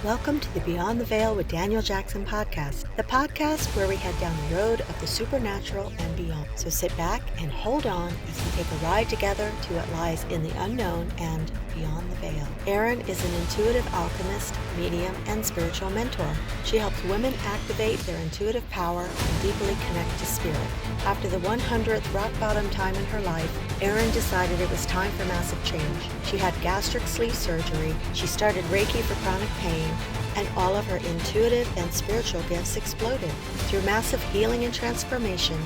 Welcome to the Beyond the Veil with Daniel Jackson podcast, the podcast where we head down the road of the supernatural and beyond. So sit back and hold on as we take a ride together to what lies in the unknown and beyond the veil. Erin is an intuitive alchemist, medium, and spiritual mentor. She helps women activate their intuitive power and deeply connect to spirit. After the 100th rock bottom time in her life, Erin decided it was time for massive change. She had gastric sleeve surgery, she started Reiki for chronic pain, and all of her intuitive and spiritual gifts exploded. Through massive healing and transformation,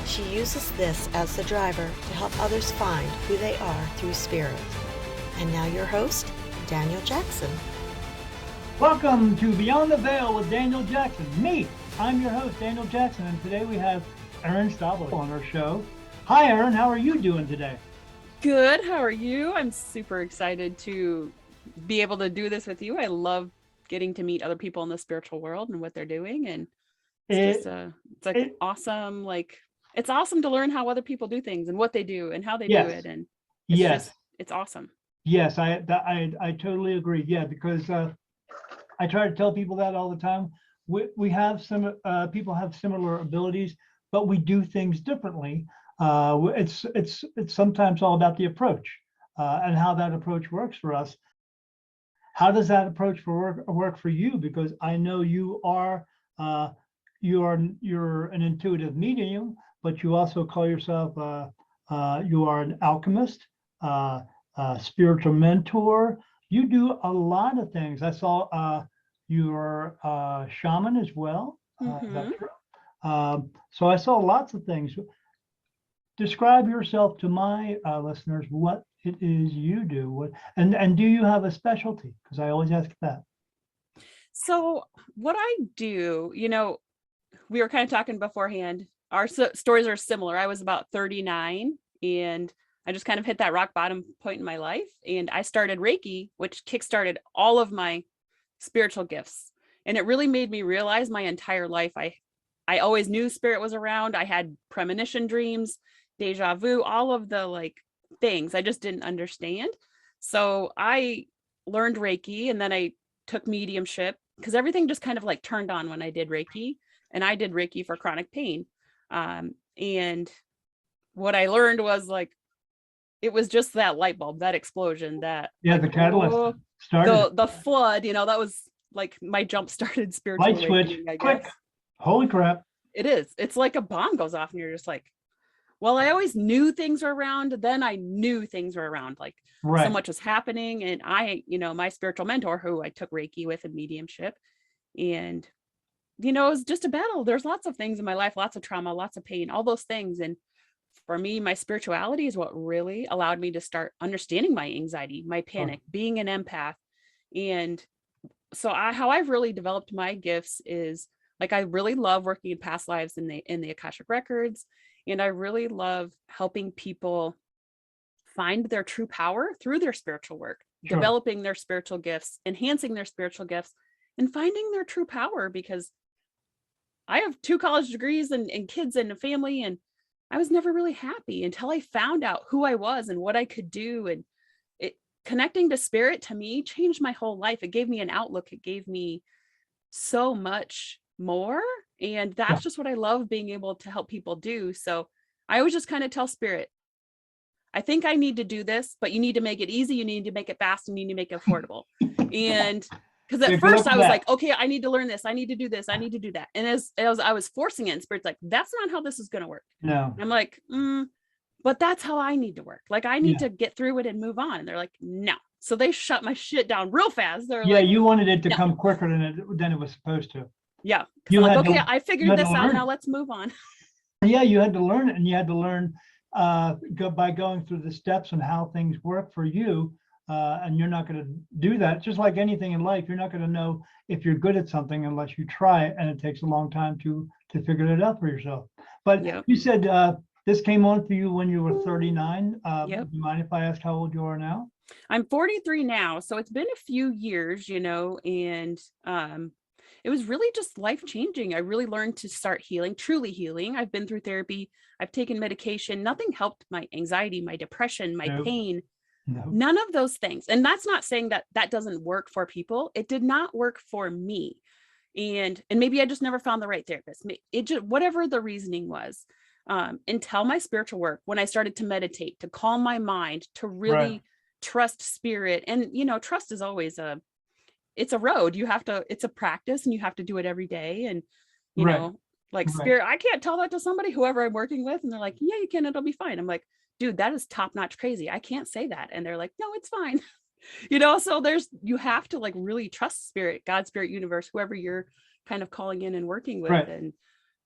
she uses this as the driver to help others find who they are through spirit. And now your host, Daniel Jackson. Welcome to Beyond the Veil with Daniel Jackson. Me, I'm your host, Daniel Jackson, and today we have Erin Stabile on our show. Hi, Erin. How are you doing today? Good. How are you? I'm super excited to be able to do this with you. I love getting to meet other people in the spiritual world and what they're doing, and it's awesome to learn how other people do things and what they do and how they do it, and it's awesome. Yes, I totally agree. Yeah, because I try to tell people that all the time. We have some people have similar abilities, but we do things differently. It's sometimes all about the approach and how that approach works for us. How does that approach work for you? Because I know you're an intuitive medium, but you also call yourself you are an alchemist, spiritual mentor. You do a lot of things. I saw you're a shaman as well. That's right. So I saw lots of things. Describe yourself to my listeners, what it is you do, and do you have a specialty? Because I always ask that. So what I do, we were kind of talking beforehand. Our stories are similar. I was about 39 and I just kind of hit that rock bottom point in my life. And I started Reiki, which kickstarted all of my spiritual gifts. And it really made me realize my entire life. I always knew spirit was around. I had premonition dreams, deja vu, all of the things I just didn't understand. So I learned Reiki, and then I took mediumship because everything just kind of turned on when I did Reiki, and I did Reiki for chronic pain. And what I learned was it was just that light bulb, that explosion, that the catalyst started the flood, that was my jump started spiritual light switch, I guess. Click. Holy crap. It is. It's like a bomb goes off and you're just well, I always knew things were around. Then I knew things were around. So much was happening. And I, my spiritual mentor, who I took Reiki with in mediumship, and, it was just a battle. There's lots of things in my life, lots of trauma, lots of pain, all those things. And for me, my spirituality is what really allowed me to start understanding my anxiety, my panic, being an empath. And so how I've really developed my gifts is I really love working in past lives in the Akashic records. And I really love helping people find their true power through their spiritual work, developing their spiritual gifts, enhancing their spiritual gifts, and finding their true power. Because I have 2 college degrees and kids and a family, and I was never really happy until I found out who I was and what I could do. And connecting to spirit, to me, changed my whole life. It gave me an outlook. It gave me so much more. And that's just what I love being able to help people do. So I always just kind of tell spirit, I think I need to do this, but you need to make it easy. You need to make it fast, and you need to make it affordable. And because at first I was okay, I need to learn this. I need to do this. I need to do that. And as I was forcing it, and spirit's that's not how this is going to work. No. And I'm but that's how I need to work. I need to get through it and move on. And they're no. So they shut my shit down real fast. They're you wanted it to come quicker than it was supposed to. Yeah. Okay, I figured this out. Now let's move on. Yeah, you had to learn it, and you had to learn by going through the steps and how things work for you. And you're not going to do that. Just like anything in life, you're not going to know if you're good at something unless you try it, and it takes a long time to figure it out for yourself. But you said this came on for you when you were 39. Do you mind if I ask how old you are now? I'm 43 now, so it's been a few years, and it was really just life-changing. I really learned to start healing, truly healing. I've been through therapy. I've taken medication. Nothing helped my anxiety, my depression, my pain. No. None of those things. And that's not saying that that doesn't work for people. It did not work for me. And maybe I just never found the right therapist. It just, whatever the reasoning was, until my spiritual work, when I started to meditate, to calm my mind, to really trust spirit. And, you know, trust is always it's a road. It's a practice, and you have to do it every day. And, you know, like spirit, I can't tell that to somebody, whoever I'm working with, and they're like, yeah, you can, it'll be fine. I'm like, dude, that is top-notch crazy. I can't say that. And they're like, no, it's fine. You know, so you have to like really trust spirit, God, spirit, universe, whoever you're kind of calling in and working with. And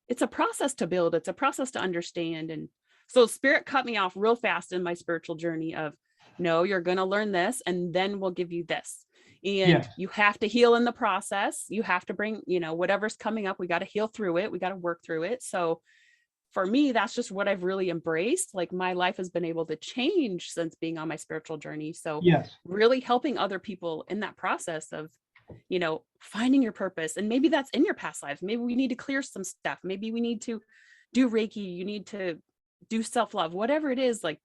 it's a process to build. It's a process to understand. And so spirit cut me off real fast in my spiritual journey of, no, you're going to learn this, and then we'll give you this. And you have to heal in the process. You have to bring, you know, whatever's coming up, we got to heal through it. We got to work through it. So for me, that's just what I've really embraced. Like, my life has been able to change since being on my spiritual journey. So really helping other people in that process of, you know, finding your purpose. And maybe that's in your past lives. Maybe we need to clear some stuff. Maybe we need to do Reiki. You need to do self-love, whatever it is. Like,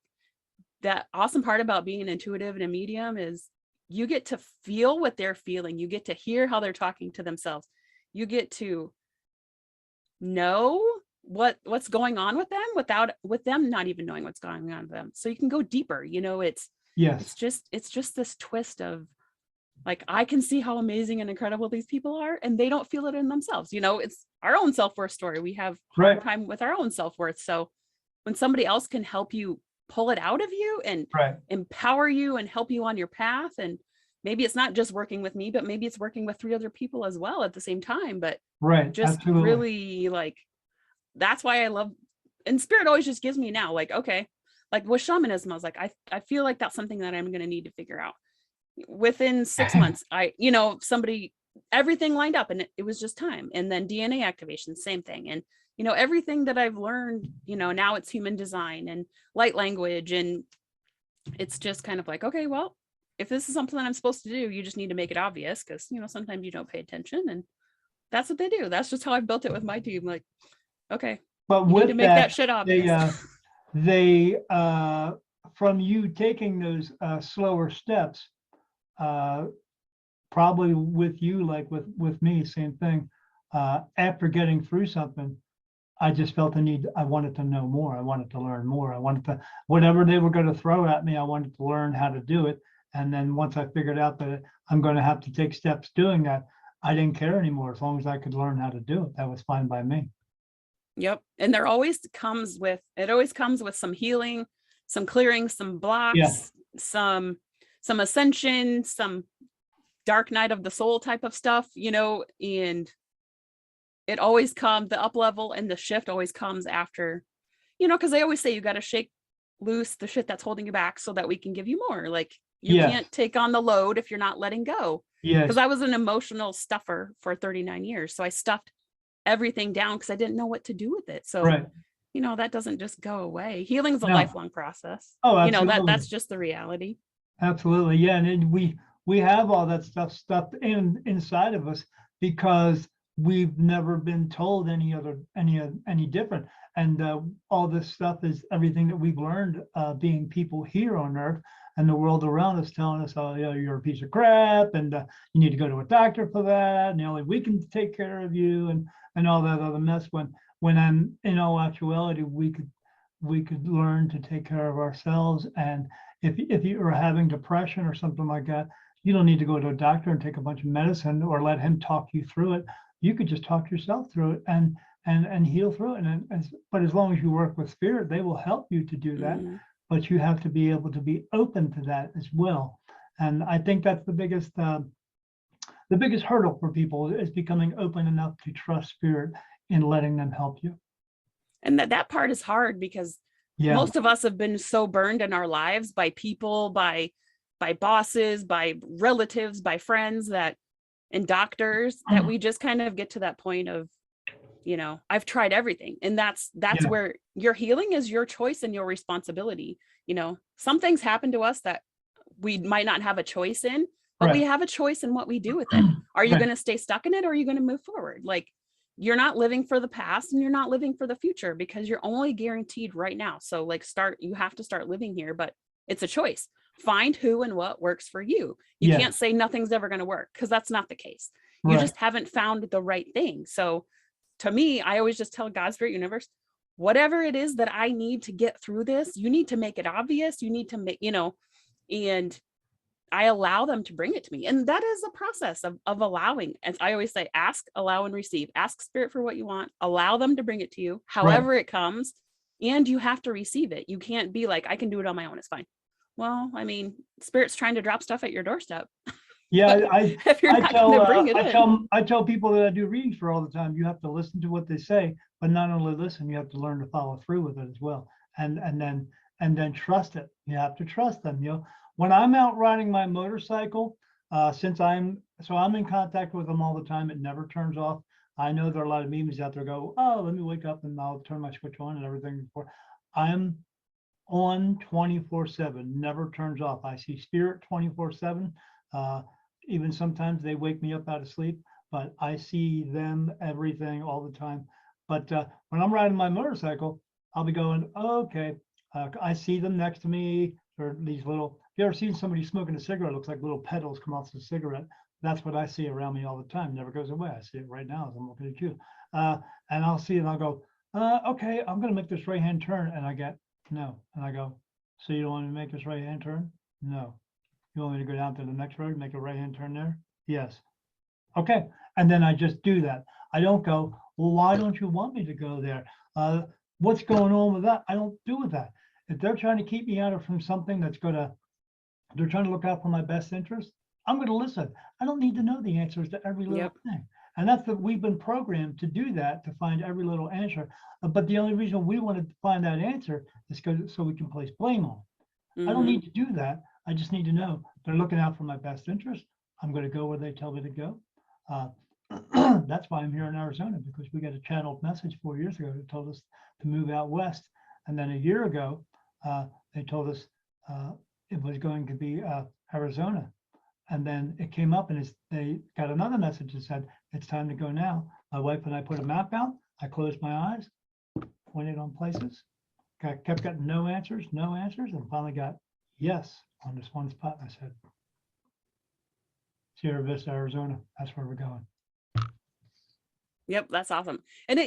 that awesome part about being an intuitive and a medium is you get to feel what they're feeling. You get to hear how they're talking to themselves. You get to know what's going on with them with them not even knowing what's going on with them. So you can go deeper. You know, it's just this twist of like, I can see how amazing and incredible these people are, and they don't feel it in themselves. You know, it's our own self-worth story. We have hard time with our own self-worth. So when somebody else can help you pull it out of you and empower you and help you on your path, and maybe it's not just working with me, but maybe it's working with 3 other people as well at the same time. But just really, like, that's why I love, and spirit always just gives me now, like, okay, like with shamanism, I was like, I feel like that's something that I'm going to need to figure out within 6 months. Everything lined up, and it was just time. And then DNA activation, same thing. And, you know, everything that I've learned, you know, now it's human design and light language. And it's just kind of like, okay, well, if this is something that I'm supposed to do, you just need to make it obvious, because, you know, sometimes you don't pay attention, and that's what they do. That's just how I built it with my team. Like, okay, but you with need to make that shit obvious. They from you taking those slower steps, probably with you, like with me, same thing. After getting through something, I just felt the need. I wanted to know more. I wanted to learn more. I wanted to, whatever they were going to throw at me, I wanted to learn how to do it. And then once I figured out that I'm going to have to take steps doing that, I didn't care anymore. As long as I could learn how to do it, that was fine by me. Yep. And there always comes with some healing, some clearing, some blocks, some ascension, some dark night of the soul type of stuff, you know. And it always comes, the up level and the shift always comes after, you know, because they always say you got to shake loose the shit that's holding you back so that we can give you more. Like, you can't take on the load if you're not letting go. Because I was an emotional stuffer for 39 years. So I stuffed everything down because I didn't know what to do with it. So, you know, that doesn't just go away. Healing's a lifelong process. Oh, absolutely. You know, that's just the reality. Absolutely. Yeah. And we have all that stuff stuffed inside of us because we've never been told any different. And all this stuff is everything that we've learned being people here on Earth, and the world around us telling us, oh, yeah, you're a piece of crap, and you need to go to a doctor for that, and only we can take care of you, and all that other mess. When I'm in all actuality, we could learn to take care of ourselves. And if you are having depression or something like that, you don't need to go to a doctor and take a bunch of medicine or let him talk you through it. You could just talk yourself through it and heal through it. But as long as you work with spirit, they will help you to do that. But you have to be able to be open to that as well. And I think that's the biggest hurdle for people, is becoming open enough to trust spirit in letting them help you. And that part is hard because most of us have been so burned in our lives by people, by bosses, by relatives, by friends, and doctors, that we just kind of get to that point of, you know, I've tried everything. And that's where your healing is your choice and your responsibility. You know, some things happen to us that we might not have a choice in, but we have a choice in what we do with it. Are you going to stay stuck in it, or are you going to move forward? Like, you're not living for the past and you're not living for the future, because you're only guaranteed right now. So like, you have to start living here, but it's a choice. find who and what works for you. You Yes. can't say nothing's ever going to work, because that's not the case. You Right. just haven't found the right thing. So to me, I always just tell God, Spirit, universe, whatever it is that I need to get through this, you need to make it obvious. You need to make, and I allow them to bring it to me. And that is a process of allowing. As I always say, ask, allow, and receive. Ask Spirit for what you want, allow them to bring it to you, however it comes, and you have to receive it. You can't be like, I can do it on my own, it's fine. Well, I mean, Spirit's trying to drop stuff at your doorstep. Yeah, if you're not going to bring it in. I tell people that I do readings for all the time, you have to listen to what they say, but not only listen, you have to learn to follow through with it as well. And then trust it. You have to trust them. When I'm out riding my motorcycle, since I'm in contact with them all the time, it never turns off. I know there are a lot of memes out there go, oh, let me wake up and I'll turn my switch on and everything. I'm on 24/7, never turns off. I see Spirit 24/7. Even sometimes they wake me up out of sleep, but I see them, everything, all the time. But when I'm riding my motorcycle, I'll be going, okay, I see them next to me. Or these little, you ever seen somebody smoking a cigarette? It looks like little petals come off the cigarette. That's what I see around me all the time. Never goes away. I see it right now as I'm looking at you. And I'll see it and I'll go, okay, I'm going to make this right hand turn. And I get, no. And I go, so you don't want me to make this right hand turn? No. You want me to go down to the next road, make a right hand turn there? Yes. Okay. And then I just do that. I don't go, well, why don't you want me to go there? What's going on with that? I don't do with that. If they're trying to keep me out of from something they're trying to look out for my best interest, I'm going to listen. I don't need to know the answers to every little thing. And that's that we've been programmed to do that, to find every little answer. But the only reason we want to find that answer is so we can place blame on it. I don't need to do that. I just need to know they're looking out for my best interest. I'm going to go where they tell me to go. That's why I'm here in Arizona, because we got a channeled message 4 years ago that told us to move out west. And then a year ago, they told us it was going to be Arizona. And then it came up and they got another message that said, it's time to go now. My wife and I put a map out. I closed my eyes, pointed on places, kept getting no answers, and finally got yes on this one spot. And I said, Sierra Vista, Arizona, that's where we're going. Yep, that's awesome. And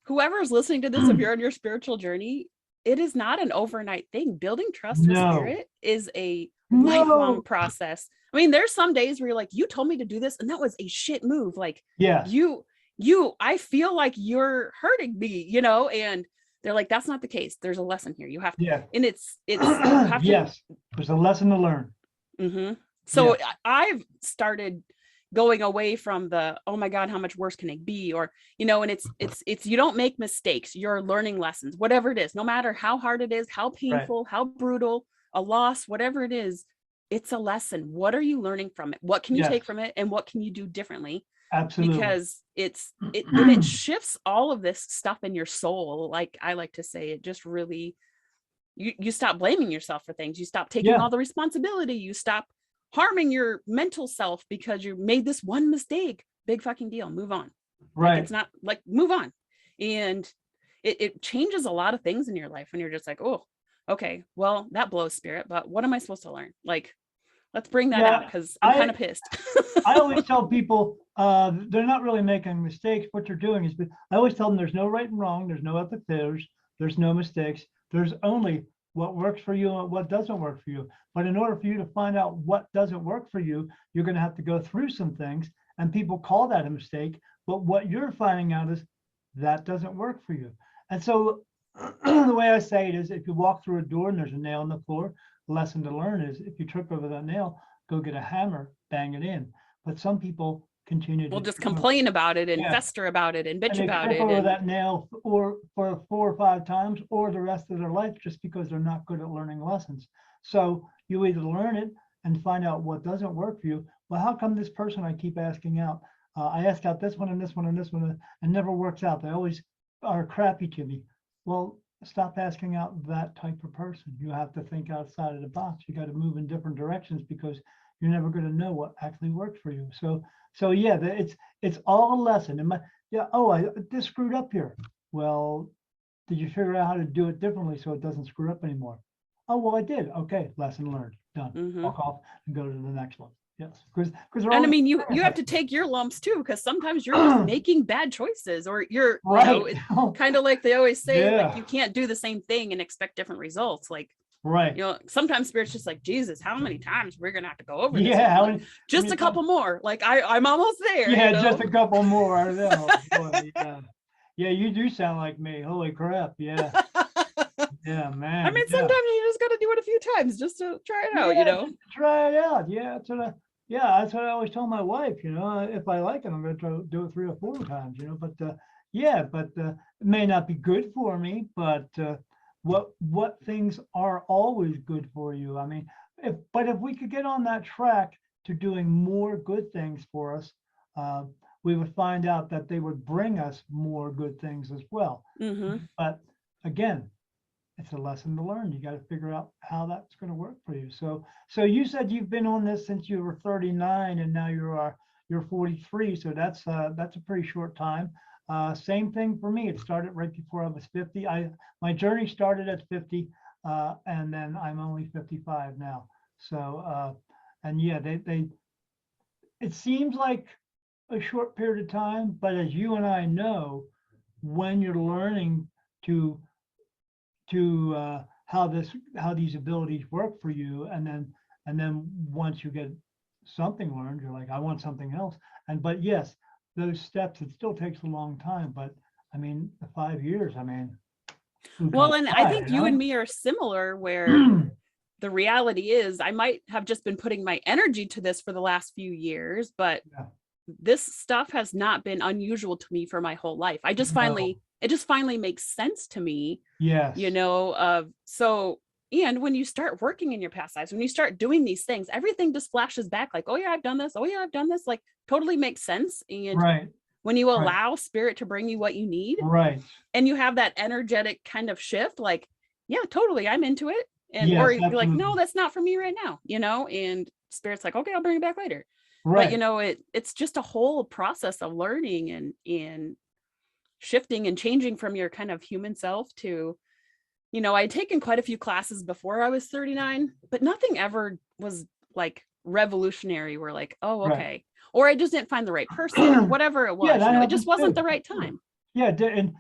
whoever's listening to this, if you're on your spiritual journey, it is not an overnight thing. Building trust with Spirit is a lifelong process. I mean, there's some days where you're like, you told me to do this, and that was a shit move. Like, I feel like you're hurting me, and they're like, that's not the case. There's a lesson here. You have to, and it's yes, there's a lesson to learn. So I've started going away from the, oh my God, how much worse can it be? Or, and it's, you don't make mistakes. You're learning lessons, whatever it is, no matter how hard it is, how painful, how brutal, a loss, whatever it is, it's a lesson. What are you learning from it? What can you take from it? And what can you do differently? Absolutely. Because it shifts all of this stuff in your soul. Like I like to say, it just really, you stop blaming yourself for things. You stop taking all the responsibility. You stop harming your mental self because you made this one mistake. Big fucking deal. Move on. Right. Like, it's not like, move on. And it changes a lot of things in your life when you're just like, oh, okay, well, that blows Spirit, but what am I supposed to learn? Like, let's bring that out, because I'm kind of pissed. I always tell people they're not really making mistakes. What you're doing is, I always tell them there's no right and wrong. There's no epic failures. There's no mistakes. There's only what works for you and what doesn't work for you. But in order for you to find out what doesn't work for you, you're going to have to go through some things, and people call that a mistake. But what you're finding out is that doesn't work for you. And so the way I say it is, if you walk through a door and there's a nail in the floor, the lesson to learn is, if you trip over that nail, go get a hammer, bang it in. But some people continue to just complain about it and fester about it and bitch about it. Over that nail for 4 or 5 times or the rest of their life, just because they're not good at learning lessons. So you either learn it and find out what doesn't work for you. Well, how come this person I keep asking out, I ask out this one and this one and this one, and never works out? They always are crappy to me. Well, stop asking out that type of person. You have to think outside of the box. You got to move in different directions, because you're never going to know what actually works for you. So yeah, it's all a lesson. I this screwed up here. Well, did you figure out how to do it differently so it doesn't screw up anymore? Oh, well, I did. Okay, lesson learned. Done. Mm-hmm. Walk off and go to the next one. Yes, because And I mean, you have to take your lumps too, because sometimes you're just making bad choices, or you're right. it's kind of like they always say, Yeah. like you can't do the same thing and expect different results. Like, right. you know, sometimes spirit's just like, Jesus, how many times we're gonna have to go over this? Yeah, Like, just a couple more. Like I'm almost there. Yeah, you know? just a couple more. I know. Boy, yeah. Yeah, you do sound like me. Holy crap. Yeah. Yeah, man. I mean, sometimes you just got to do it a few times just to try it out, you know? Try it out. Yeah, that's what I always tell my wife, you know, if I like it, I'm going to try to do it 3 or 4 times, you know, but it may not be good for me, but what things are always good for you? I mean, if we could get on that track to doing more good things for us, we would find out that they would bring us more good things as well. Mm-hmm. But again, it's a lesson to learn. You got to figure out how that's going to work for you. So you said you've been on this since you were 39, and now you're 43. So that's a pretty short time. Same thing for me. It started right before I was 50. My journey started at 50, and then I'm only 55 now. So and yeah, it seems like a short period of time, but as you and I know, when you're learning to how these abilities work for you, and then once you get something learned, you're like, I want something else. But yes, those steps, it still takes a long time, but I mean, the 5 years, I mean, well, and I think you and me are similar, where the reality is I might have just been putting my energy to this for the last few years, but this stuff has not been unusual to me for my whole life. It just finally makes sense to me. Yes. You know, and when you start working in your past lives, when you start doing these things, everything just flashes back like, oh yeah, I've done this. Oh yeah, I've done this. Like, totally makes sense. And when you allow spirit to bring you what you need, and you have that energetic kind of shift, like, yeah, totally, I'm into it. And or you're like, no, that's not for me right now, you know, and spirit's like, okay, I'll bring it back later. But you know, it's just a whole process of learning and shifting and changing from your kind of human self to, you know, I'd taken quite a few classes before I was 39, but nothing ever was like revolutionary. We're like, oh, okay. Or I just didn't find the right person, or whatever it was. You know, it just wasn't the right time. Yeah, and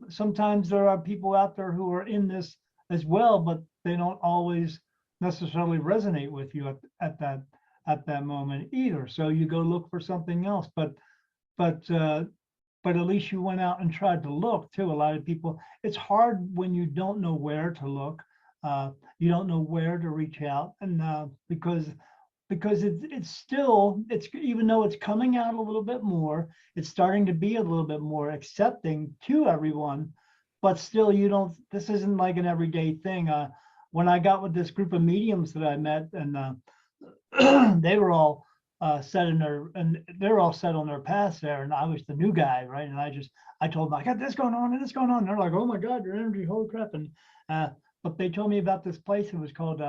sometimes there are people out there who are in this as well, but they don't always necessarily resonate with you at that moment either. So you go look for something else, but at least you went out and tried to look too. A lot of people, it's hard when you don't know where to look. You don't know where to reach out, and because it's still, even though it's coming out a little bit more, it's starting to be a little bit more accepting to everyone, but still this isn't like an everyday thing. When I got with this group of mediums that I met, and they were all set they're all set on their paths there, and I was the new guy, right? And I told them, I got this going on and this going on. And they're like, oh my God, your energy, holy crap. And but they told me about this place. It was called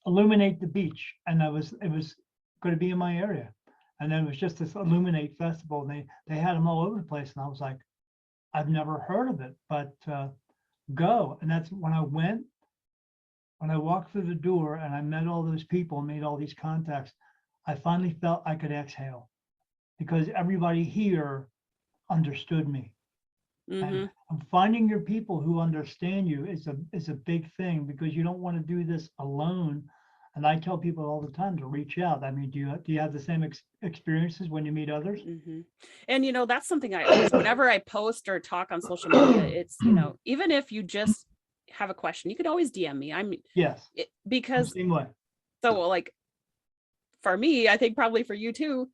Illuminate the Beach, and it was going to be in my area. And then it was just this Illuminate festival, and they had them all over the place. And I was like, I've never heard of it, but go. And that's when I went. When I walked through the door and I met all those people and made all these contacts, I finally felt I could exhale, because everybody here understood me. And finding your people who understand you is a big thing, because you don't want to do this alone. And I tell people all the time to reach out. I mean, do you have the same experiences when you meet others? And you know, that's something I always, whenever I post or talk on social media, it's, you know, even if you just have a question, you could always DM me. Because same way. So like for me, I think probably for you too,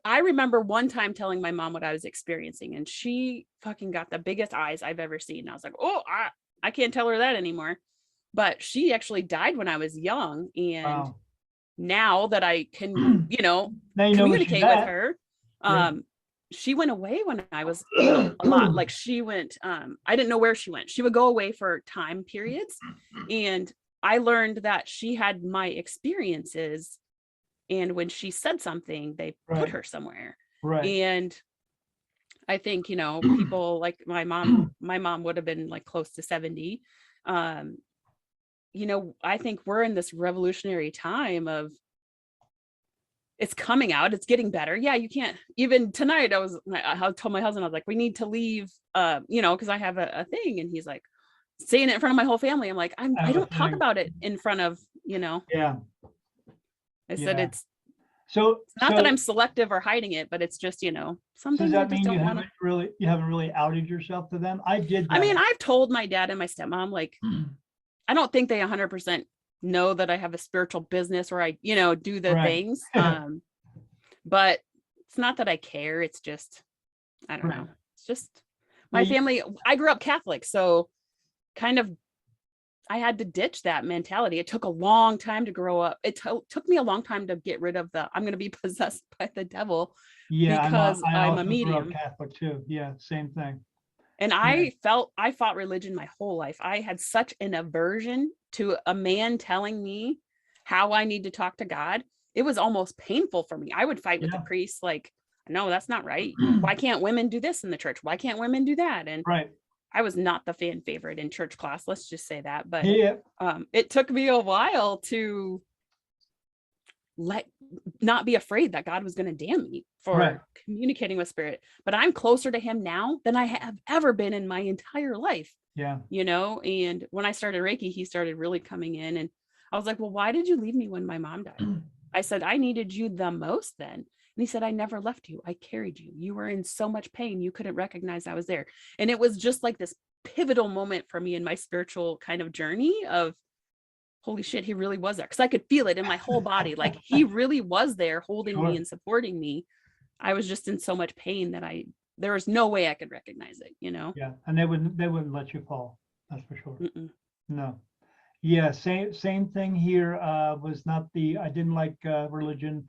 I remember one time telling my mom what I was experiencing, and she fucking got the biggest eyes I've ever seen. And I was like, oh, I can't tell her that anymore. But she actually died when I was young, and now that I can, you know, communicate with her, she went away when I was a lot. Like she went, I didn't know where she went. She would go away for time periods. And I learned that she had my experiences. And when she said something, they put her somewhere. And I think, you know, people like my mom would have been like close to 70. I think we're in this revolutionary time of, it's coming out, it's getting better. Yeah, you can't, even tonight I told my husband, I was like, we need to leave, because I have a thing, and he's like, saying it in front of my whole family. I'm like, I don't talk about it in front of, Yeah. I said, it's So not that I'm selective or hiding it, but it's just, some does things I that just mean you don't want to. haven't really outed yourself to them? I did that. I mean, I've told my dad and my stepmom, like, I don't think they 100% know that I have a spiritual business, or I, do the things. But it's not that I care. It's just, I don't know. It's just my family. I grew up Catholic, so kind of I had to ditch that mentality. It took a long time to grow up. It took me a long time to get rid of I'm going to be possessed by the devil. Yeah, because I'm a medium. Grew up Catholic too. Yeah, same thing. And I fought religion my whole life. I had such an aversion to a man telling me how I need to talk to God. It was almost painful for me. I would fight with the priest, like, no, that's not right. Why can't women do this in the church? Why can't women do that? And I was not the fan favorite in church class. Let's just say that. But it took me a while to not be afraid that God was going to damn me for communicating with spirit. But I'm closer to him now than I have ever been in my entire life. Yeah. And when I started Reiki, he started really coming in, and I was like, well, why did you leave me when my mom died? I said, I needed you the most then. And he said, I never left you. I carried you. You were in so much pain. You couldn't recognize I was there. And it was just like this pivotal moment for me in my spiritual kind of journey of, holy shit, he really was there. Because I could feel it in my whole body. Like, he really was there holding me and supporting me. I was just in so much pain that there was no way I could recognize it, Yeah. And they wouldn't let you fall. That's for sure. No. Yeah. Same thing here. I didn't like religion,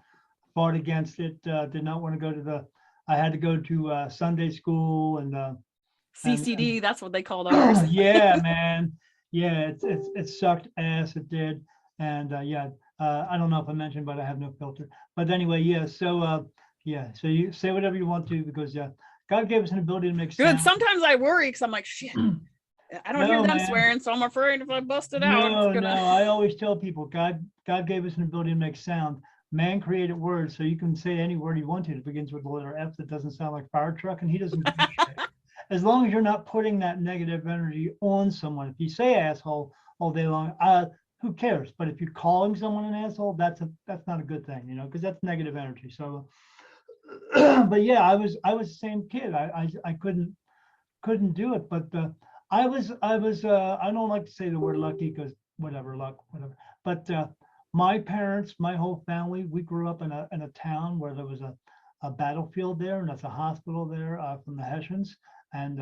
fought against it, did not want to go to I had to go to Sunday school and CCD, and that's what they called ours. Yeah, man. Yeah, it sucked ass. It did. And I don't know if I mentioned, but I have no filter. But anyway, yeah. So so you say whatever you want to, because God gave us an ability to make sense. Good. Sometimes I worry because I'm like, shit, I don't hear them swearing, so I'm afraid if I bust it out, it's gonna. No. I always tell people, God gave us an ability to make sound. Man created words, so you can say any word you want to. It begins with the letter F that doesn't sound like fire truck, and he doesn't give a shit. As long as you're not putting that negative energy on someone. If you say asshole all day long, who cares? But if you're calling someone an asshole, that's not a good thing, because that's negative energy. So, but yeah, I was the same kid. I couldn't do it. But I don't like to say the word lucky, because whatever, luck, whatever. But my parents, my whole family, we grew up in a town where there was a battlefield there, and that's a hospital there from the Hessians. And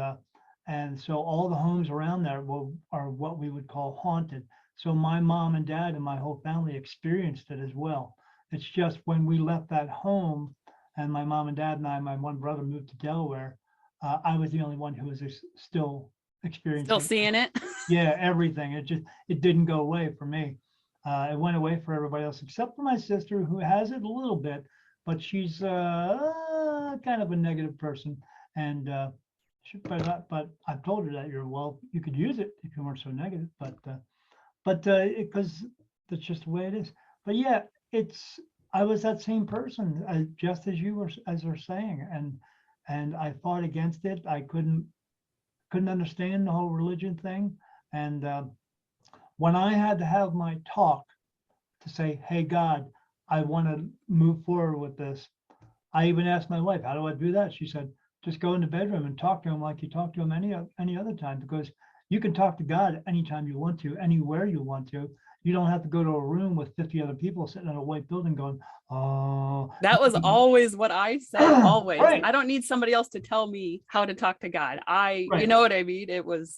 so all the homes around there are what we would call haunted. So my mom and dad and my whole family experienced it as well. It's just when we left that home, and my mom and dad and my one brother moved to Delaware, I was the only one who was still experiencing. Still seeing it. Yeah, everything. It didn't go away for me. It went away for everybody else, except for my sister, who has it a little bit, but she's kind of a negative person. And but I've told her that you could use it if you weren't so negative, but because that's just the way it is. But yeah, I was that same person, just as you are saying, and I fought against it. I couldn't understand the whole religion thing, and when I had to have my talk to say, hey, God, I want to move forward with this, I even asked my wife, how do I do that? She said, just go in the bedroom and talk to him like you talk to him any other time, because you can talk to God anytime you want to, anywhere you want to. You don't have to go to a room with 50 other people sitting in a white building going, oh. That was always what I said, always. Right. I don't need somebody else to tell me how to talk to God. You know what I mean? It was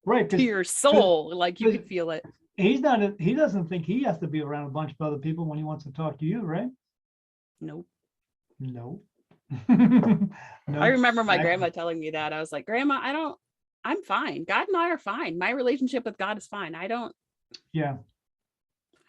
to your soul, like you could feel it. He doesn't think he has to be around a bunch of other people when he wants to talk to you, right? Nope. No. I remember my grandma telling me that. I was like, Grandma, I'm fine. God and I are fine. My relationship with God is fine. I don't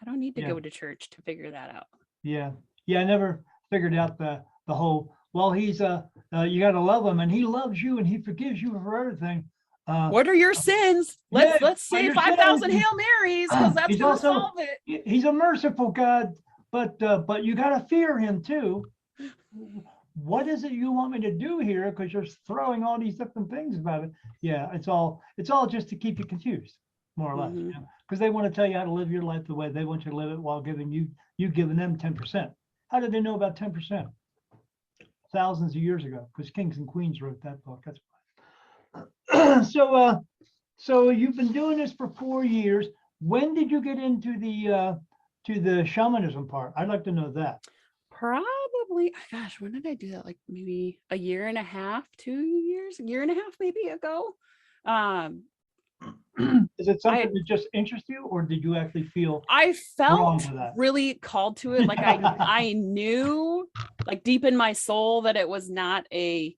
need to go to church to figure that out. Yeah. I never figured out the whole, well, he's you got to love him and he loves you and he forgives you for everything. What are your sins? Let's say your 5,000 sins. Hail Marys, because that's He's gonna also- solve it. He's a merciful God, but you got to fear him too. What is it you want me to do here? Because you're throwing all these different things about it. Yeah, it's all just to keep you confused, more or less. Mhm. Because they want to tell you how to live your life the way they want you to live it, while giving you giving them 10%. How did they know about 10%? Thousands of years ago, because kings and queens wrote that book. That's why. So you've been doing this for 4 years. When did you get into the shamanism part? I'd like to know that. Probably, gosh, when did I do that? Like maybe a year and a half, 2 years, a year and a half maybe ago. Is it something that just interests you, or did you actually feel I drawn felt to that? really called to it. Like I knew, like deep in my soul, that it was not a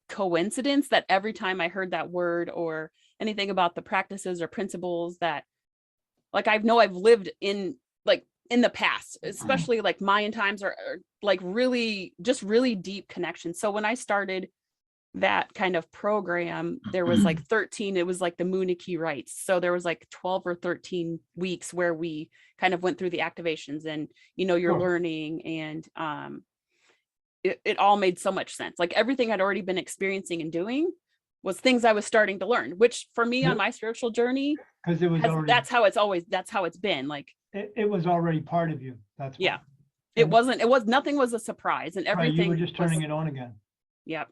coincidence that every time I heard that word or anything about the practices or principles that, like, I've lived in, like, in the past, especially like Mayan times, or like really deep connections. So when I started that kind of program, there was like 13, it was like the Munich rites. So there was like 12 or 13 weeks where we kind of went through the activations, and you're Sure. learning, and it all made so much sense. Like everything I'd already been experiencing and doing was things I was starting to learn, which for me on my spiritual journey, Because it was already, that's how it's been. Like it was already part of you. That's why. yeah, nothing was a surprise, and Right, everything you were just turning was, it on again. yeah,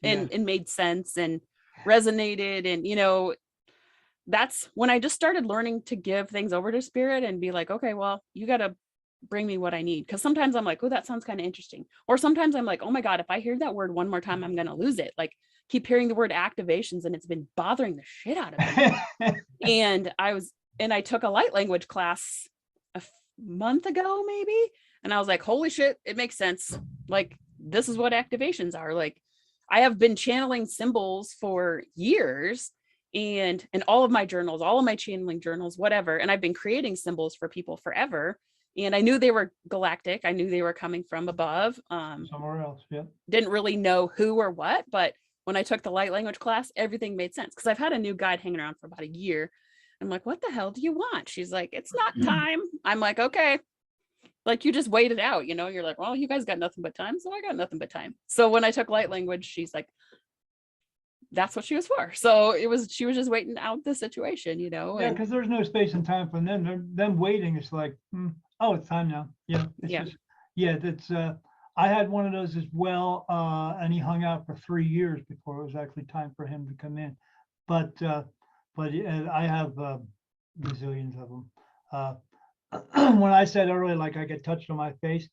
Yeah. and it made sense and resonated. And that's when I just started learning to give things over to spirit and be like, okay, well, you got to bring me what I need. Because sometimes I'm like, oh, that sounds kind of interesting. Or sometimes I'm like, oh my God, if I hear that word one more time, I'm going to lose it. Like keep hearing the word activations, and it's been bothering the shit out of me. And I took a light language class a month ago, maybe. And I was like, holy shit, it makes sense. Like, this is what activations are. Like, I have been channeling symbols for years, and all of my journals, all of my channeling journals, whatever. And I've been creating symbols for people forever. And I knew they were galactic. I knew they were coming from above. Somewhere else. Yeah. Didn't really know who or what, but when I took the light language class, everything made sense. Because I've had a new guide hanging around for about a year. I'm like, what the hell do you want? She's like, it's not time. I'm like, okay. Like, you just wait it out, you're like, well, you guys got nothing but time. So I got nothing but time. So when I took light language, she's like, that's what she was for. So she was just waiting out the situation, Yeah, because there's no space and time for them. Them waiting. It's like, oh, it's time now. Yeah. That's I had one of those as well. And he hung out for 3 years before it was actually time for him to come in. But I have gazillions of them. When I said earlier, like I get touched on my face,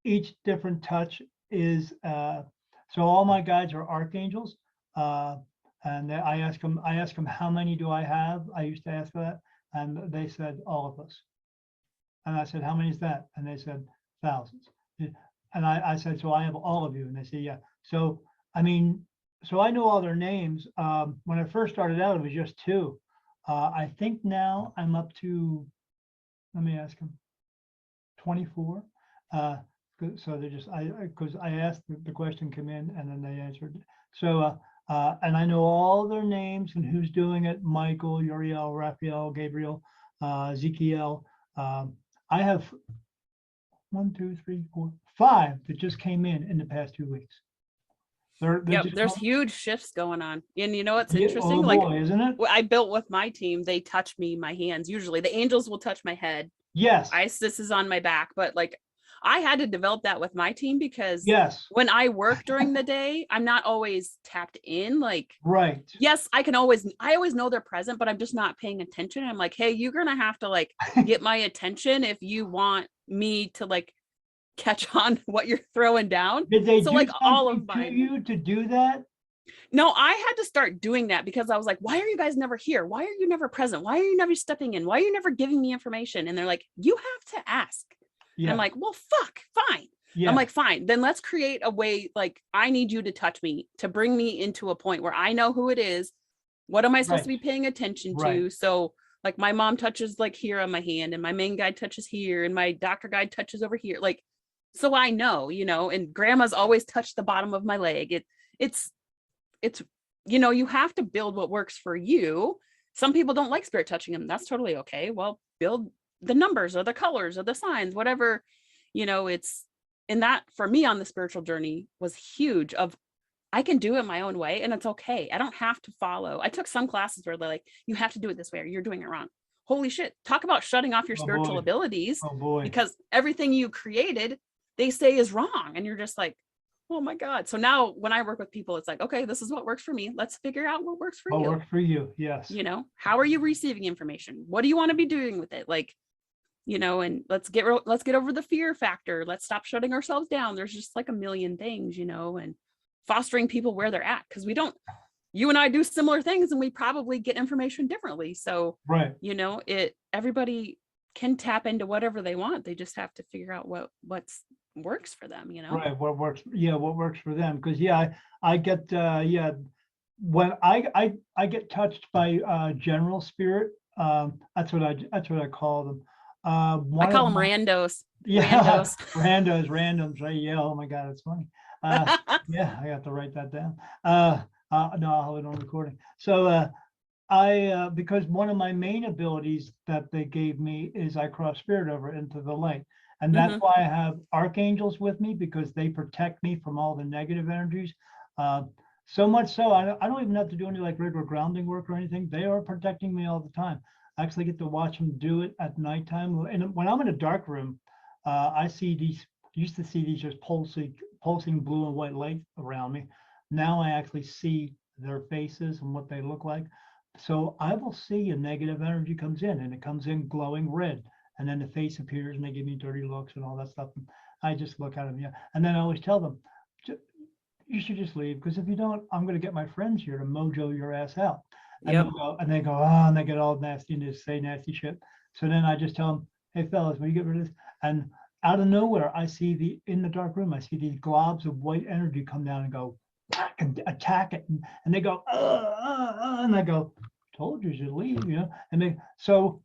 each different touch is so all my guides are archangels. And I ask them, how many do I have? I used to ask that, and they said, all of us. And I said, how many is that? And they said, thousands. And I said, so I have all of you? And they said, yeah. So, I mean, so I know all their names. When I first started out, it was just 2. I think now I'm up to, let me ask them, 24. So they just, because I asked, the question came in and then they answered. So, and I know all their names and who's doing it: Michael, Uriel, Raphael, Gabriel, Ezekiel. I have 1, 2, 3, 4, 5 that just came in the past 2 weeks. There's huge shifts going on. And you know what's Yeah, interesting? oh Like, boy, isn't it? I built with my team, they touch me, my hands. Usually the angels will touch my head. Yes. Isis is on my back, but like I had to develop that with my team because yes, when I work during the day, I'm not always tapped in. Like, right. Yes, I always know they're present, but I'm just not paying attention. I'm like, hey, you're gonna have to like get my attention if you want me to like catch on what you're throwing down. Did they so do like all of something my to you to do that? No, I had to start doing that because I was like, why are you guys never here? Why are you never present? Why are you never stepping in? Why are you never giving me information? And they're like, you have to ask. Yeah. I'm like, well, fuck, fine. Yeah. I'm like, fine, then let's create a way. Like, I need you to touch me, to bring me into a point where I know who it is. What am I supposed to be paying attention to? So like my mom touches like here on my hand, and my main guide touches here, and my doctor guide touches over here. Like, so I know, and grandma's always touched the bottom of my leg. It's you have to build what works for you. Some people don't like spirit touching them. That's totally okay. Well, build the numbers or the colors or the signs, whatever, it's, and that for me on the spiritual journey was huge of, I can do it my own way and it's okay. I don't have to follow. I took some classes where they're like, you have to do it this way or you're doing it wrong. Holy shit. Talk about shutting off your spiritual abilities, because everything you created, they say is wrong. And you're just like, oh my God. So now when I work with people, it's like, okay, this is what works for me. Let's figure out what works for you. What works for you. Yes. How are you receiving information? What do you want to be doing with it? Like, and let's get over the fear factor. Let's stop shutting ourselves down. There's just like a million things, and fostering people where they're at. Cause you and I do similar things and we probably get information differently. So, right. Everybody can tap into whatever they want. They just have to figure out what works for them, Right. What works for them. Because I get when I get touched by general spirit, that's what I call them. I call them randos. Yeah, randoms, right? Yeah. Oh my God, it's funny. Yeah, I have to write that down. No, I'll have it on recording. So I because one of my main abilities that they gave me is I cross spirit over into the light. And that's why I have archangels with me, because they protect me from all the negative energies. So much so, I don't even have to do any like regular grounding work or anything. They are protecting me all the time. I actually get to watch them do it at nighttime. And when I'm in a dark room, I see used to see these just pulsing blue and white light around me. Now I actually see their faces and what they look like. So I will see a negative energy comes in, and it comes in glowing red. And then the face appears and they give me dirty looks and all that stuff. And I just look at them. Yeah. And then I always tell them, you should just leave, because if you don't, I'm going to get my friends here to mojo your ass out. And, they go, oh, and they get all nasty and just say nasty shit. So then I just tell them, hey fellas, will you get rid of this? And out of nowhere, I see in the dark room, I see these globs of white energy come down and go and attack it. And they go, and I go, told you to leave, And so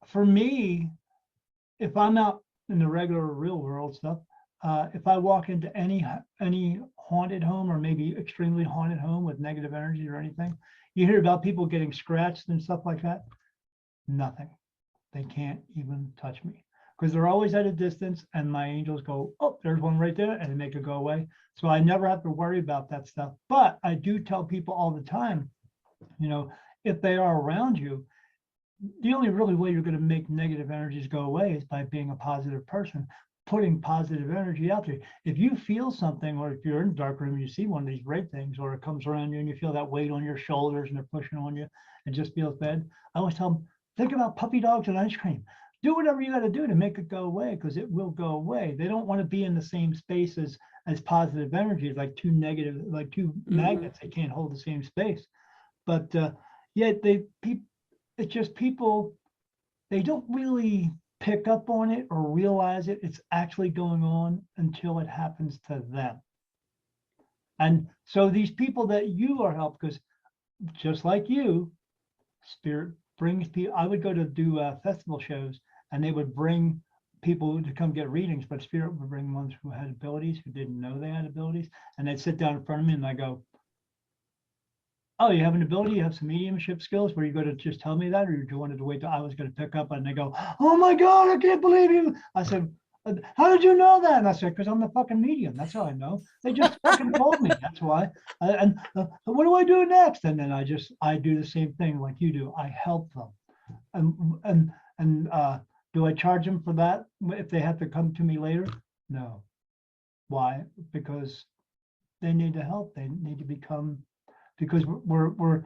for me, if I'm out in the regular real world stuff, if I walk into any haunted home, or maybe extremely haunted home with negative energy or anything, you hear about people getting scratched and stuff like that. Nothing. They can't even touch me, because they're always at a distance, and my angels go, oh, there's one right there, and they make it go away. So I never have to worry about that stuff. But I do tell people all the time, if they are around you, the only really way you're going to make negative energies go away is by being a positive person, putting positive energy out there. If you feel something, or if you're in a dark room and you see one of these red things, or it comes around you and you feel that weight on your shoulders and they're pushing on you, it just feels bad. I always tell them, think about puppy dogs and ice cream. Do whatever you got to do to make it go away, because it will go away. They don't want to be in the same space as positive energy, like two magnets. They can't hold the same space. But it's just people, they don't really pick up on it or realize it's actually going on until it happens to them. And so these people that you are helped, because just like you, spirit brings people. I would go to do festival shows, and they would bring people to come get readings, but spirit would bring ones who had abilities, who didn't know they had abilities, and they'd sit down in front of me and I go, oh, you have an ability, you have some mediumship skills, where you go to just tell me that, or you wanted to wait till I was going to pick up? And they go, oh my God, I can't believe you. I said, how did you know that? And I said, because I'm the fucking medium. That's how I know. They just fucking told me. That's why. And what do I do next? And then I do the same thing like you do. I help them. And do I charge them for that if they have to come to me later? No. Why? Because they need the help. They need to become, because we're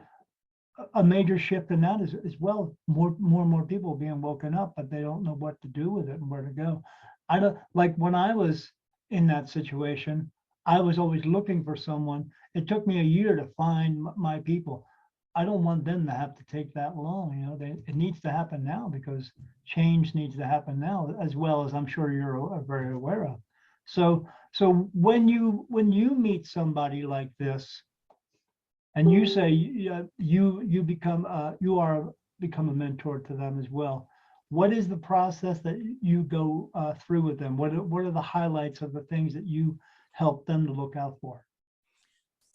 a major shift in that as well. More and more people being woken up, but they don't know what to do with it and where to go. I don't, like when I was in that situation, I was always looking for someone. It took me a year to find my people. I don't want them to have to take that long. It needs to happen now, because change needs to happen now, as well as I'm sure you're very aware of. So when you meet somebody like this, and you say you become a mentor to them as well, what is the process that you go through with them? What are the highlights of the things that you help them to look out for?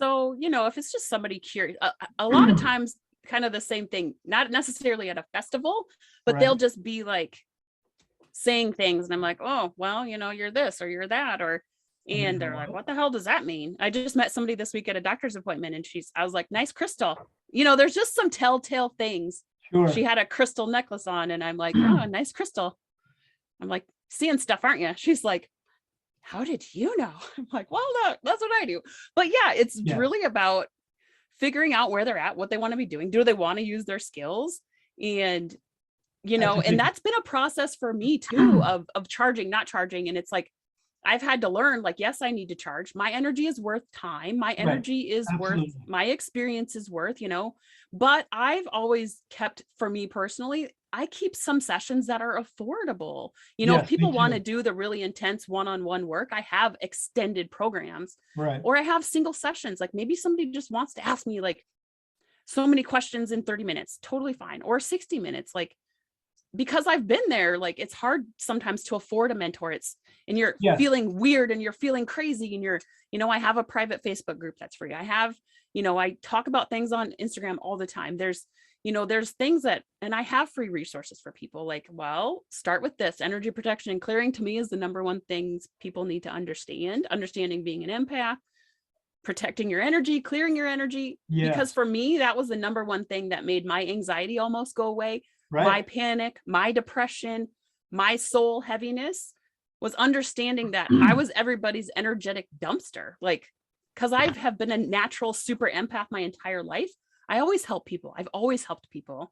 So, if it's just somebody curious, a lot of times kind of the same thing, not necessarily at a festival, but they'll just be like saying things. And I'm like, oh, well, you're this or you're that, and they're like, what the hell does that mean? I just met somebody this week at a doctor's appointment, and I was like, nice crystal. There's just some telltale things. Sure. She had a crystal necklace on, and I'm like, oh, nice crystal. I'm like, seeing stuff, aren't you? She's like, how did you know? I'm like, well, no, that's what I do. But yeah, it's really about figuring out where they're at, what they want to be doing. Do they want to use their skills? And, and that's been a process for me too, of charging, not charging. And it's like, I've had to learn, like, yes, I need to charge. My energy is worth time. My energy is worth, my experience is worth, but I've always kept, for me personally, I keep some sessions that are affordable. If people want to do the really intense one-on-one work, I have extended programs, or I have single sessions. Like maybe somebody just wants to ask me like so many questions in 30 minutes, totally fine. Or 60 minutes, like, because I've been there, like it's hard sometimes to afford a mentor. And you're feeling weird and you're feeling crazy, and I have a private Facebook group that's free. I have, I talk about things on Instagram all the time. There's things and I have free resources for people. Like, well, start with this. Energy protection and clearing to me is the number one things people need to understand. Understanding being an empath, protecting your energy, clearing your energy. Because for me, that was the number one thing that made my anxiety almost go away. My panic, my depression, my soul heaviness was understanding that I was everybody's energetic dumpster. Like, because I have been a natural super empath my entire life. I always help people. I've always helped people.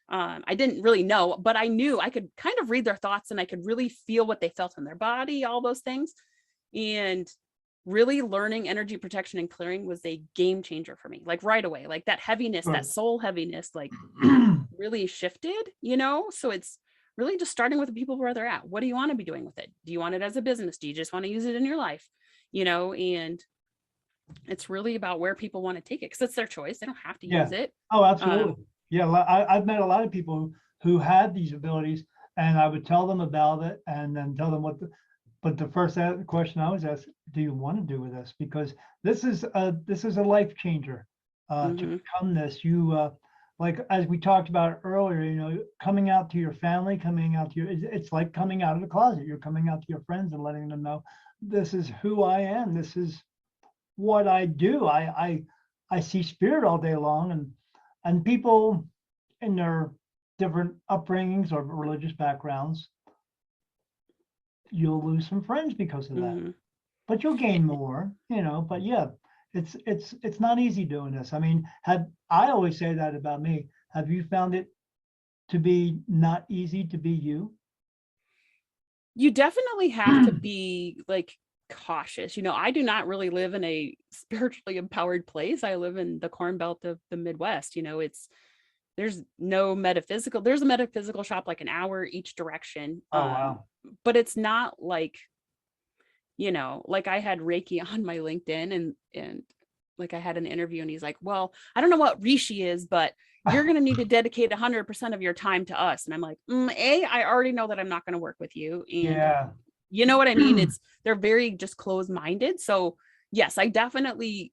I didn't really know, but I knew I could kind of read their thoughts, and I could really feel what they felt in their body, all those things. And really learning energy protection and clearing was a game changer for me. Like right away, like that heaviness, that soul heaviness, like really shifted, so it's really just starting with the people where they're at. What do you want to be doing with it? Do you want it as a business? Do you just want to use it in your life? And it's really about where people want to take it, because it's their choice. They don't have to use it. Oh, absolutely. I've met a lot of people who had these abilities, and I would tell them about it and then tell them but the first question I always ask, do you want to do with this? Because this is a life changer. To become this, like as we talked about earlier, coming out to your family, coming out to it's like coming out of the closet. You're coming out to your friends and letting them know, this is who I am. This is what I do. I see spirit all day long, and people in their different upbringings or religious backgrounds, you'll lose some friends because of that, but you'll gain more, but it's not easy doing this. I mean, I always say that about me. Have you found it to be not easy to be you? You definitely have to be like cautious. I do not really live in a spiritually empowered place. I live in the Corn Belt of the Midwest. There's a metaphysical shop like an hour each direction. Oh, wow. But it's not like, like I had Reiki on my LinkedIn, and like I had an interview, and he's like, well, I don't know what Rishi is, but you're going to need to dedicate 100% of your time to us. And I'm like, I already know that I'm not going to work with you. And you know what I mean? They're very just closed-minded. So yes, I definitely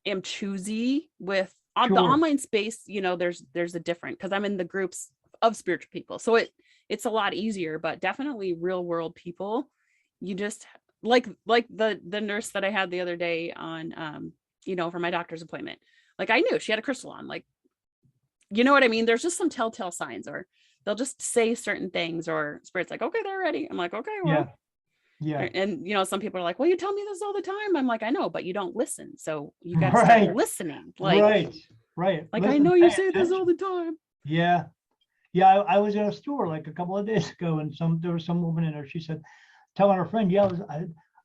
am choosy with the online space. There's a different, because I'm in the groups of spiritual people. So it's a lot easier, but definitely real world people, you just like the nurse that I had the other day on, for my doctor's appointment. Like I knew she had a crystal on, like, you know what I mean? There's just some telltale signs, or they'll just say certain things, or spirit's like, okay, they're ready. I'm like, okay, well, yeah. And some people are like, well, you tell me this all the time. I'm like, I know, but you don't listen. So you got to start listening. Like, right. Like, Listen, I know you say this all the time. Yeah. I was in a store like a couple of days ago, and there was some woman in there. She said, telling her friend,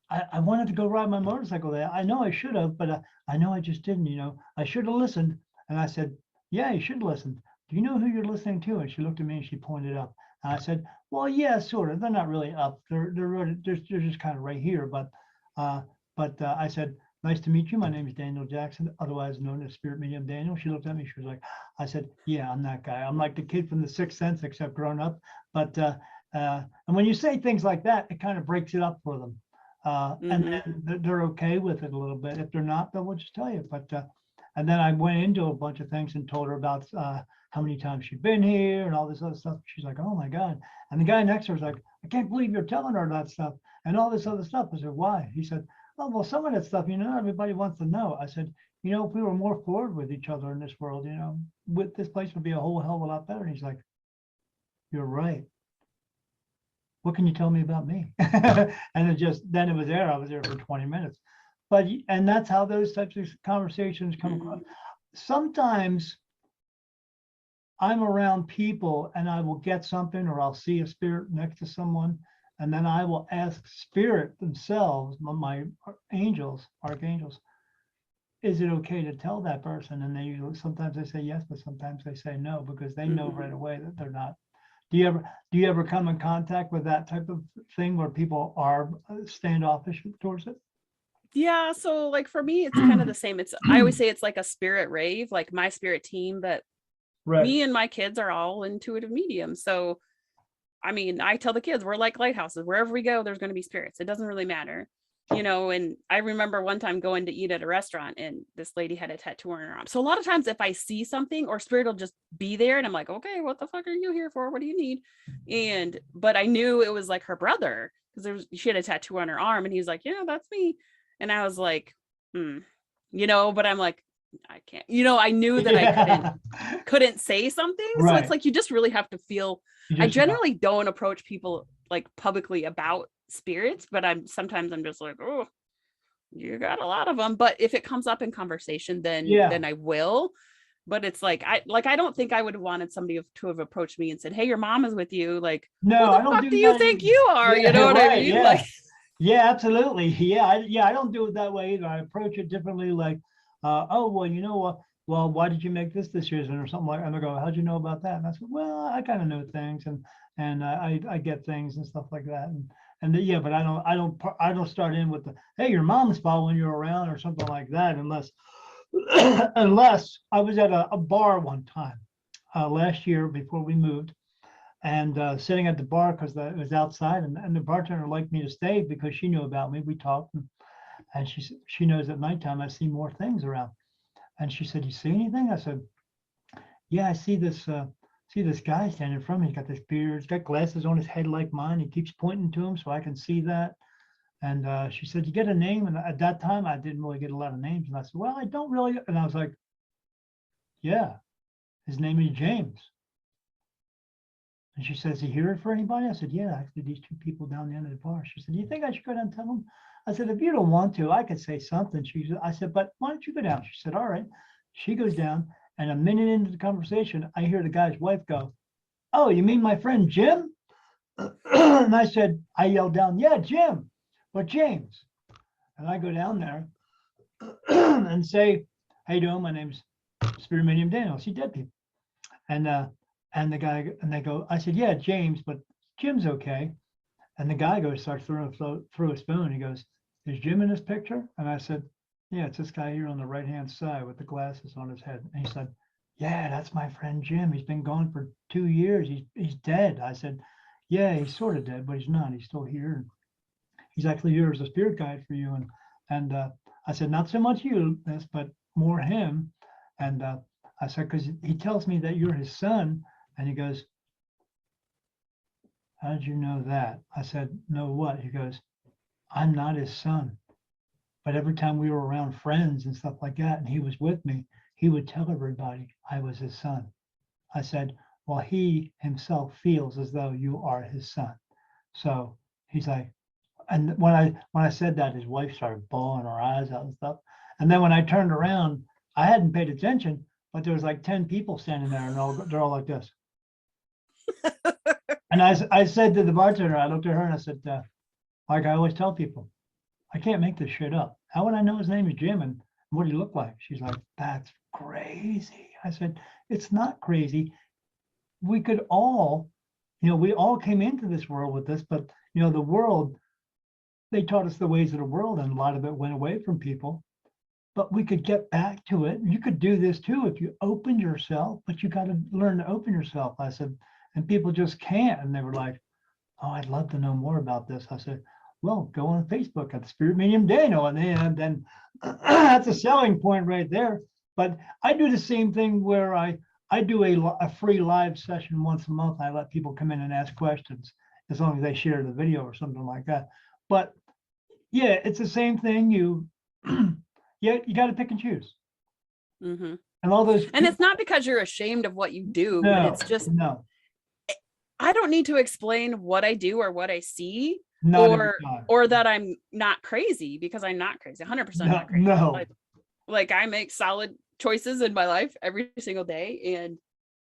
I wanted to go ride my motorcycle there. I know I should have, but I know I just didn't. I should have listened. And I said, yeah, you should listen. Do you know who you're listening to? And she looked at me and she pointed up. And I said, well, yeah, sort of. They're not really up. They're just kind of right here. But I said, nice to meet you. My name is Daniel Jackson, otherwise known as Spirit Medium Daniel. She looked at me. She was like, I said, yeah, I'm that guy. I'm like the kid from The Sixth Sense, except grown up. But and when you say things like that, it kind of breaks it up for them. And then they're okay with it a little bit. If they're not, then we'll just tell you. But and then I went into a bunch of things and told her about how many times she'd been here and all this other stuff. She's like, oh my God. And the guy next to her was like, I can't believe you're telling her that stuff and all this other stuff. I said, why? He said, oh, well, some of that stuff, everybody wants to know. I said, if we were more forward with each other in this world, with this place would be a whole hell of a lot better. And he's like, you're right. What can you tell me about me? And then it was there. I was there for 20 minutes. And that's how those types of conversations come across. Sometimes I'm around people and I will get something, or I'll see a spirit next to someone, and then I will ask spirit themselves, my angels, archangels, is it okay to tell that person? And sometimes they say yes, but sometimes they say no, because they know right away that they're not. Do you ever come in contact with that type of thing where people are standoffish towards it? Yeah, so like for me, it's kind of the same. I always say it's like a spirit rave, like my spirit team, but me and my kids are all intuitive mediums. So I mean, I tell the kids we're like lighthouses. Wherever we go, there's going to be spirits. It doesn't really matter, And I remember one time going to eat at a restaurant and this lady had a tattoo on her arm. So a lot of times if I see something, or spirit will just be there and I'm like, okay, what the fuck are you here for? What do you need? But I knew it was like her brother, because she had a tattoo on her arm, and he's like, yeah, that's me. And I was like, but I'm like, I can't, I knew that I couldn't say something. Right. So it's like, you just really have to feel. I generally don't approach people like publicly about spirits, but sometimes I'm just like, oh, you got a lot of them. But if it comes up in conversation, then I will. But it's like, I don't think I would have wanted somebody to have approached me and said, hey, your mom is with you. Like, no, who the fuck do you think you are? You know what I mean? Yeah. Like, yeah, absolutely. I don't do it that way either. I approach it differently. Like, oh, well, you know what? Well, why did you make this decision or something like that? And I go, how'd you know about that? And I said, well, I kind of know things and I get things and stuff like that. But I don't start in with the, hey, your mom's following you around or something like that, unless unless I was at a bar one time last year before we moved, and sitting at the bar because it was outside, and the bartender liked me to stay because she knew about me. We talked, and she knows at nighttime I see more things around. And she said, you see anything? I said, yeah, I see this guy standing in front of me. He's got this beard, he's got glasses on his head like mine. He keeps pointing to him so I can see that. And she said, you get a name? And at that time, I didn't really get a lot of names. And I said, well, I don't really. And I was like, yeah, his name is James. And she says, he hear it for anybody? I said, yeah, actually, these two people down the end of the bar. She said, do you think I should go down and tell them? I said, if you don't want to, I could say something. I said, but why don't you go down? She said, all right. She goes down, and a minute into the conversation, I hear the guy's wife go, oh, you mean my friend Jim? And I yelled down, yeah, Jim, but James. And I go down there and say, how you doing? My name's Spirit Medium Daniel. I see dead people. And the guy, and they go, I said, yeah, James, but Jim's okay. And the guy starts throwing a spoon. He goes, is Jim in this picture? And I said, yeah, it's this guy here on the right-hand side with the glasses on his head. And he said, yeah, that's my friend Jim. He's been gone for 2 years. He's dead. I said, yeah, he's sort of dead, but he's not. He's still here. He's actually here as a spirit guide for you. And I said, not so much you, but more him. And I said, because he tells me that you're his son. And he goes, how did you know that? I said, know what? He goes, I'm not his son. But every time we were around friends and stuff like that, and he was with me, he would tell everybody I was his son. I said, well, he himself feels as though you are his son. So he's like, and when I said that, his wife started bawling her eyes out and stuff. And then when I turned around, I hadn't paid attention, but there was like 10 people standing there, and they're all like this. And I said to the bartender, I looked at her and I said, like I always tell people, I can't make this shit up. How would I know his name is Jim and what he looked like? She's like, that's crazy. I said, it's not crazy. We could all, we all came into this world with this, but the world, they taught us the ways of the world, and a lot of it went away from people. But we could get back to it. You could do this too if you opened yourself, but you got to learn to open yourself. I said, and people just can't. And they were like, oh, I'd love to know more about this. I said, well, go on Facebook at Spirit Medium Daniel, and then that's a selling point right there. But I do the same thing where I do a free live session once a month. I let people come in and ask questions as long as they share the video or something like that. But yeah, it's the same thing. You got to pick and choose. Mm-hmm. And all those. And it's not because you're ashamed of what you do, but it's just, no. I don't need to explain what I do or what I see, Not or that I'm not crazy, because I'm not crazy, 100% not crazy. No. Like I make solid choices in my life every single day,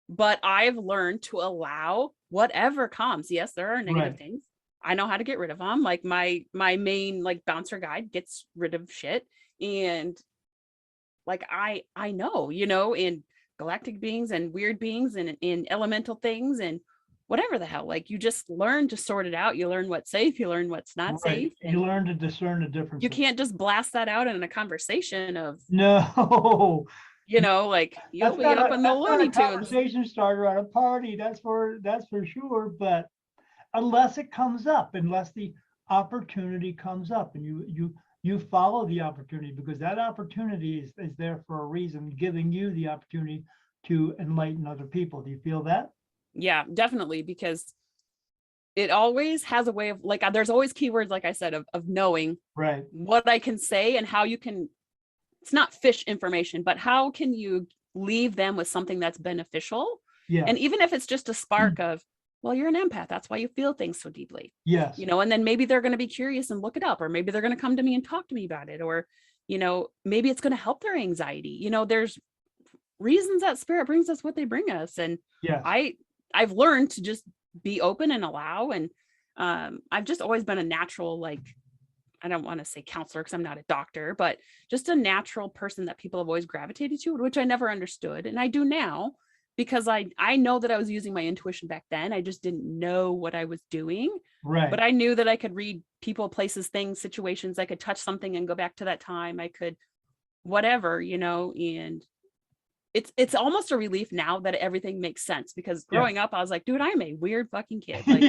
but I've learned to allow whatever comes. Yes, there are negative things. I know how to get rid of them. Like my main like bouncer guide gets rid of shit, and like I know, in galactic beings and weird beings and in elemental things and whatever the hell, like you just learn to sort it out. You learn what's safe, you learn what's not safe. You learn to discern the difference. You can't just blast that out in a conversation of no. Like you'll be up in the Looney Tunes. Conversation starter at a party, that's for sure. But unless it comes up, unless the opportunity comes up, and you follow the opportunity, because that opportunity is there for a reason, giving you the opportunity to enlighten other people. Do you feel that? Yeah, definitely, because it always has a way of, like, there's always keywords, like I said, of knowing what I can say and how you can, it's not fish information, but how can you leave them with something that's beneficial? Yeah. And even if it's just a spark of, well, you're an empath, that's why you feel things so deeply. Yes. And then maybe they're going to be curious and look it up, or maybe they're going to come to me and talk to me about it, or, maybe it's going to help their anxiety. There's reasons that spirit brings us what they bring us. And I've learned to just be open and allow. And I've just always been a natural, like, I don't want to say counselor because I'm not a doctor, but just a natural person that people have always gravitated to, which I never understood. And I do now, because I know that I was using my intuition back then. I just didn't know what I was doing. Right. But I knew that I could read people, places, things, situations. I could touch something and go back to that time. I could whatever, and it's almost a relief now that everything makes sense, because growing up, I was like, dude, I'm a weird fucking kid. Like,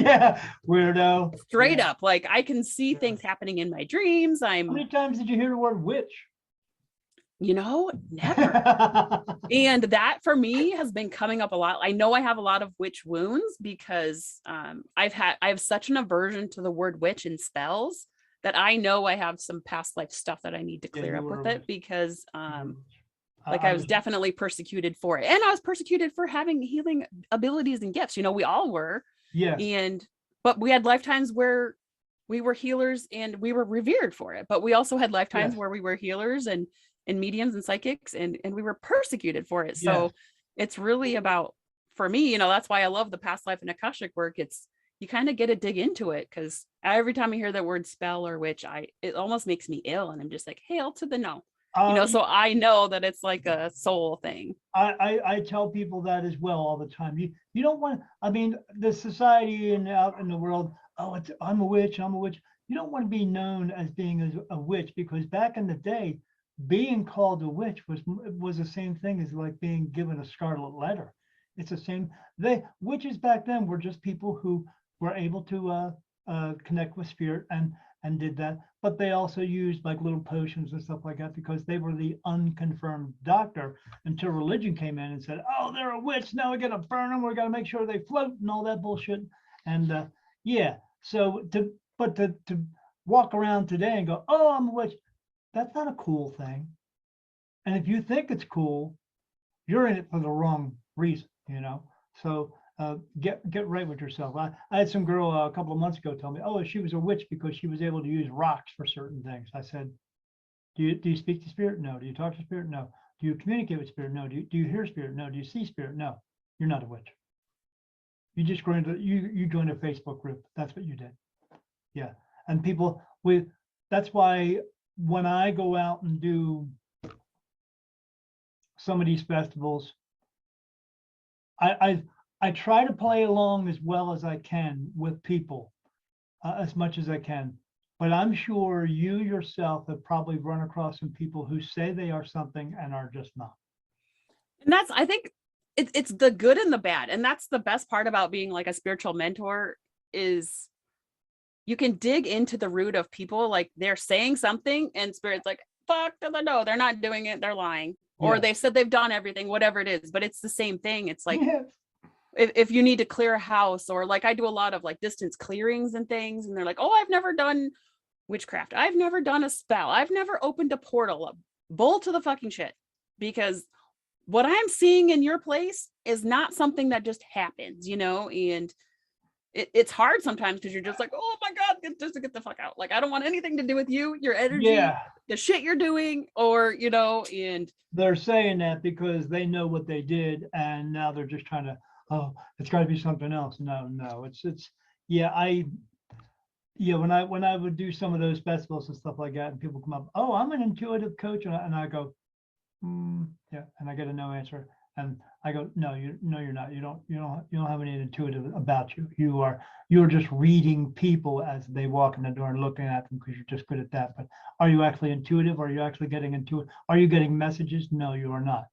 weirdo. Straight up. Like, I can see things happening in my dreams. How many times did you hear the word witch? Never. And that for me has been coming up a lot. I know I have a lot of witch wounds because I have such an aversion to the word witch and spells that I know I have some past life stuff that I need to clear up with it, because I was definitely persecuted for it. And I was persecuted for having healing abilities and gifts. We all were. Yeah. But we had lifetimes where we were healers and we were revered for it. But we also had lifetimes where we were healers and mediums and psychics, and we were persecuted for it. So it's really about, for me, that's why I love the past life and Akashic work. You kind of get to dig into it, because every time I hear the word spell or witch, it almost makes me ill. And I'm just like, hail to the no. So I know that it's like a soul thing. I tell people that as well all the time. You don't want, the society and out in the world, I'm a witch, I'm a witch. You don't want to be known as being a witch, because back in the day, being called a witch was the same thing as like being given a scarlet letter. It's the same. Witches back then were just people who were able to connect with spirit and did that, but they also used like little potions and stuff like that, because they were the unconfirmed doctor, until religion came in and said, oh, they're a witch, now we gotta burn them, we gotta make sure they float and all that bullshit. And so to walk around today and go, oh, I'm a witch, that's not a cool thing. And if you think it's cool, you're in it for the wrong reason, so get right with yourself. I had some girl a couple of months ago tell me, oh, she was a witch because she was able to use rocks for certain things. I said, do you speak to spirit? No. Do you talk to spirit? No. Do you communicate with spirit? No. Do you hear spirit? No. Do you see spirit? No. You're not a witch. You just you joined a Facebook group. That's what you did. Yeah. And people that's why when I go out and do some of these festivals, I try to play along as well as I can with people, as much as I can. But I'm sure you yourself have probably run across some people who say they are something and are just not. And I think it's the good and the bad. And that's the best part about being like a spiritual mentor, is you can dig into the root of people, like they're saying something and spirit's like, fuck, no, they're not doing it, they're lying. Or they've said they've done everything, whatever it is, but it's the same thing. It's like, if you need to clear a house, or like I do a lot of like distance clearings and things, and they're like, oh, I've never done witchcraft, I've never done a spell, I've never opened a portal, a bull to the fucking shit, because what I'm seeing in your place is not something that just happens, and it's hard sometimes because you're just like, oh my God, get the fuck out. Like, I don't want anything to do with you, your energy, the shit you're doing, or, and they're saying that because they know what they did. And now they're just trying to, oh, it's got to be something else. No, when I would do some of those festivals and stuff like that, and people come up, oh, I'm an intuitive coach. And I go, yeah. And I get a no answer. And I go, no, you're not. You don't have any intuitive about you. You're just reading people as they walk in the door and looking at them because you're just good at that. But are you actually intuitive? Are you actually getting intuitive? Are you getting messages? No, you are not.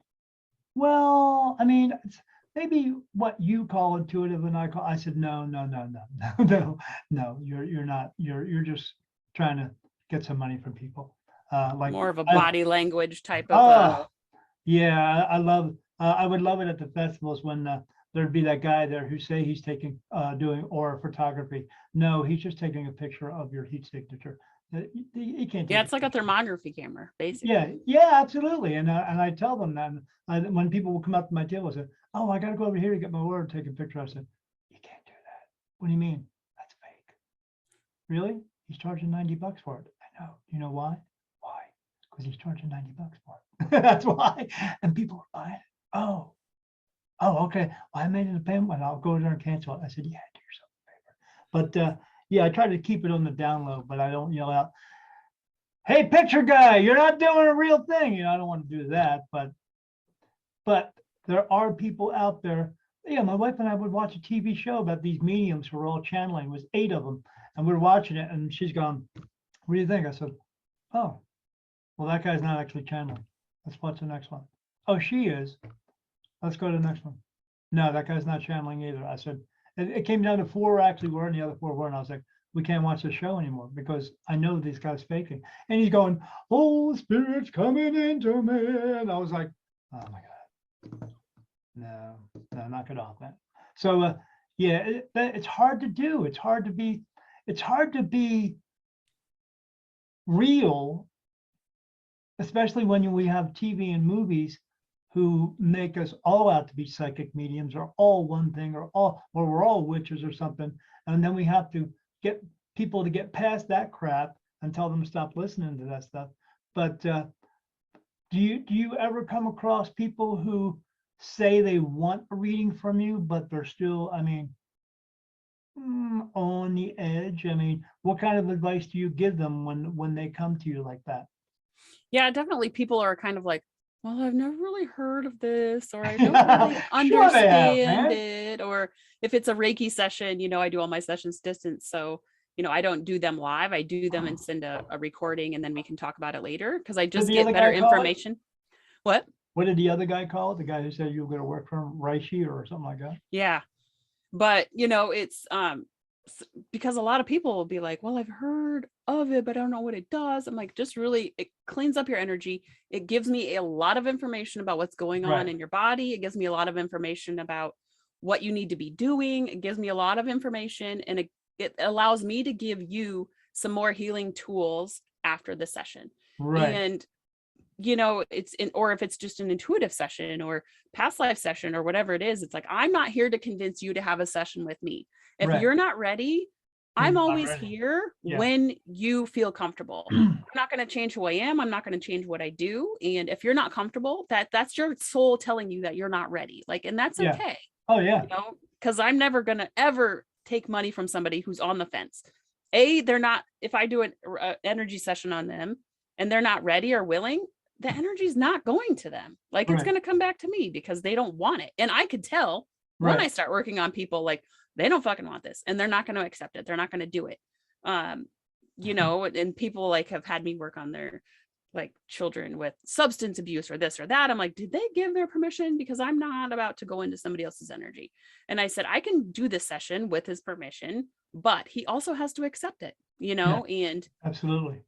Well, I mean, it's maybe what you call intuitive and I said, no. You're not. You're just trying to get some money from people. Like more of a body language type of. Yeah, I would love it at the festivals when there'd be that guy there who say he's taking doing aura photography. No, he's just taking a picture of your heat signature. He can't. Yeah, it's like a thermography camera, basically. Yeah, absolutely. And I tell them that when people will come up to my table and say, "Oh, I got to go over here to get my aura, take a picture," I said, "You can't do that. What do you mean? That's fake." Really? He's charging $90 for it. I know. You know why? Why? Because he's charging $90 for it. That's why. And people are buying it. Oh, okay. Well, I made an payment. I'll go there and cancel it. I said, yeah, do yourself a favor. But I try to keep it on the down low, but I don't yell out, hey, picture guy, you're not doing a real thing. I don't want to do that. But there are people out there. Yeah, my wife and I would watch a TV show about these mediums who were all channeling. It was 8 of them. And we were watching it, and she's gone, what do you think? I said, oh, well, that guy's not actually channeling. Let's watch the next one. Oh, she is. Let's go to the next one. No, that guy's not channeling either. I said, it came down to 4 actually were, and the other 4 weren't. I was like, we can't watch the show anymore because I know these guys faking. And he's going, oh, Spirit's coming into me. And I was like, oh my God. No, knock it off, man. So it's hard to do. It's hard to be real, especially when we have TV and movies who make us all out to be psychic mediums or all one thing or we're all witches or something. And then we have to get people to get past that crap and tell them to stop listening to that stuff. But do you ever come across people who say they want a reading from you, but they're still, on the edge? What kind of advice do you give them when they come to you like that? Yeah, definitely. People are kind of like, well, I've never really heard of this, or I don't really understand it. Or if it's a Reiki session, I do all my sessions distance. So, I don't do them live. I do them and send a recording, and then we can talk about it later because I just get better information. What did the other guy call it? The guy who said you were going to work from Reiki or something like that? Yeah. But, it's because a lot of people will be like, well, I've heard of it, but I don't know what it does. I'm like, just really, it cleans up your energy. It gives me a lot of information about what's going on in your body. It gives me a lot of information about what you need to be doing. It gives me a lot of information, and it allows me to give you some more healing tools after the session. Right. And or if it's just an intuitive session or past life session or whatever it is, it's like, I'm not here to convince you to have a session with me. If you're not ready, I'm always here when you feel comfortable. I'm not going to change who I am. I'm not going to change what I do. And if you're not comfortable, that's your soul telling you that you're not ready. And that's okay. Oh yeah. Because I'm never going to ever take money from somebody who's on the fence. They're not, if I do an energy session on them and they're not ready or willing, the energy is not going to them. It's going to come back to me because they don't want it. And I could tell when I start working on people, they don't fucking want this and they're not going to accept it. They're not going to do it. And people have had me work on their children with substance abuse or this or that. I'm like, did they give their permission? Because I'm not about to go into somebody else's energy. And I said, I can do this session with his permission, but he also has to accept it, and absolutely.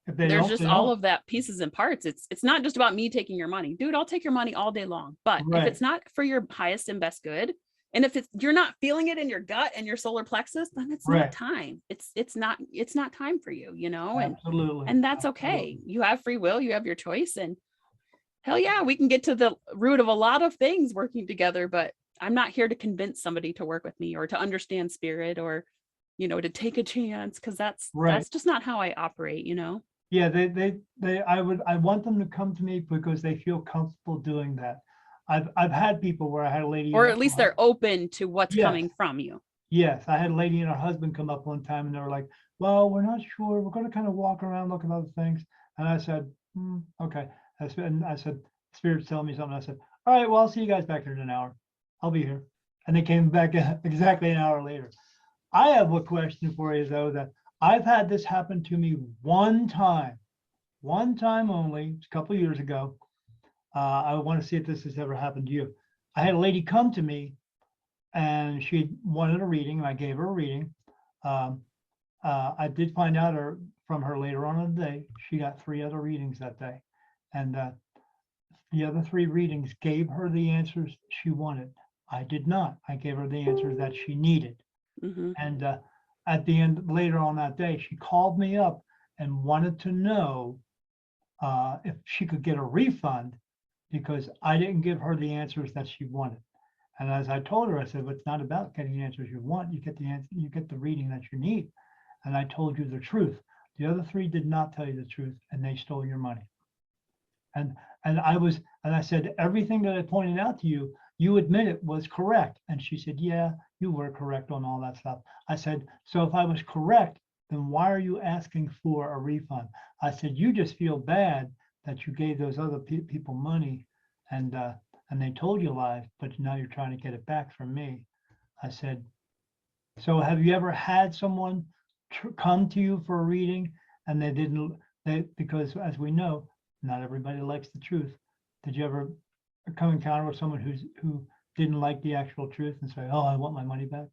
If they there's don't, just they all don't. of that pieces and parts. It's not just about me taking your money. Dude, I'll take your money all day long. But if Right. it's not for your highest and best good, and if you're not feeling it in your gut and your solar plexus, then it's Right. not time. It's not time for you, Absolutely. and that's okay. You have free will, you have your choice, and hell yeah, we can get to the root of a lot of things working together, but I'm not here to convince somebody to work with me or to understand spirit or, to take a chance, because that's just not how I operate, Yeah, I want them to come to me because they feel comfortable doing that. I've had people where I had a lady, or at least they're open to what's coming from you. Yes, I had a lady and her husband come up one time and they were like, well, we're not sure. We're going to kind of walk around, look at other things. And I said, okay. I said, Spirit's telling me something. I said, all right, well, I'll see you guys back here in an hour. I'll be here. And they came back exactly an hour later. I have a question for you, though, that I've had this happen to me one time only, a couple of years ago. I want to see if this has ever happened to you. I had a lady come to me and she wanted a reading, and I gave her a reading. I did find out from her later on in the day, she got 3 other readings that day. And the other 3 readings gave her the answers she wanted. I did not. I gave her the answers that she needed. Mm-hmm. And at the end, later on that day, she called me up and wanted to know if she could get a refund because I didn't give her the answers that she wanted. And as I told her, I said, well, it's not about getting the answers you want. You get the answer, you get the reading that you need. And I told you the truth. The other 3 did not tell you the truth, and they stole your money. And I said, everything that I pointed out to you, you admit it was correct. And she said, yeah, you were correct on all that stuff. I said, so if I was correct, then why are you asking for a refund? I said, you just feel bad that you gave those other people money and they told you lies, but now you're trying to get it back from me. I said, so have you ever had someone come to you for a reading and because as we know, not everybody likes the truth. Did you ever come encounter with someone who didn't like the actual truth and say, oh, I want my money back?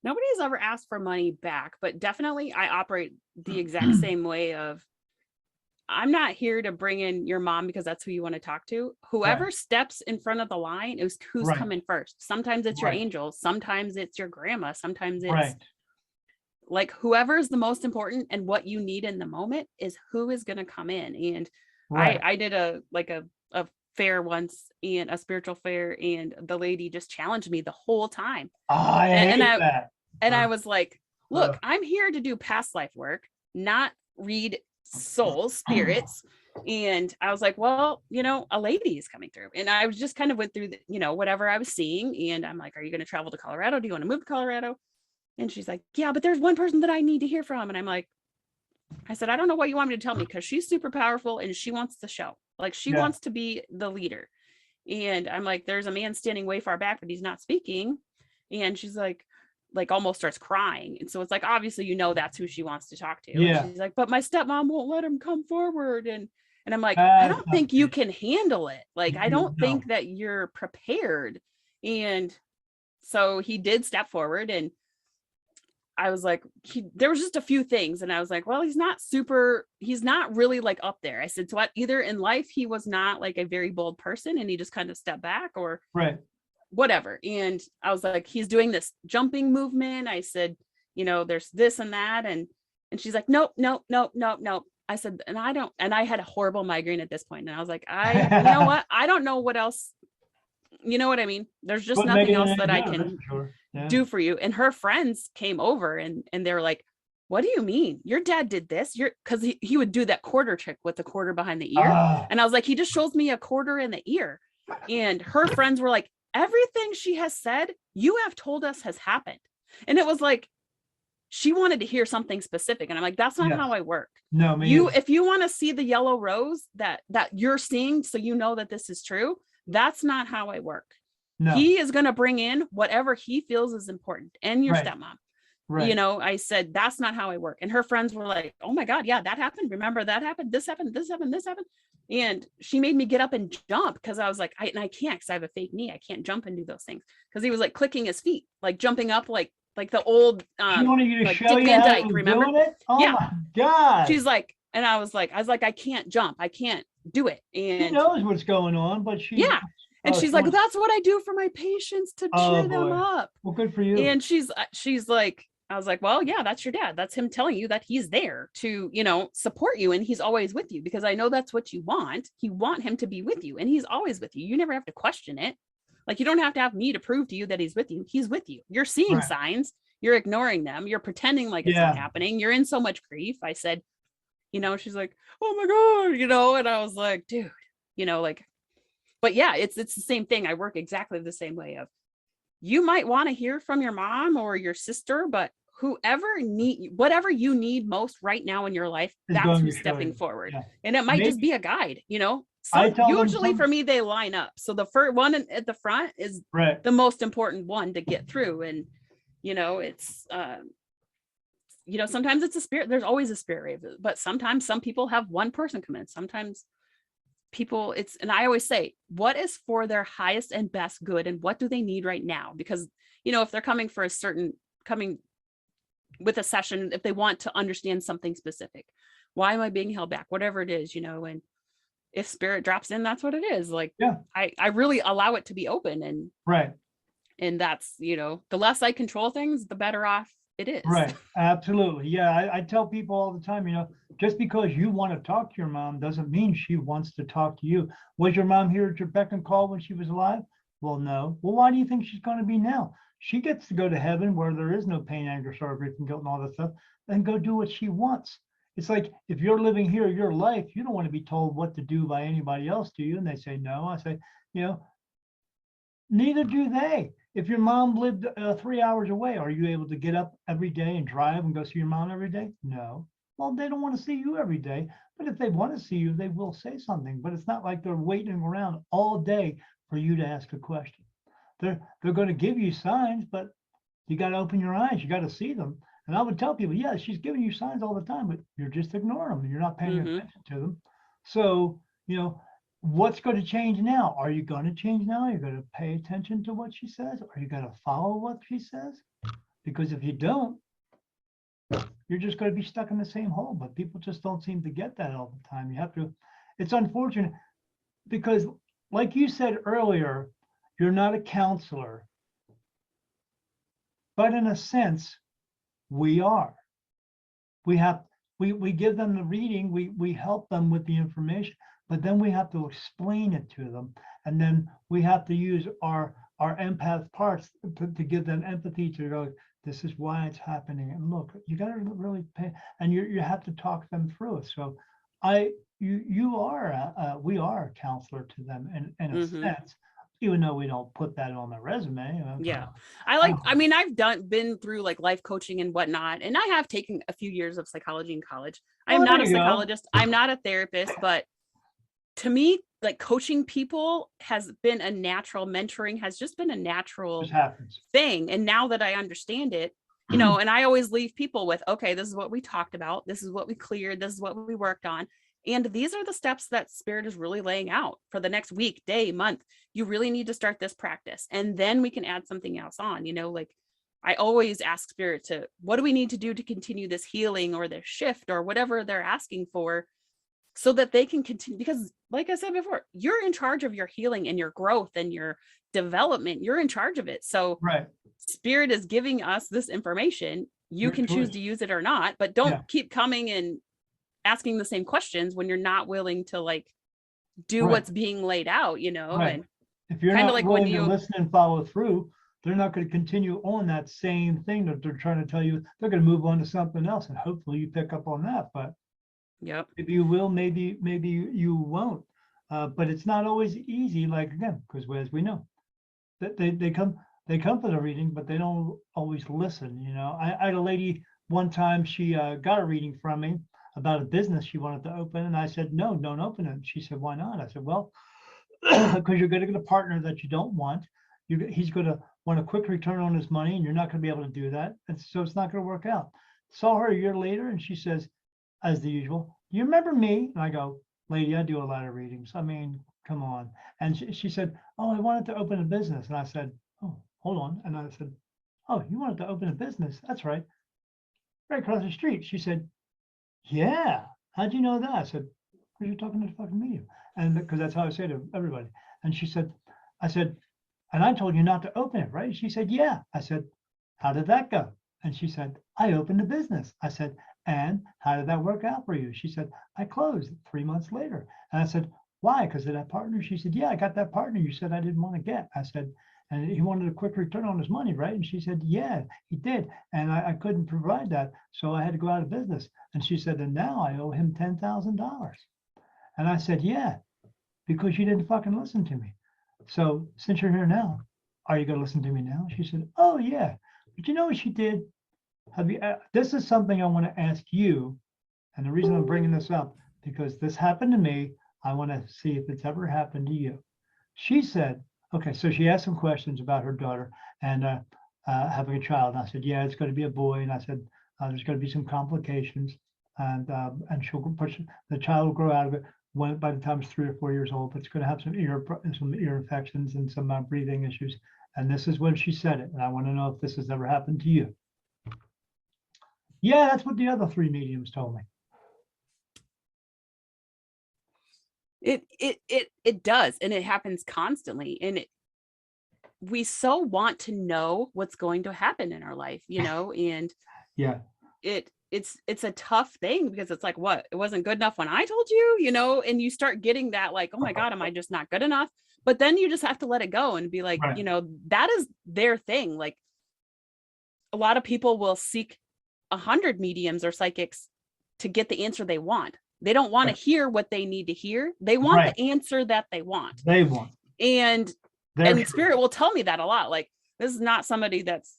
Nobody's ever asked for money back, but definitely I operate the exact same way of, I'm not here to bring in your mom because that's who you want to talk to. Whoever steps in front of the line is who's coming first. Sometimes it's your angel. Sometimes it's your grandma. Sometimes it's like whoever is the most important and what you need in the moment is who is going to come in. And I did a fair once, and a spiritual fair, and the lady just challenged me the whole time. I hate that. And I was like, look, I'm here to do past life work, not read souls, spirits. And I was like, well, a lady is coming through. And I was just kind of went through whatever I was seeing. And I'm like, are you going to travel to Colorado? Do you want to move to Colorado? And she's like, yeah, but there's one person that I need to hear from. And I'm like, I said, I don't know what you want me to tell me, because she's super powerful and she wants the show. Like she wants to be the leader. And I'm like, there's a man standing way far back, but he's not speaking. And she's like almost starts crying. And so it's like, obviously, that's who she wants to talk to. Yeah. And she's like, but my stepmom won't let him come forward. And I'm like, I don't think you can handle it. Like, I don't think that you're prepared. And so he did step forward, and I was like, there was just a few things. And I was like, well, he's not really like up there. I said, so what, either in life, he was not like a very bold person and he just kind of stepped back, or whatever. And I was like, he's doing this jumping movement. I said, there's this and that. And she's like, nope. I said, and I had a horrible migraine at this point. And I was like, you know what? I don't know what else, you know what I mean? There's just nothing else that I can do for you. And her friends came over and they're like, what do you mean? Your dad did this? Because he would do that quarter trick with the quarter behind the ear. And I was like, he just shows me a quarter in the ear. And her friends were like, everything she has said, you have told us has happened. And it was like, she wanted to hear something specific. And I'm like, that's not how I work. No, if you want to see the yellow rose that you're seeing, so you know that this is true, that's not how I work. No. He is going to bring in whatever he feels is important, and your stepmom. I said, that's not how I work. And her friends were like, oh my God, yeah, that happened. Remember that happened. This happened. This happened. This happened. And she made me get up and jump, because I was like, I can't, because I have a fake knee. I can't jump and do those things, because he was like clicking his feet, like jumping up, like like the old She wanted you to like show Dick you Van how Dyke, to remember? doing it? Oh Yeah. my God. She's like, and I was like, I can't jump. I can't do it. She And knows what's going on, but she yeah. And she's like, that's what I do for my patients to cheer them up. Well, good for you. And she's like, I was like, well, yeah, that's your dad. That's him telling you that he's there to, you know, support you. And he's always with you, because I know that's what you want. You want him to be with you, and he's always with you. You never have to question it. Like, you don't have to have me to prove to you that he's with you. He's with you. You're seeing signs. You're ignoring them. You're pretending like it's not happening. You're in so much grief. I said, you know, she's like, oh my God, you know, and I was like, dude, you know, like, but yeah, it's the same thing. I work exactly the same way of, you might want to hear from your mom or your sister, but whatever you need most right now in your life, that's who's stepping forward. Yeah. And it might just be a guide, you know. So usually for me, they line up. So the first one at the front is the most important one to get through. And, you know, it's, you know, sometimes it's a spirit. There's always a spirit, but sometimes some people have one person come in. Sometimes people, and I always say, what is for their highest and best good, and what do they need right now? Because, you know, if they're coming with a session, if they want to understand something specific, why am I being held back, whatever it is, you know, and if spirit drops in, that's what it is. Like, I really allow it to be open, and that's, you know, the less I control things, the better off it is. Right. Absolutely. Yeah. I tell people all the time, you know, just because you want to talk to your mom doesn't mean she wants to talk to you. Was your mom here at your beck and call when she was alive? Well, no. Well, why do you think she's going to be now? She gets to go to heaven where there is no pain, anger, sorrow, grief, and guilt and all that stuff, and go do what she wants. It's like, if you're living here your life, you don't want to be told what to do by anybody else, do you? And they say, no. I say, you know, neither do they. If your mom lived 3 hours away, are you able to get up every day and drive and go see your mom every day? No. Well, they don't want to see you every day, but if they want to see you, they will say something. But it's not like they're waiting around all day for you to ask a question. They're going to give you signs, but you got to open your eyes. You got to see them. And I would tell people, yeah, she's giving you signs all the time, but you're just ignoring them and you're not paying attention to them. So, you know, what's going to change now? Are you going to change now? Are you going to pay attention to what she says? Are you going to follow what she says? Because if you don't, you're just going to be stuck in the same hole. But people just don't seem to get that all the time. You have to, it's unfortunate because, like you said earlier, you're not a counselor. But in a sense, we are. We give them the reading, we help them with the information, but then we have to explain it to them. And then we have to use our empath parts to give them empathy to go, this is why it's happening. And look, you got to really pay, and you have to talk them through it. So we are a counselor to them in a sense, even though we don't put that on the resume. You know? Yeah. I mean, I've been through like life coaching and whatnot, and I have taken a few years of psychology in college. I'm not a psychologist. I'm not a therapist, but to me, like, coaching people has been a natural, mentoring has just been a natural thing. And now that I understand it, you know, and I always leave people with, okay, this is what we talked about. This is what we cleared. This is what we worked on. And these are the steps that spirit is really laying out for the next week, day, month. You really need to start this practice. And then we can add something else on, you know, like I always ask spirit to, what do we need to do to continue this healing or this shift or whatever they're asking for, so that they can continue? Because like I said before, you're in charge of your healing and your growth and your development. You're in charge of it. So spirit is giving us this information. You can choose to use it or not, but don't keep coming and asking the same questions when you're not willing to like do what's being laid out, you know. And if you're not like willing to listen and follow through, they're not going to continue on that same thing that they're trying to tell you. They're going to move on to something else, and hopefully you pick up on that. But maybe you will, maybe you won't. But it's not always easy. Like, again, because as we know, that they come for the reading, but they don't always listen. You know, I had a lady one time. She got a reading from me about a business she wanted to open, and I said, no, don't open it. She said, why not? I said, well, because you're going to get a partner that you don't want. He's going to want a quick return on his money, and you're not going to be able to do that, and so it's not going to work out. Saw her a year later, and she says, as the usual, do you remember me? And I go, lady, I do a lot of readings. I mean, come on. And she said, oh, I wanted to open a business. And I said, oh, hold on. And I said, oh, you wanted to open a business? That's right. Right across the street. She said, yeah. How'd you know that? I said, because you're talking to the fucking medium. And because that's how I say to everybody. And she said, I said, and I told you not to open it, right? She said, yeah. I said, how did that go? And she said, I opened a business. I said, and how did that work out for you? She said, I closed 3 months later. And I said, why? Because of that partner? She said, yeah, I got that partner you said I didn't want to get. I said, and he wanted a quick return on his money, right? And she said, yeah, he did. And I couldn't provide that. So I had to go out of business. And she said, and now I owe him $10,000. And I said, yeah, because you didn't fucking listen to me. So since you're here now, are you going to listen to me now? She said, oh, yeah. But you know what she did? This is something I want to ask you. And the reason I'm bringing this up, because this happened to me, I want to see if it's ever happened to you. She said, okay, so she asked some questions about her daughter and having a child. And I said, yeah, it's going to be a boy. And I said, there's going to be some complications, and she'll push, the child will grow out of it by the time it's 3 or 4 years old. But it's going to have some ear infections and some breathing issues. And this is when she said it. And I want to know if this has ever happened to you. Yeah, that's what the other 3 mediums told me. It does, and it happens constantly. And we so want to know what's going to happen in our life, you know, and yeah, it's a tough thing, because it's like, what, it wasn't good enough when I told you, you know, and you start getting that like, oh my God, am I just not good enough? But then you just have to let it go and be like, right, you know, that is their thing. Like, a lot of people will seek 100 mediums or psychics to get the answer they want. They don't want to hear what they need to hear. They want the answer that they want. They want. And spirit will tell me that a lot. Like, this is not somebody that's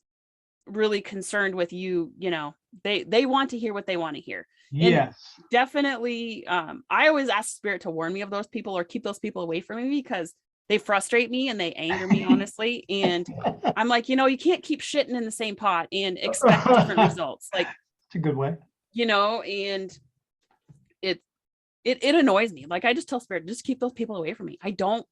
really concerned with you. You know, they want to hear what they want to hear. Yes. And definitely. I always ask spirit to warn me of those people or keep those people away from me, because they frustrate me and they anger me, honestly. And I'm like, you know, you can't keep shitting in the same pot and expect different results. Like, it's a good way. You know, and it annoys me. Like, I just tell spirit, just keep those people away from me. I don't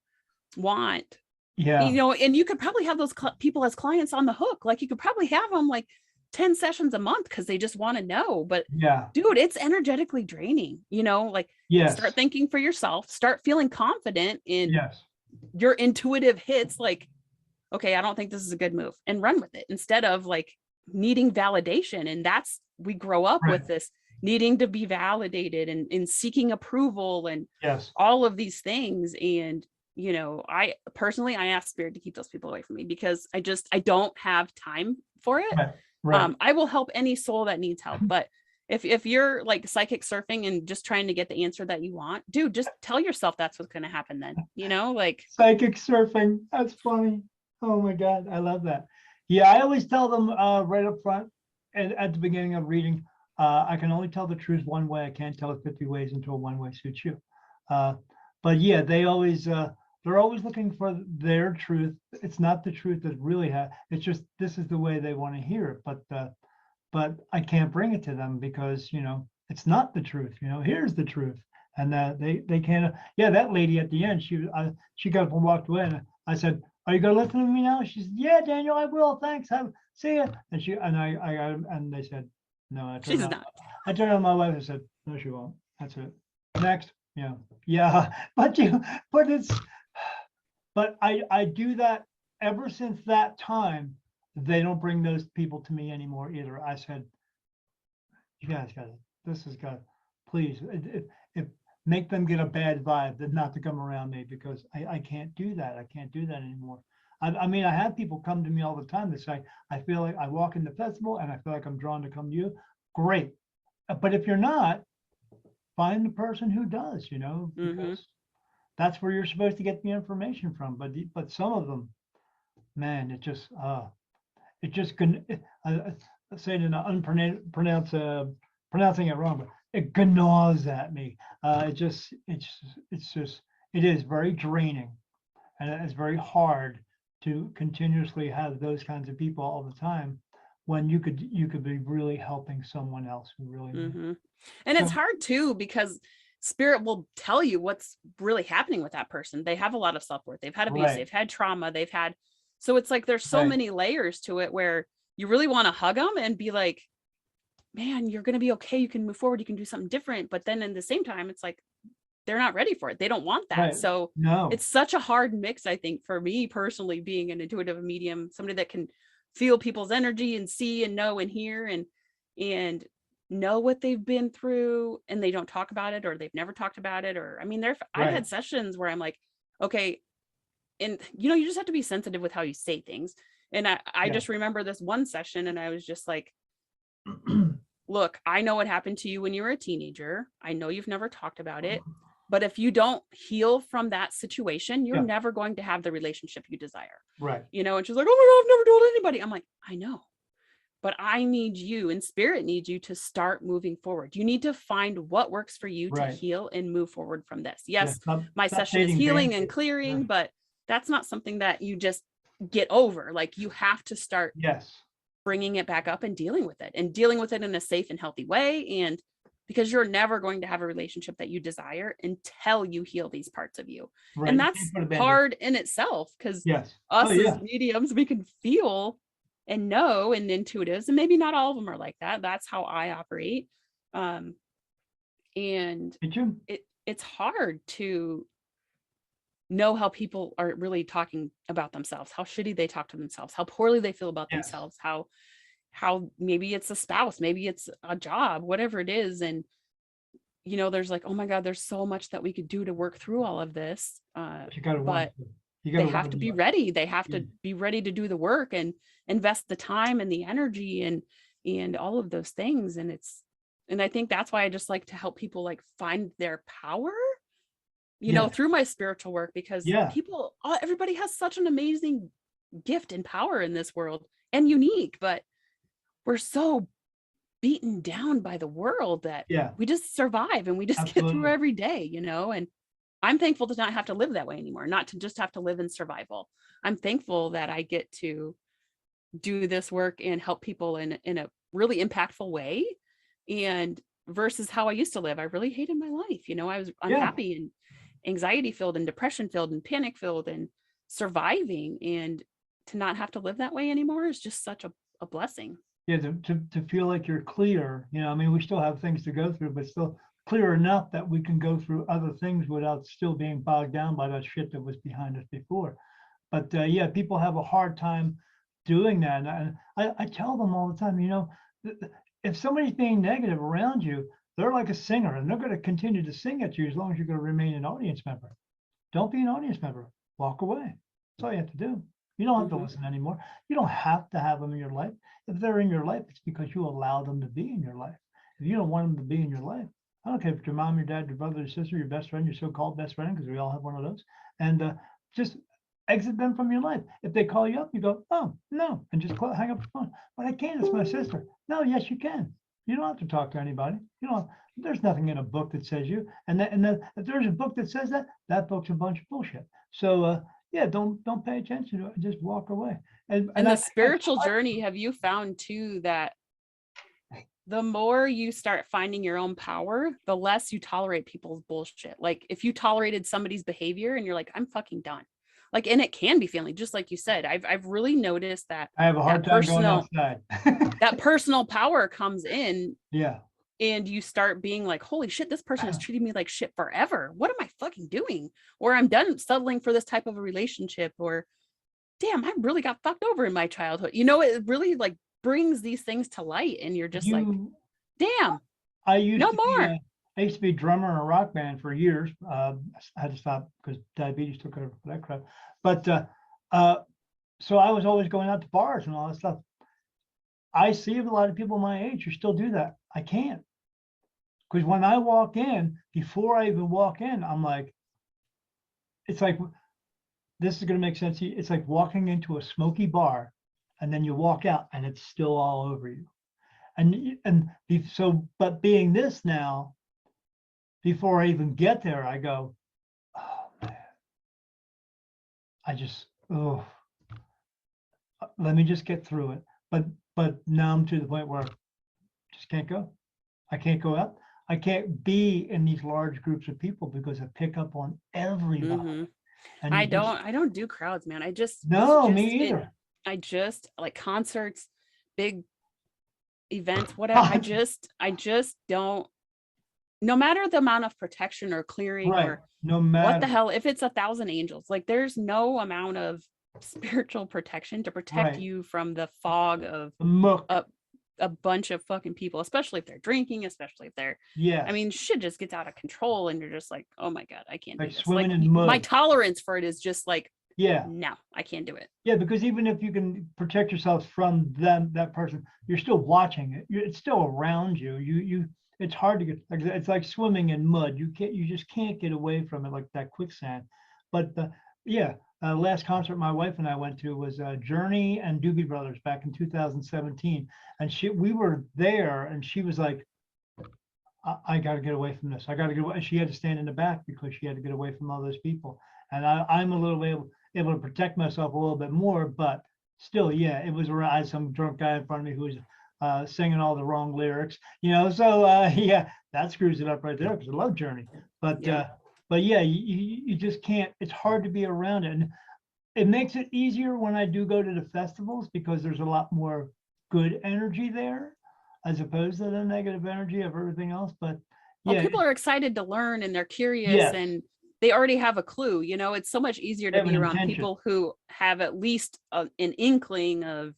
want, you know, and you could probably have those people as clients on the hook. Like, you could probably have them like 10 sessions a month because they just want to know. But dude, it's energetically draining, you know, like start thinking for yourself, start feeling confident in your intuitive hits. Like, okay, I don't think this is a good move, and run with it instead of like needing validation. And that's, we grow up with this needing to be validated and seeking approval and all of these things. And, you know, I personally, I ask spirit to keep those people away from me, because I don't have time for it. I will help any soul that needs help. But if you're like psychic surfing and just trying to get the answer that you want, dude, just tell yourself that's what's going to happen then, you know, like psychic surfing. That's funny. Oh my God. I love that. Yeah. I always tell them right up front and at the beginning of reading, I can only tell the truth one way. I can't tell it 50 ways until one way suits you. But yeah, they're always looking for their truth. It's not the truth that really it's just, this is the way they want to hear it. But I can't bring it to them because, you know, it's not the truth, you know, here's the truth. And they can't, that lady at the end, she got up and walked away, and I said, are you going to listen to me now? She said, yeah, Daniel, I will. Thanks. See ya. And they said, no, she's not. I turned on my wife and said, no, she won't. That's it. Next. But I do that ever since that time. They don't bring those people to me anymore either. I said, you guys please, make them get a bad vibe that not to come around me, because I can't do that. I can't do that anymore. I mean, I have people come to me all the time that say, I feel like I walk in the festival and I feel like I'm drawn to come to you. Great. But if you're not, find the person who does, you know, because that's where you're supposed to get the information from. But some of them, man, it just can say it in an pronouncing it wrong, but it gnaws at me. It is very draining, and it's very hard to continuously have those kinds of people all the time, when you could be really helping someone else who really and it's hard too, because spirit will tell you what's really happening with that person. They have a lot of self-worth, they've had abuse, they've had trauma, so it's like there's so many layers to it, where you really want to hug them and be like, man, you're going to be okay. You can move forward. You can do something different. But then in the same time, it's like, they're not ready for it. They don't want that. Right. So No. it's such a hard mix, I think, for me personally, being an intuitive medium, somebody that can feel people's energy and see and know and hear and know what they've been through, and they don't talk about it, or they've never talked about it. Or, I mean, I've had sessions where I'm like, okay, and you just have to be sensitive with how you say things. And I just remember this one session, and I was just like, look, I know what happened to you when you were a teenager. I know you've never talked about it, but if you don't heal from that situation, you're never going to have the relationship you desire. Right. And she's like, oh my God, I've never told anybody. I'm like, I know, but I need you, and spirit needs you to start moving forward. You need to find what works for you to heal and move forward from this. Yes, my session is healing and clearing, but that's not something that you just get over. Like, you have to start bringing it back up and dealing with it in a safe and healthy way. And because you're never going to have a relationship that you desire until you heal these parts of you. Right. And that's hard in itself, because us as mediums, we can feel and know, and intuitives, and maybe not all of them are like that. That's how I operate. And it's hard to know how people are really talking about themselves, how shitty they talk to themselves, how poorly they feel about themselves, how maybe it's a spouse, maybe it's a job, whatever it is. And, there's like, oh my God, there's so much that we could do to work through all of this. But they have to be ready. They have to be ready to do the work and invest the time and the energy and all of those things. And I think that's why I just like to help people like find their power, through my spiritual work, because everybody has such an amazing gift and power in this world, and unique, but we're so beaten down by the world that we just survive and we just get through every day, and I'm thankful to not have to live that way anymore, not to just have to live in survival. I'm thankful that I get to do this work and help people in a really impactful way, and versus how I used to live. I really hated my life. I was unhappy and anxiety filled and depression filled and panic filled and surviving, and to not have to live that way anymore is just such a blessing. To feel like you're clear, we still have things to go through, but still clear enough that we can go through other things without still being bogged down by that shit that was behind us before. But people have a hard time doing that. And I tell them all the time, if somebody's being negative around you, they're like a singer, and they're going to continue to sing at you as long as you're going to remain an audience member. Don't be an audience member. Walk away. That's all you have to do. You don't have to listen anymore. You don't have to have them in your life. If they're in your life, it's because you allow them to be in your life. If you don't want them to be in your life, I don't care if it's your mom, your dad, your brother, your sister, your best friend, your so-called best friend, because we all have one of those, and just exit them from your life. If they call you up, you go, oh, no, and just hang up the phone. But I can't, it's my sister. No, yes, you can. You don't have to talk to anybody. There's nothing in a book that says you. And then if there's a book that says that, that book's a bunch of bullshit. So don't pay attention to it. Just walk away. And the spiritual journey, have you found too that the more you start finding your own power, the less you tolerate people's bullshit? Like, if you tolerated somebody's behavior and you're like, I'm fucking done. Like, and it can be feeling, just like you said, I've really noticed that I have a hard time going outside. That personal power comes in. Yeah. And you start being like, holy shit, this person has treated me like shit forever. What am I fucking doing? Or I'm done settling for this type of a relationship. Or damn, I really got fucked over in my childhood. It really like brings these things to light, and you're just like, damn, I used to be a drummer in a rock band for years. I had to stop because diabetes took over for that crap. But so I was always going out to bars and all that stuff. I see a lot of people my age who still do that. I can't. Because when I walk in, before I even walk in, I'm like, it's like, this is going to make sense to you. It's like walking into a smoky bar, and then you walk out and it's still all over you. But being this now, before I even get there, I go, oh man, let me just get through it. But now I'm to the point where I just can't go. I can't go out. I can't be in these large groups of people because I pick up on everybody. And I don't do crowds, man. No, me either. I just like concerts, big events, whatever. I just don't, no matter the amount of protection or clearing or no matter what the hell, if it's 1,000 angels, like there's no amount of spiritual protection to protect you from the fog of a bunch of fucking people, especially if they're drinking, especially if they're, I mean, shit just gets out of control and you're just like, oh my God, I can't do this. Swimming in mud. My tolerance for it is just like, no, I can't do it. Yeah, because even if you can protect yourself from that person, you're still watching it. It's still around you. It's hard to get, it's like swimming in mud. You just can't get away from it like that quicksand. But last concert my wife and I went to was Journey and Doobie Brothers back in 2017. And we were there and she was like, I got to get away from this. I got to get away. And she had to stand in the back because she had to get away from all those people. And I'm a little able to protect myself a little bit more, but still, it was I had some drunk guy in front of me who was singing all the wrong lyrics, so that screws it up right there because I love Journey. But you just can't, it's hard to be around it. And it makes it easier when I do go to the festivals because there's a lot more good energy there as opposed to the negative energy of everything else. But people are excited to learn and they're curious and they already have a clue. It's so much easier to be around people who have at least an inkling of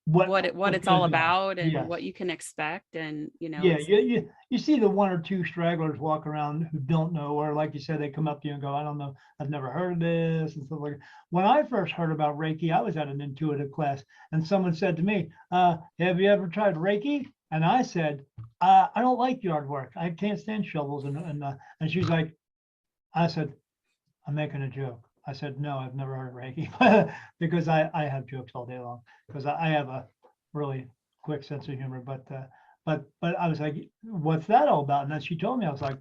what it's all about and what you can expect. And you see the one or two stragglers walk around who don't know, or like you said, they come up to you and go, I don't know, I've never heard of this and stuff like that. When I first heard about Reiki, I was at an intuitive class and someone said to me, have you ever tried Reiki? And I said, I don't like yard work. I can't stand shovels. And she's like, I said, I'm making a joke. I said, no, I've never heard of Reiki because I have jokes all day long because I have a really quick sense of humor. But I was like, what's that all about? And then she told me, I was like,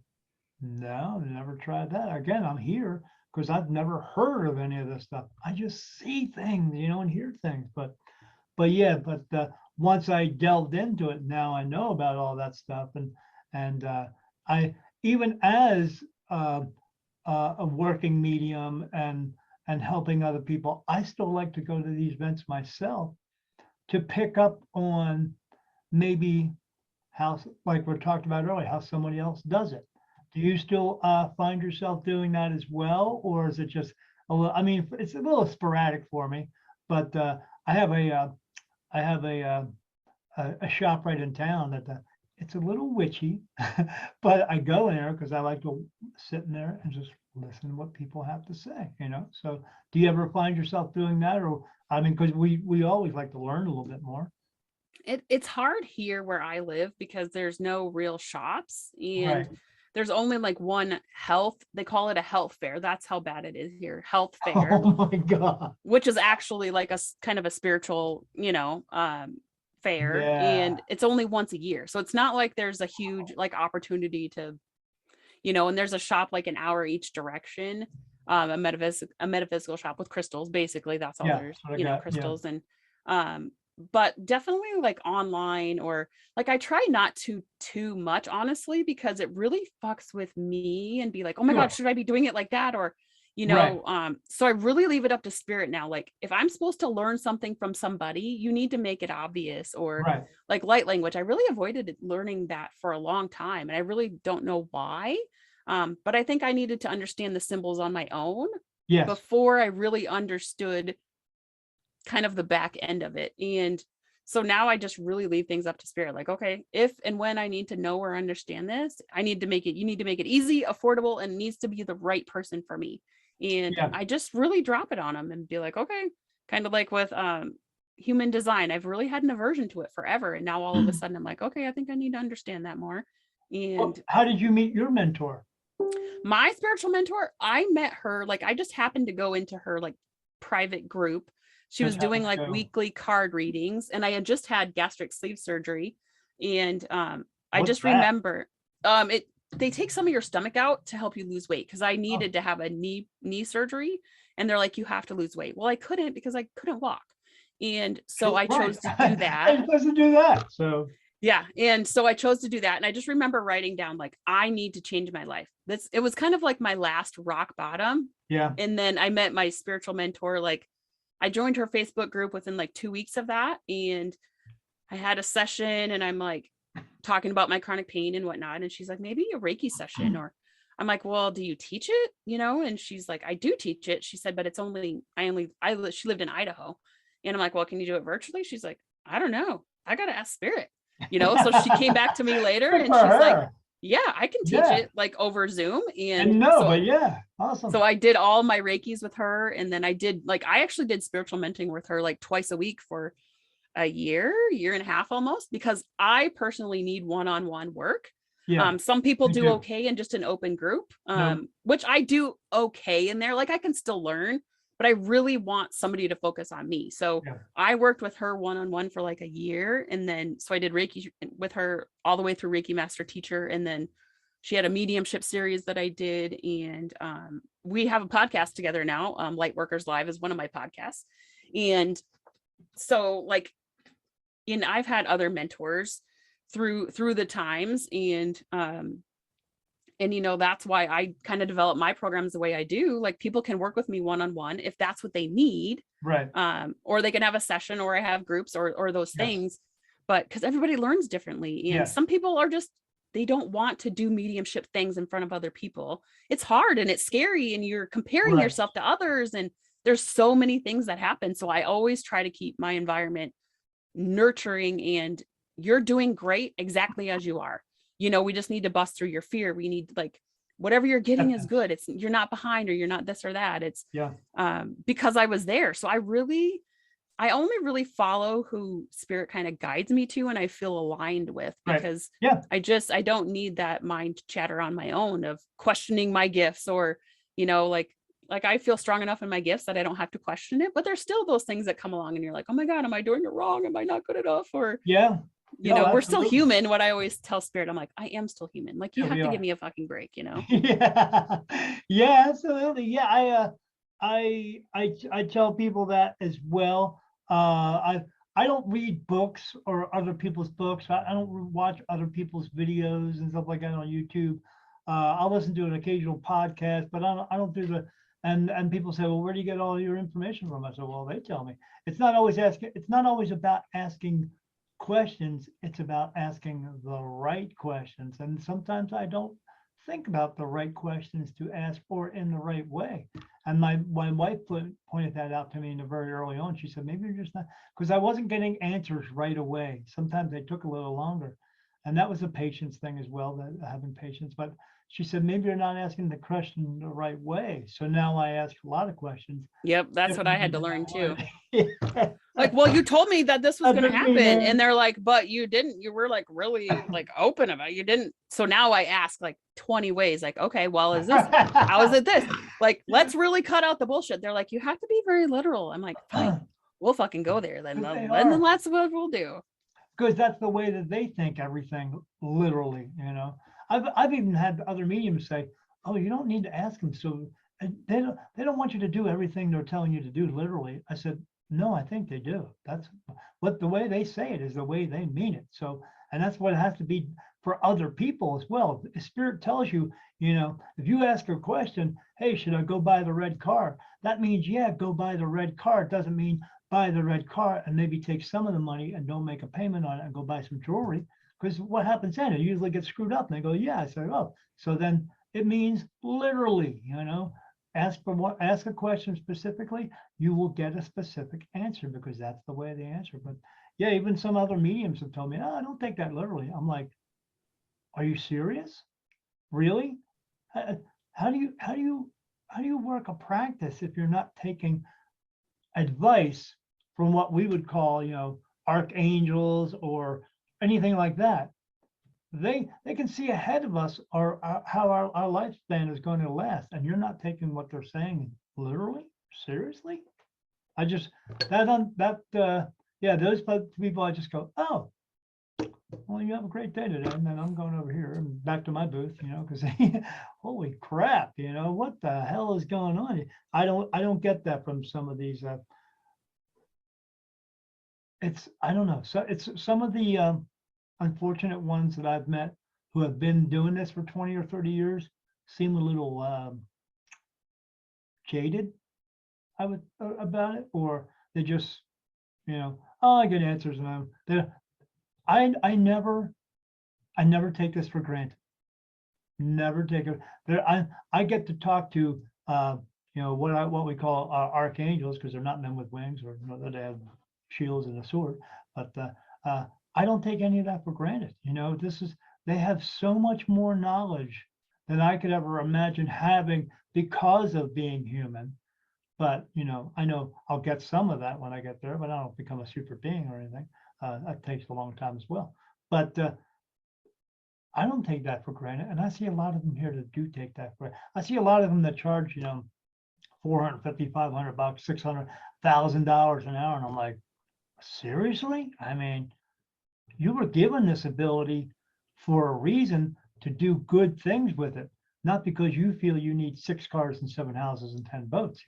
no, I've never tried that. Again, I'm here because I've never heard of any of this stuff. I just see things, and hear things. But once I delved into it, now I know about all that stuff. And I, even as a working medium and helping other people, I still like to go to these events myself to pick up on maybe how, like we talked about earlier, how somebody else does it. Do you still find yourself doing that as well, or is it just a little? I mean, it's a little sporadic for me, but I have a shop right in town that it's a little witchy, but I go in there because I like to sit in there and just listen to what people have to say, So do you ever find yourself doing that? Or, I mean, because we always like to learn a little bit more. It's hard here where I live because there's no real shops and there's only like one they call it a health fair. That's how bad it is here. Health fair. Oh my God. Which is actually like a kind of a spiritual, fair, and it's only once a year. So it's not like there's a huge like opportunity to, and there's a shop like an hour each direction, a metaphysical shop with crystals. Basically, that's all there's, crystals and but definitely like online or like I try not to too much, honestly, because it really fucks with me and be like, oh my God, should I be doing it like that? Or so I really leave it up to spirit now. Like if I'm supposed to learn something from somebody, you need to make it obvious. Or like light language, I really avoided learning that for a long time and I really don't know why, but I think I needed to understand the symbols on my own before I really understood kind of the back end of it. And so now I just really leave things up to spirit. Like, okay, if and when I need to know or understand this, you need to make it easy, affordable, and it needs to be the right person for me. And I just really drop it on them and be like, okay, kind of like with human design. I've really had an aversion to it forever. And now all of a sudden I'm like, okay, I think I need to understand that more. And how did you meet your mentor? My spiritual mentor, I met her, like I just happened to go into her like private group. She was doing like weekly card readings and I had just had gastric sleeve surgery. And I just remember they take some of your stomach out to help you lose weight because I needed to have a knee surgery. And they're like, you have to lose weight. Well, I couldn't because I couldn't walk. And so I chose to do that. I'm supposed to do that. So yeah. And so I chose to do that. And I just remember writing down, like, I need to change my life. It was kind of like my last rock bottom. Yeah. And then I met my spiritual mentor. Like I joined her Facebook group within like 2 weeks of that. And I had a session and I'm like talking about my chronic pain and whatnot. And she's like, maybe a Reiki session. Or I'm like, well, do you teach it? You know? And she's like, I do teach it. She said, but it's she lived in Idaho. And I'm like, well, can you do it virtually? She's like, I don't know. I got to ask spirit, you know? So she came back to me later and she's like, yeah, I can teach it like over Zoom. And no, but yeah, awesome. So I did all my Reikis with her. And then I actually did spiritual mentoring with her like twice a week for a year and a half almost, because I personally need one-on-one work. Yeah, some people do okay in just an open group, which I do okay in there. Like I can still learn, but I really want somebody to focus on me. So I worked with her one-on-one for like a year. And then, so I did Reiki with her all the way through Reiki Master Teacher. And then she had a mediumship series that I did. And we have a podcast together now. Light Workers Live is one of my podcasts. And so like, I've had other mentors through the times, and that's why I kind of develop my programs the way I do. Like people can work with me one-on-one if that's what they need, right? Or they can have a session, or I have groups, or those things. But because everybody learns differently, and some people are just, they don't want to do mediumship things in front of other people. It's hard and it's scary, and you're comparing yourself to others, and there's so many things that happen. So I always try to keep my environment nurturing, and you're doing great exactly as you are. We just need to bust through your fear. We need, like, whatever you're getting is good. You're not behind, or you're not this or that. It's because I was there. So I only really follow who spirit kind of guides me to, and I feel aligned with, because I don't need that mind chatter on my own of questioning my gifts, or, like I feel strong enough in my gifts that I don't have to question it, but there's still those things that come along and you're like, oh my God, am I doing it wrong? Am I not good enough? Or, we're still human. What I always tell spirit, I'm like, I am still human. Like you have to give me a fucking break, Yeah, absolutely. Yeah. I tell people that as well. I don't read books or other people's books. I don't watch other people's videos and stuff like that on YouTube. I'll listen to an occasional podcast, but I don't do the, and people say, well, where do you get all your information from? I said, well, they tell me. It's not always about asking questions. It's about asking the right questions. And sometimes I don't think about the right questions to ask, or in the right way. And my wife pointed that out to me in the very early on. She said, maybe you're just not, because I wasn't getting answers right away. Sometimes they took a little longer. And that was a patience thing as well, that having patience. But she said, maybe you're not asking the question the right way. So now I ask a lot of questions. Yep, that's what I had to learn too. Like, well, you told me that this was going to happen. And they're like, but you didn't. You were like really like open about it. You didn't. So now I ask like 20 ways, like, okay, well, is this, how is it this? Like, let's really cut out the bullshit. They're like, you have to be very literal. I'm like, fine, we'll fucking go there. Then that's what we'll do. Because that's the way that they think everything literally, I've even had other mediums say, oh, you don't need to ask them. So they don't want you to do everything they're telling you to do literally. I said, no, I think they do. That's what the way they say it is the way they mean it. So, and that's what it has to be for other people as well. If spirit tells you, if you ask a question, hey, should I go buy the red car? That means, yeah, go buy the red car. It doesn't mean buy the red car and maybe take some of the money and don't make a payment on it and go buy some jewelry. Because what happens then? It usually gets screwed up. And they go, yeah. I said, oh, so then it means literally, ask a question specifically, you will get a specific answer, because that's the way they answer. But yeah, even some other mediums have told me, oh, I don't take that literally. I'm like, are you serious? Really? How do you work a practice if you're not taking advice from what we would call, archangels or anything like that? They can see ahead of us, or how our lifespan is going to last, and you're not taking what they're saying literally, seriously. I just those people, I just go, oh, well, you have a great day today, and then I'm going over here and back to my booth, because holy crap, what the hell is going on? I don't get that from some of these. I don't know. So it's some of the unfortunate ones that I've met who have been doing this for 20 or 30 years seem a little jaded, I would about it, or they just, oh, I get answers, and I never take this for granted. Never take it. I get to talk to what we call archangels, because they're not men with wings, or they have shields and a sword. But I don't take any of that for granted. They have so much more knowledge than I could ever imagine having because of being human. But I know I'll get some of that when I get there, but I don't become a super being or anything. That takes a long time as well. But I don't take that for granted, and I see a lot of them here that do take that for. I see a lot of them that charge, $450, $500, $600,000 an hour, and I'm like, seriously? I mean, you were given this ability for a reason to do good things with it, not because you feel you need 6 cars and 7 houses and 10 boats.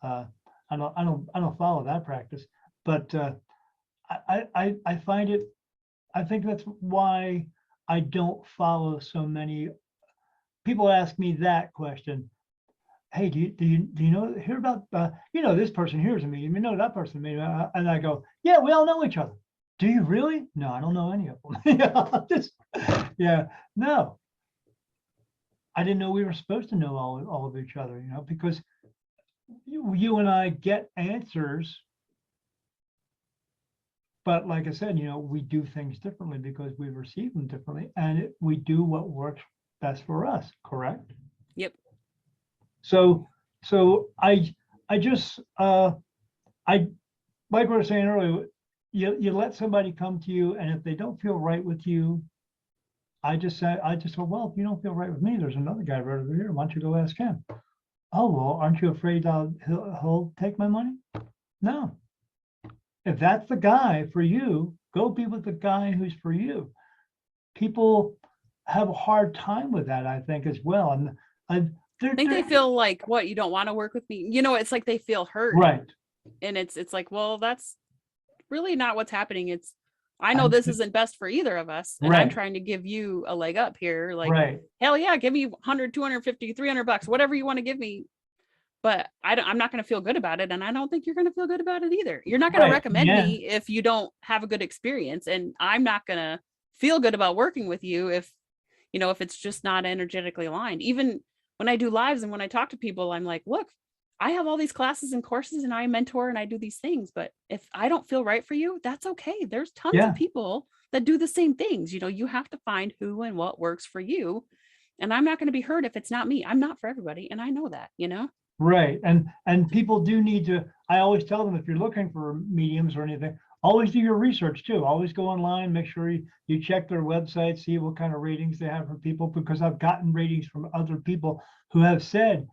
I don't follow that practice, but I find it. I think that's why I don't follow so many. People ask me that question. Hey, do you hear about this person hears me? You know that person me? And I go, yeah, we all know each other. Do you really? No, I don't know any of them. No. I didn't know we were supposed to know all of each other, because you and I get answers. But like I said, we do things differently because we receive them differently, and we do what works best for us. Correct? Yep. So I just like we were saying earlier, you let somebody come to you, and if they don't feel right with you, I just said, well, if you don't feel right with me, there's another guy right over here. Why don't you go ask him? Oh, well, aren't you afraid he'll take my money? No. If that's the guy for you, go be with the guy who's for you. People have a hard time with that, I think, as well. And I think they feel like, what, you don't want to work with me? It's like they feel hurt. Right. And it's like, well, that's really not what's happening. I know this isn't best for either of us. And I'm trying to give you a leg up here. Like, hell yeah, give me 100, 250, $300, whatever you want to give me. But I'm not going to feel good about it. And I don't think you're going to feel good about it either. You're not going to recommend me if you don't have a good experience. And I'm not going to feel good about working with you if it's just not energetically aligned. Even when I do lives and when I talk to people, I'm like, look, I have all these classes and courses and I mentor and I do these things. But if I don't feel right for you, that's okay. There's tons of people that do the same things. You have to find who and what works for you. And I'm not going to be hurt if it's not me. I'm not for everybody. And I know that, Right. And people do need to, I always tell them, if you're looking for mediums or anything, always do your research too. Always go online, make sure you check their website, see what kind of ratings they have for people, because I've gotten ratings from other people who have said,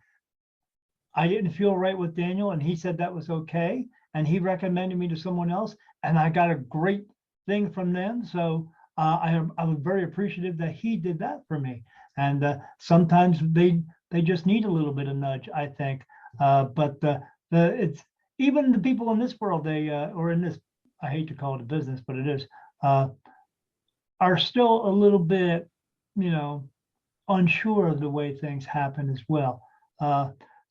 I didn't feel right with Daniel, and he said that was okay, and he recommended me to someone else, and I got a great thing from them. So I was very appreciative that he did that for me. And sometimes they just need a little bit of nudge, I think. But it's even the people in this world, or in this, I hate to call it a business, but it is, are still a little bit, unsure of the way things happen as well.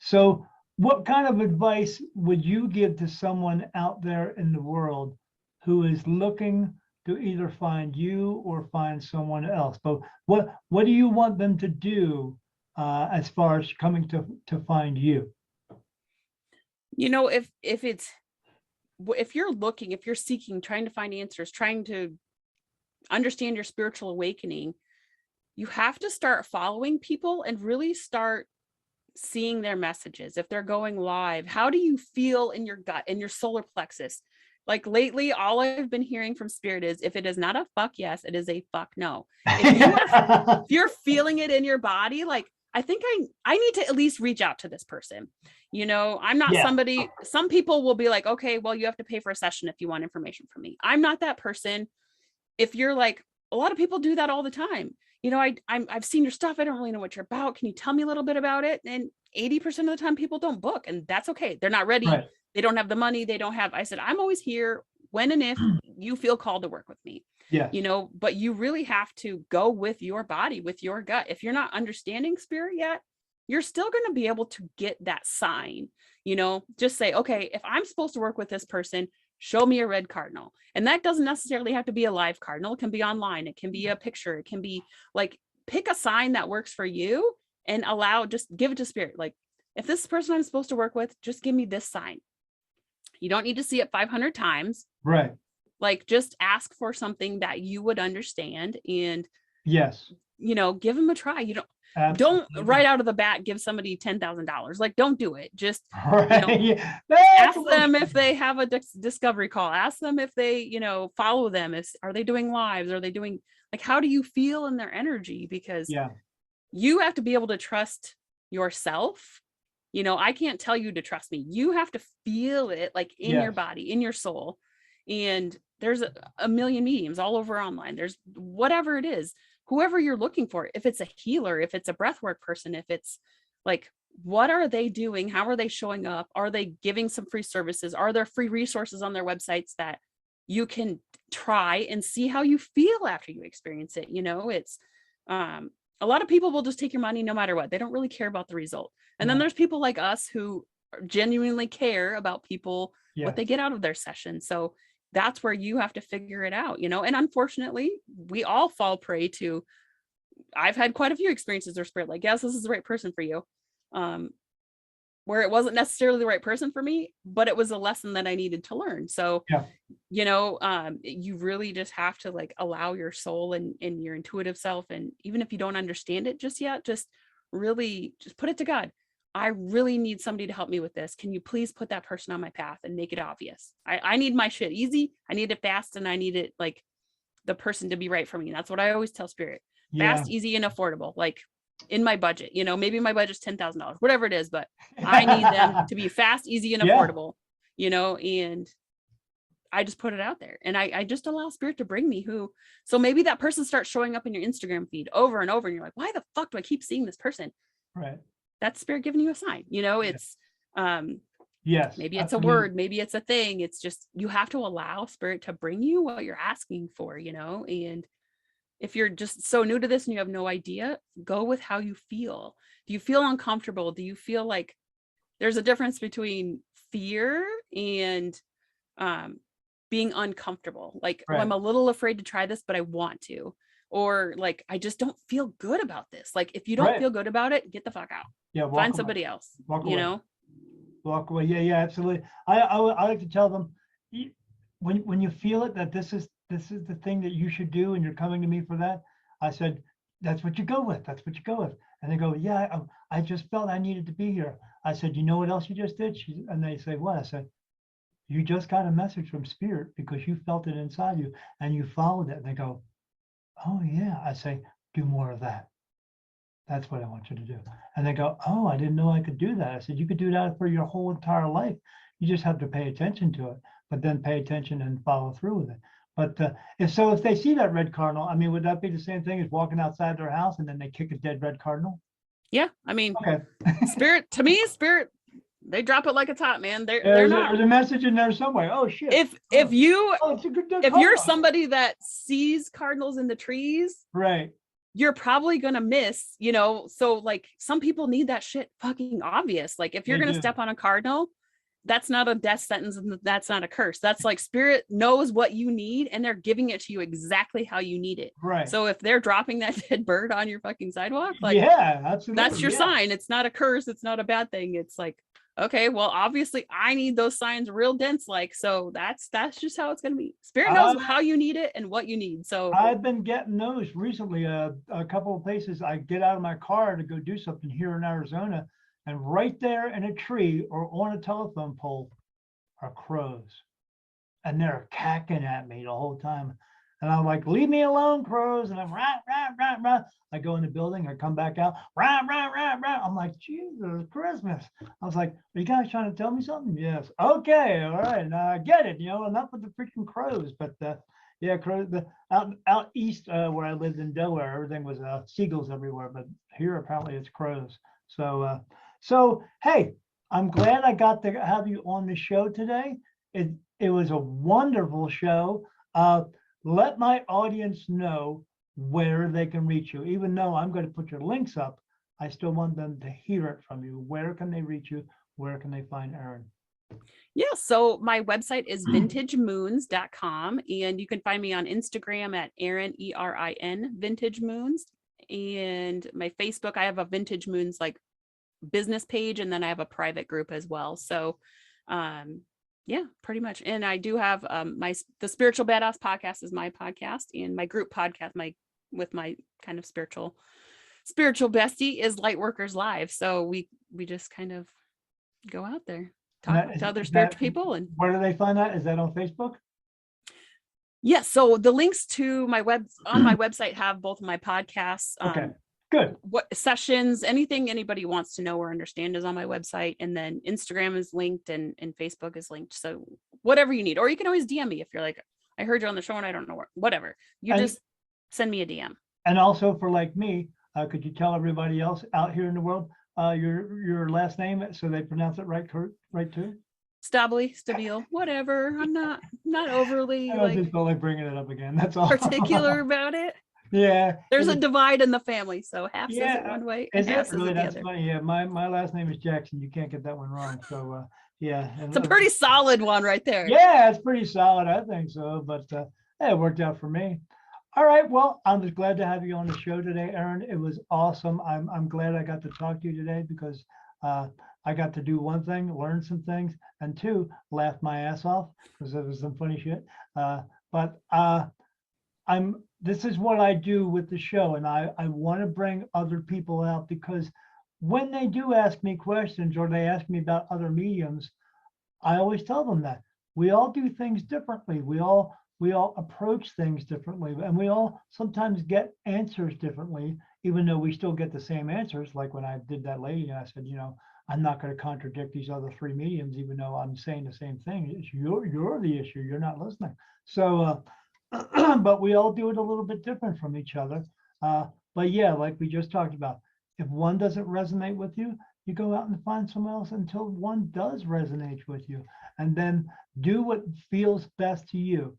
So what kind of advice would you give to someone out there in the world who is looking to either find you or find someone else? But what do you want them to do as far as coming to find you? If you're looking, if you're seeking, trying to find answers, trying to understand your spiritual awakening, you have to start following people and really start seeing their messages. If they're going live, how do you feel in your gut, in your solar plexus? Like lately, all I've been hearing from spirit is, if it is not a fuck yes, it is a fuck no. If you're feeling it in your body, like, I think I need to at least reach out to this person. I'm not somebody, some people will be like, okay, well, you have to pay for a session if you want information from me. I'm not that person. If you're like, a lot of people do that all the time. I've seen your stuff. I don't really know what you're about. Can you tell me a little bit about it? And 80% of the time people don't book, and that's okay. They're not ready. Right. They don't have the money. I said, I'm always here when and if you feel called to work with me. Yeah. But you really have to go with your body, with your gut. If you're not understanding spirit yet, you're still going to be able to get that sign. Just say, okay, if I'm supposed to work with this person, show me a red cardinal. And that doesn't necessarily have to be a live cardinal. It can be online. It can be a picture. It can be like, pick a sign that works for you and just give it to spirit. Like, if this person I'm supposed to work with, just give me this sign. You don't need to see it 500 times. Right. Like, just ask for something that you would understand, and yes, give them a try. You don't right out of the bat give somebody $10,000. Like, don't do it. Just right. ask them if they have a discovery call. Ask them if they follow them. Are they doing lives? Are they doing, like, how do you feel in their energy? Because you have to be able to trust yourself. I can't tell you to trust me. You have to feel it, like, in your body, in your soul. And there's a million mediums all over online. There's whatever it is, whoever you're looking for. If it's a healer, if it's a breathwork person, if it's like, what are they doing? How are they showing up? Are they giving some free services? Are there free resources on their websites that you can try and see how you feel after you experience it? It's a lot of people will just take your money no matter what. They don't really care about the result. And then there's people like us who genuinely care about people, what they get out of their session. So that's where you have to figure it out, and unfortunately we all fall prey to, I've had quite a few experiences where spirit, like, yes, this is the right person for you. Where it wasn't necessarily the right person for me, but it was a lesson that I needed to learn. So, you really just have to, like, allow your soul and your intuitive self. And even if you don't understand it just yet, just really just put it to God. I really need somebody to help me with this. Can you please put that person on my path and make it obvious? I need my shit easy. I need it fast. And I need it, like, the person to be right for me. That's what I always tell spirit. Fast, easy, and affordable. Like, in my budget, maybe my budget's $10,000, whatever it is, but I need them to be fast, easy, and affordable, and I just put it out there, and I just allow spirit to bring me so maybe that person starts showing up in your Instagram feed over and over, and you're like, why the fuck do I keep seeing this person? Right. That's spirit giving you a sign. It's yes, maybe it's a word, maybe it's a thing. It's just, you have to allow spirit to bring you what you're asking for, and if you're just so new to this and you have no idea, go with how you feel. Do you feel uncomfortable? Do you feel like there's a difference between fear and being uncomfortable? Like, oh, I'm a little afraid to try this, but I want to. Or like, I just don't feel good about this. Like, if you don't feel good about it, get the fuck out. Find somebody else, walk away. Walk away. Yeah, absolutely. I like to tell them, when you feel it, that this is the thing that you should do, and you're coming to me for that, I said, that's what you go with. That's what you go with. And they go, yeah, I just felt I needed to be here. I said, you know what else you just did? And they say, what? I said, you just got a message from spirit because you felt it inside you and you followed it. And they go, oh yeah. I say, do more of that. That's what I want you to do. And they go, oh, I didn't know I could do that. I said, you could do that for your whole entire life. You just have to pay attention to it, but then pay attention and follow through with it. But if they see that red cardinal, I mean, would that be the same thing as walking outside their house and then they kick a dead red cardinal? Yeah, I mean, okay. Spirit, they drop it like it's hot, man. There's a message in there somewhere. Oh shit! If you're somebody that sees cardinals in the trees, right, you're probably gonna miss. So like, some people need that shit fucking obvious. Like, if you're gonna step on a cardinal, that's not a death sentence and that's not a curse. That's like, spirit knows what you need and they're giving it to you exactly how you need it. Right. So if they're dropping that dead bird on your fucking sidewalk, like, yeah, absolutely, that's your sign. It's not a curse. It's not a bad thing. It's like, okay, well, obviously I need those signs real dense. Like, so that's just how it's going to be. Spirit knows how you need it and what you need. So I've been getting those recently. A couple of places I get out of my car to go do something here in Arizona, and right there in a tree or on a telephone pole are crows. And they're cacking at me the whole time. And I'm like, leave me alone, crows. And I'm rah, rah, rah, rah. I go in the building, I come back out, rah, rah, rah, rah. I'm like, Jesus Christmas. I was like, are you guys trying to tell me something? Yes. Okay, all right. Now I get it, enough with the freaking crows. But yeah, crows. Out east where I lived in Delaware, everything was seagulls everywhere. But here apparently it's crows. So hey, I'm glad I got to have you on the show today. It was a wonderful show. Let my audience know where they can reach you. Even though I'm going to put your links up, I still want them to hear it from you. Where can they reach you? Where can they find Erin? Yeah, so my website is vintagemoons.com, and you can find me on Instagram at Erin, Erin, Vintage Moons. And my Facebook, I have a Vintage Moons like business page, and then I have a private group as well. So yeah, pretty much. And I do have the Spiritual Badass podcast is my podcast, and my group podcast, with my kind of spiritual bestie, is Lightworkers Live. So we just kind of go out there, talk to other spiritual people. And where do they find that? Is that on Facebook? yes. So the links to my website have both of my podcasts. Okay, good. What sessions, anything anybody wants to know or understand is on my website. And then Instagram is linked, and Facebook is linked. So whatever you need, or you can always DM me if you're like, I heard you on the show and I don't know whatever. Just send me a DM. And also for like me, could you tell everybody else out here in the world your last name so they pronounce it right too? Stabile, whatever. I'm not overly I just felt like bringing it up again. That's all. particular about it. Yeah. There's a divide in the family, so half says it one way and Is half it says really? it the That's other. funny. Yeah, my last name is Jackson. You can't get that one wrong. So yeah. It's a pretty solid one right there. Yeah, it's pretty solid. I think so. But it worked out for me. All right. Well, I'm just glad to have you on the show today, Erin. It was awesome. I'm glad I got to talk to you today because I got to do one thing, learn some things, and two, laugh my ass off because it was some funny shit. But this is what I do with the show, and I want to bring other people out because when they do ask me questions or they ask me about other mediums, I always tell them that we all do things differently. We all approach things differently, and we all sometimes get answers differently, even though we still get the same answers. Like when I did that lady, and I said, I'm not going to contradict these other three mediums, even though I'm saying the same thing. It's you're the issue. You're not listening. So, but we all do it a little bit different from each other. But yeah, like we just talked about, if one doesn't resonate with you, you go out and find someone else until one does resonate with you, and then do what feels best to you.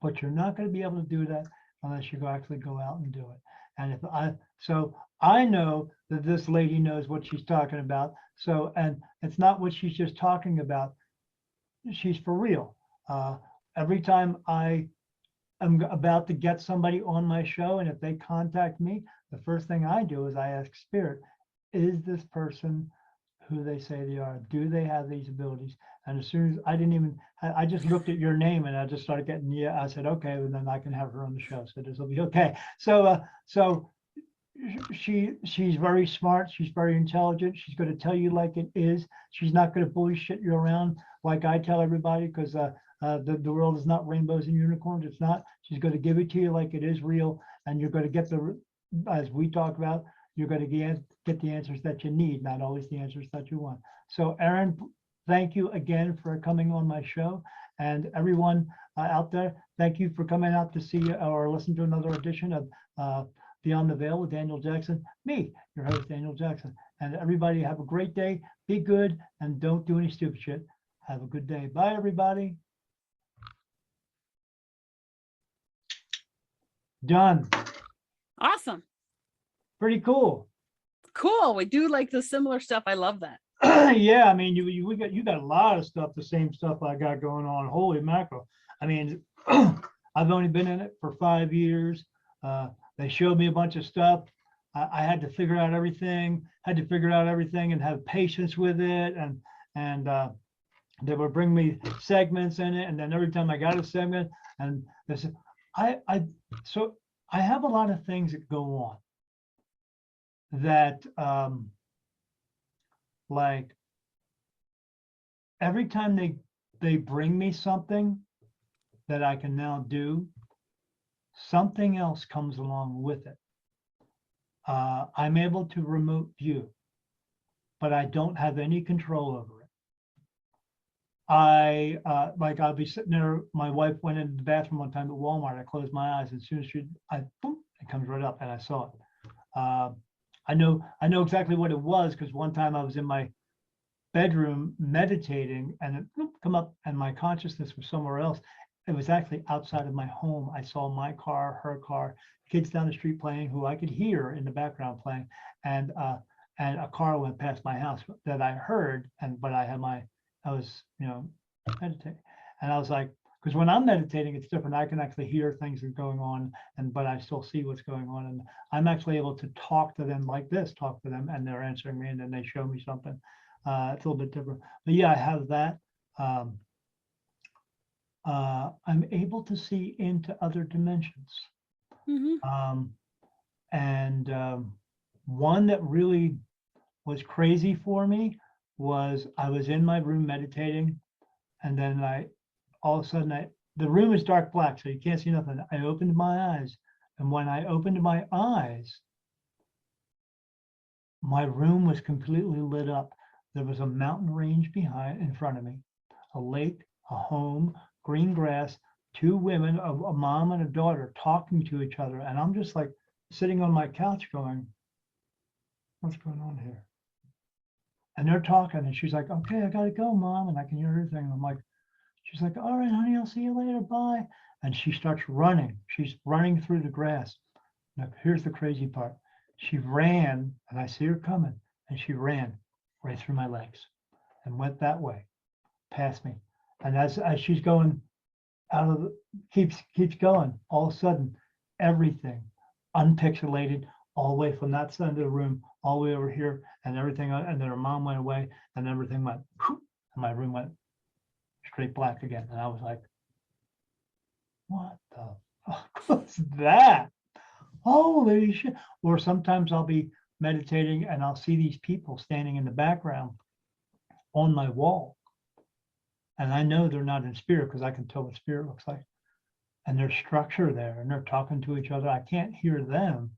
But you're not going to be able to do that unless you actually go out and do it. And I know that this lady knows what she's talking about. So, and it's not what she's just talking about. She's for real. Every time I am about to get somebody on my show, and if they contact me, the first thing I do is I ask Spirit, is this person who they say they are? Do they have these abilities? And as soon as I just looked at your name and I just started getting, I said, okay, and then I can have her on the show. So this will be okay. So, she's very smart. She's very intelligent. She's going to tell you like it is. She's not going to bullshit you around like I tell everybody, because the world is not rainbows and unicorns. It's not. She's going to give it to you like it is real, and you're going to get as we talk about, you're going to get the answers that you need, not always the answers that you want. So, Erin, thank you again for coming on my show, and everyone out there, thank you for coming out to see or listen to another edition of Beyond the Veil with Daniel Jackson. Me, your host, Daniel Jackson. And everybody have a great day. Be good and don't do any stupid shit. Have a good day. Bye, everybody. Done. Awesome. Pretty cool. Cool. We do like the similar stuff. I love that. Yeah, I mean, you got a lot of stuff, the same stuff I got going on. Holy mackerel. I mean, I've only been in it for 5 years. They showed me a bunch of stuff. I had to figure out everything, and have patience with it. And they would bring me segments in it. And then every time I got a segment, and they said, so I have a lot of things that go on that, like every time they bring me something that I can now do, something else comes along with it. I'm able to remote view, but I don't have any control over it. I'll be sitting there. My wife went into the bathroom one time at Walmart. I closed my eyes. As soon as boom, it comes right up, and I saw it. I know exactly what it was, because one time I was in my bedroom meditating, and it come up, and my consciousness was somewhere else. It was actually outside of my home. I saw my car, her car, kids down the street playing, who I could hear in the background playing, and a car went past my house that I heard, but I had my I was, meditating. And I was like, because when I'm meditating, it's different. I can actually hear things that are going on, but I still see what's going on. And I'm actually able to talk to them like this, talk to them, and they're answering me, and then they show me something. It's a little bit different. But yeah, I have that. I'm able to see into other dimensions. And one that really was crazy for me was I was in my room meditating, and then all of a sudden the room is dark black, so you can't see nothing. I opened my eyes, and when I opened my eyes, my room was completely lit up. There was a mountain range in front of me, a lake, a home, green grass, two women, a mom and a daughter talking to each other. And I'm just like sitting on my couch going, what's going on here? And they're talking, and she's like, okay, I gotta go, Mom. And I can hear everything. And I'm like, she's like, all right, honey, I'll see you later, bye. And she starts running. She's running through the grass. Now, here's the crazy part. She ran, and I see her coming, and she ran right through my legs and went that way, past me. And as she's going out of keeps going, all of a sudden, everything unpixelated all the way from that side of the room all the way over here, and everything, and then her mom went away, and everything went, and my room went straight black again. And I was like, what the fuck was that? Holy shit. Or sometimes I'll be meditating and I'll see these people standing in the background on my wall. And I know they're not in spirit because I can tell what spirit looks like. And there's structure there, and they're talking to each other. I can't hear them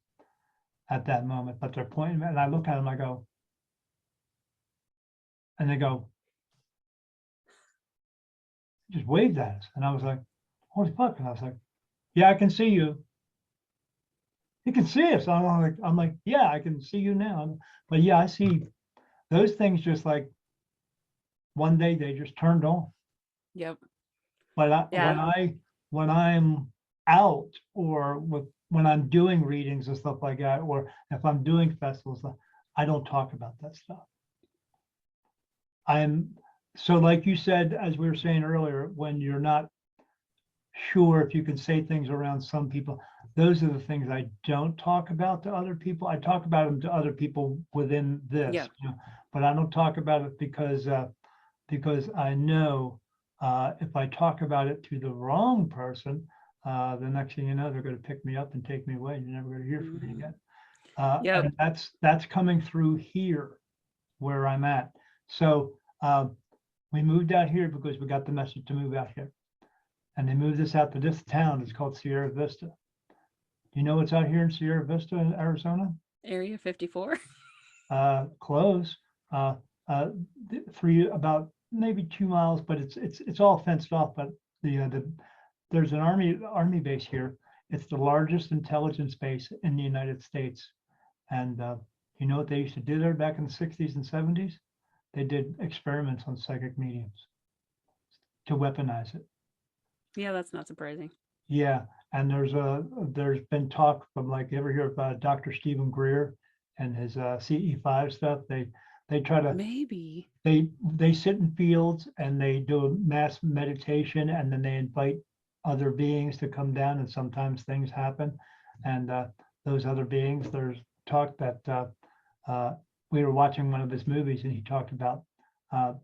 at that moment, but they're pointing, and I look at them, I go, and they go, just waved at us. And I was like, holy fuck. And I was like, yeah, I can see you. You can see us. I'm like, yeah, I can see you now. But yeah, I see those things just like one day they just turned on. Yep. But Yeah. when I'm out, or when I'm doing readings and stuff like that, or if I'm doing festivals, I don't talk about that stuff. So like you said, as we were saying earlier, when you're not sure if you can say things around some people, those are the things I don't talk about to other people. I talk about them to other people within this, Yeah. But I don't talk about it because I know if I talk about it to the wrong person, the next thing you know, they're going to pick me up and take me away, and you're never going to hear from me again. Yep. And that's coming through here where I'm at. So we moved out here because we got the message to move out here. And they moved us out to this town. It's called Sierra Vista. Do you know what's out here in Sierra Vista in Arizona? Area 54. Close. About maybe 2 miles, but it's all fenced off. But there's an army base here. It's the largest intelligence base in the United States. And you know what they used to do there back in the 60s and 70s? They did experiments on psychic mediums to weaponize it. Yeah, that's not surprising. Yeah, and there's been talk from, like, you ever hear about Dr. Stephen Greer and his CE5 stuff? They try to maybe they sit in fields and they do a mass meditation, and then they invite other beings to come down, and sometimes things happen. And those other beings, there's talk that we were watching one of his movies, and he talked about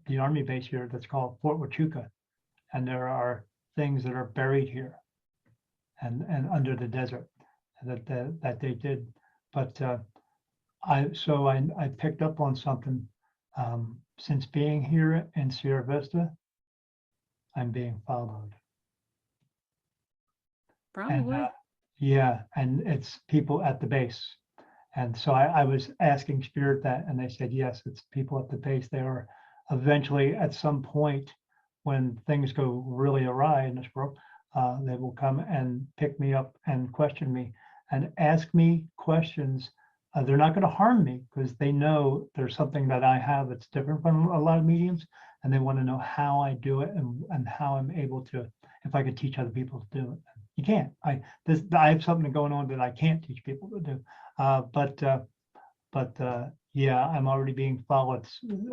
the army base here that's called Fort Huachuca, and there are things that are buried here and under the desert that they did. But I picked up on something since being here in Sierra Vista. I'm being followed. probably. And, yeah, and it's people at the base. And so I was asking Spirit that, and they said, yes, it's people at the base. They are eventually, at some point, when things go really awry in this world, they will come and pick me up and question me and ask me questions. They're not going to harm me because they know there's something that I have that's different from a lot of mediums, and they want to know how I do it and how I'm able to, if I could teach other people to do it. You can't. I have something going on that I can't teach people to do. But yeah, I'm already being followed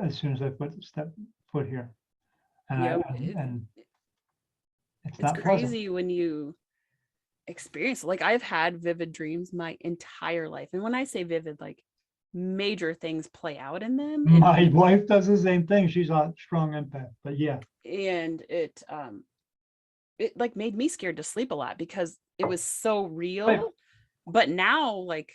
as soon as I step foot here. And it's not crazy when you experience, like I've had vivid dreams my entire life. And when I say vivid, like major things play out in them. My wife does the same thing. She's a strong empath, but yeah. And it like made me scared to sleep a lot because it was so real. Right. But now, like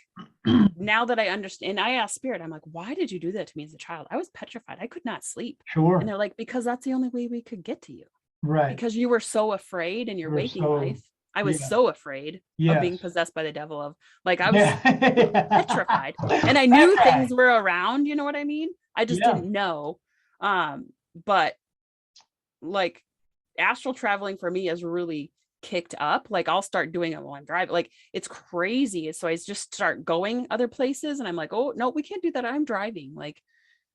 now that I understand, and I asked Spirit, I'm like, why did you do that to me as a child? I was petrified. I could not sleep. Sure. And they're like, because that's the only way we could get to you. Right. Because you were so afraid in your waking life. I was so afraid of being possessed by the devil, of like, I was petrified, and I knew things were around, you know what I mean? I just didn't know. But like astral traveling for me is really kicked up. Like I'll start doing it while I'm driving. Like it's crazy. So I just start going other places and I'm like, oh no, we can't do that. I'm driving. Like,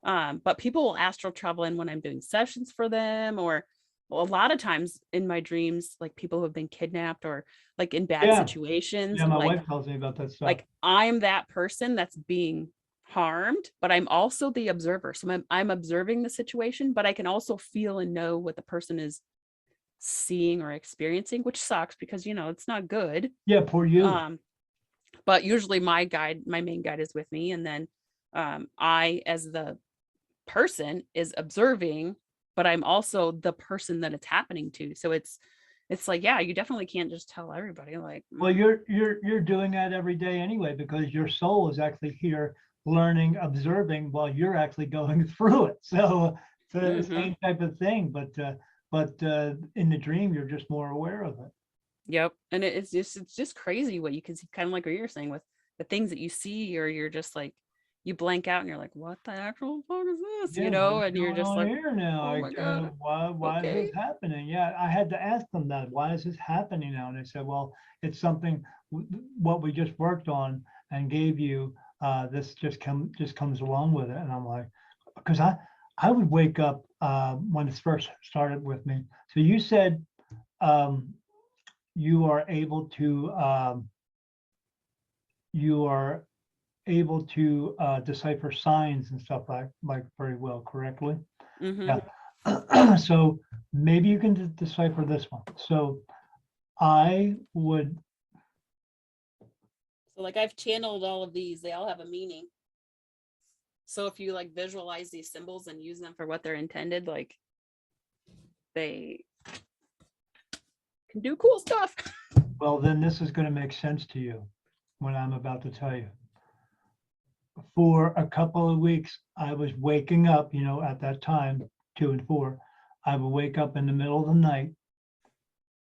but people will astral travel in when I'm doing sessions for them, or a lot of times in my dreams, like people who have been kidnapped or like in bad situations. Yeah, my like, wife tells me about that stuff. Like I'm that person that's being harmed, but I'm also the observer. So I'm observing the situation, but I can also feel and know what the person is seeing or experiencing, which sucks because, you know, it's not good. Yeah, poor you. But usually my main guide is with me. And then I, as the person, is observing, but I'm also the person that it's happening to. So it's like, yeah, you definitely can't just tell everybody like, well, you're doing that every day anyway, because your soul is actually here learning, observing while you're actually going through it. So it's the same type of thing, but in the dream, you're just more aware of it. Yep. And it's just crazy what you can see, kind of like what you're saying with the things that you see, or you're just like, you blank out and you're like, what the actual fuck is this? You know, and you're just like, here now. Oh my God. Why is this happening? Yeah, I had to ask them that. Why is this happening now? And they said, well, it's something what we just worked on and gave you. This just comes along with it. And I'm like, because I would wake up when it first started with me. So you said you are able to decipher signs and stuff like very well, correctly. Yeah. So maybe you can decipher this one. So I would. So like I've channeled all of these, they all have a meaning. So if you like visualize these symbols and use them for what they're intended, like they can do cool stuff. Well, then this is going to make sense to you when I'm about to tell you. For a couple of weeks, I was waking up, you know, at that time, 2 and 4, I would wake up in the middle of the night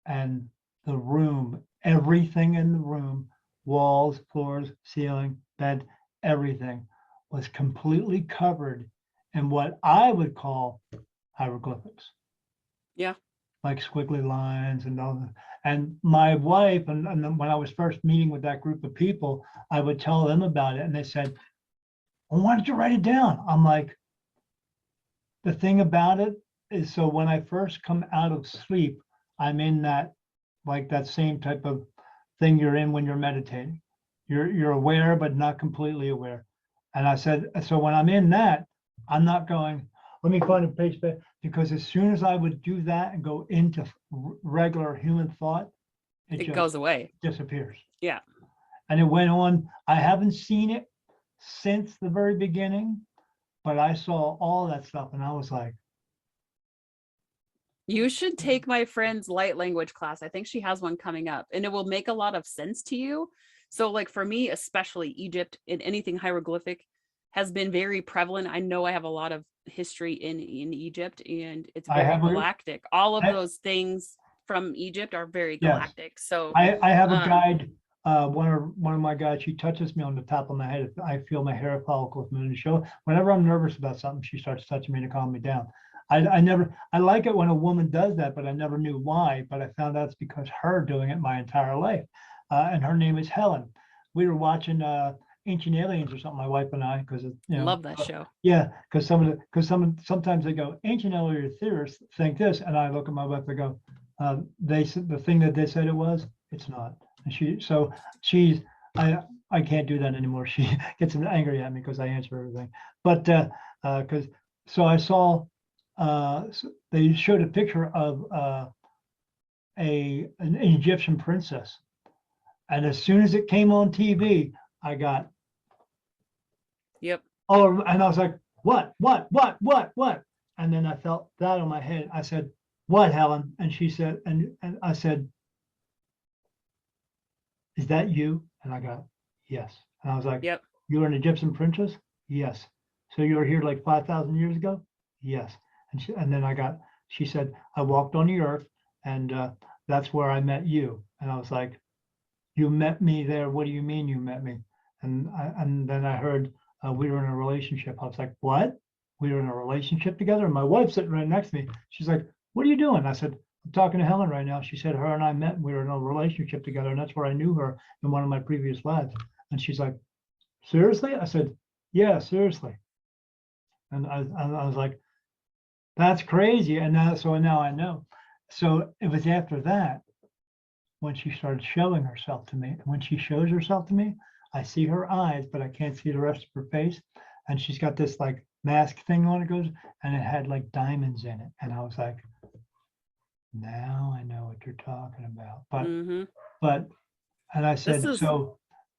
and the room, everything in the room, walls, floors, ceiling, bed, everything was completely covered in what I would call hieroglyphics. Yeah. Like squiggly lines and all that. And my wife, and when I was first meeting with that group of people, I would tell them about it. And they said, well, why don't you write it down? I'm like, the thing about it is, so when I first come out of sleep, I'm in that, like that same type of thing you're in when you're meditating. You're aware, but not completely aware. And I said, so when I'm in that, I'm not going, let me find a page, because as soon as I would do that and go into regular human thought, it goes away, disappears. Yeah. And it went on. I haven't seen it since the very beginning, but I saw all that stuff and I was like, you should take my friend's light language class. I think she has one coming up and it will make a lot of sense to you. So like for me, especially Egypt and anything hieroglyphic has been very prevalent. I know I have a lot of history in Egypt and it's very galactic. All of those things from Egypt are very galactic. Yes. So I have a guide. One of my guides, she touches me on the top of my head. I feel my hair follicles moving to show. Whenever I'm nervous about something, she starts touching me to calm me down. I like it when a woman does that, but I never knew why. But I found out it's because her doing it my entire life. And her name is Helen. We were watching Ancient Aliens or something, my wife and I, because love that show. Yeah, because sometimes they go, Ancient Alien theorists think this, and I look at my wife and go, they said the thing that they said it was, it's not. And I can't do that anymore. She gets angry at me because I answer everything. But so I saw they showed a picture of an Egyptian princess. And as soon as it came on TV, I got, Yep. oh, and I was like, what? And then I felt that on my head. I said, what, Helen? And she said, and I said, is that you? And I got, yes. And I was like, Yep. you're an Egyptian princess? Yes. So you were here like 5,000 years ago? Yes. And then she said, I walked on the earth and that's where I met you. And I was like, you met me there? What do you mean you met me? And then I heard we were in a relationship. I was like, what? We were in a relationship together? And my wife's sitting right next to me. She's like, what are you doing? I said, I'm talking to Helen right now. She said her and I met and we were in a relationship together. And that's where I knew her in one of my previous lives. And she's like, seriously? I said, yeah, seriously. And I was like, that's crazy. And now I know. So it was after that when she started showing herself to me. And when she shows herself to me, I see her eyes, but I can't see the rest of her face. And she's got this like mask thing on, it goes, and it had like diamonds in it. And I was like, now I know what you're talking about. But and I said, so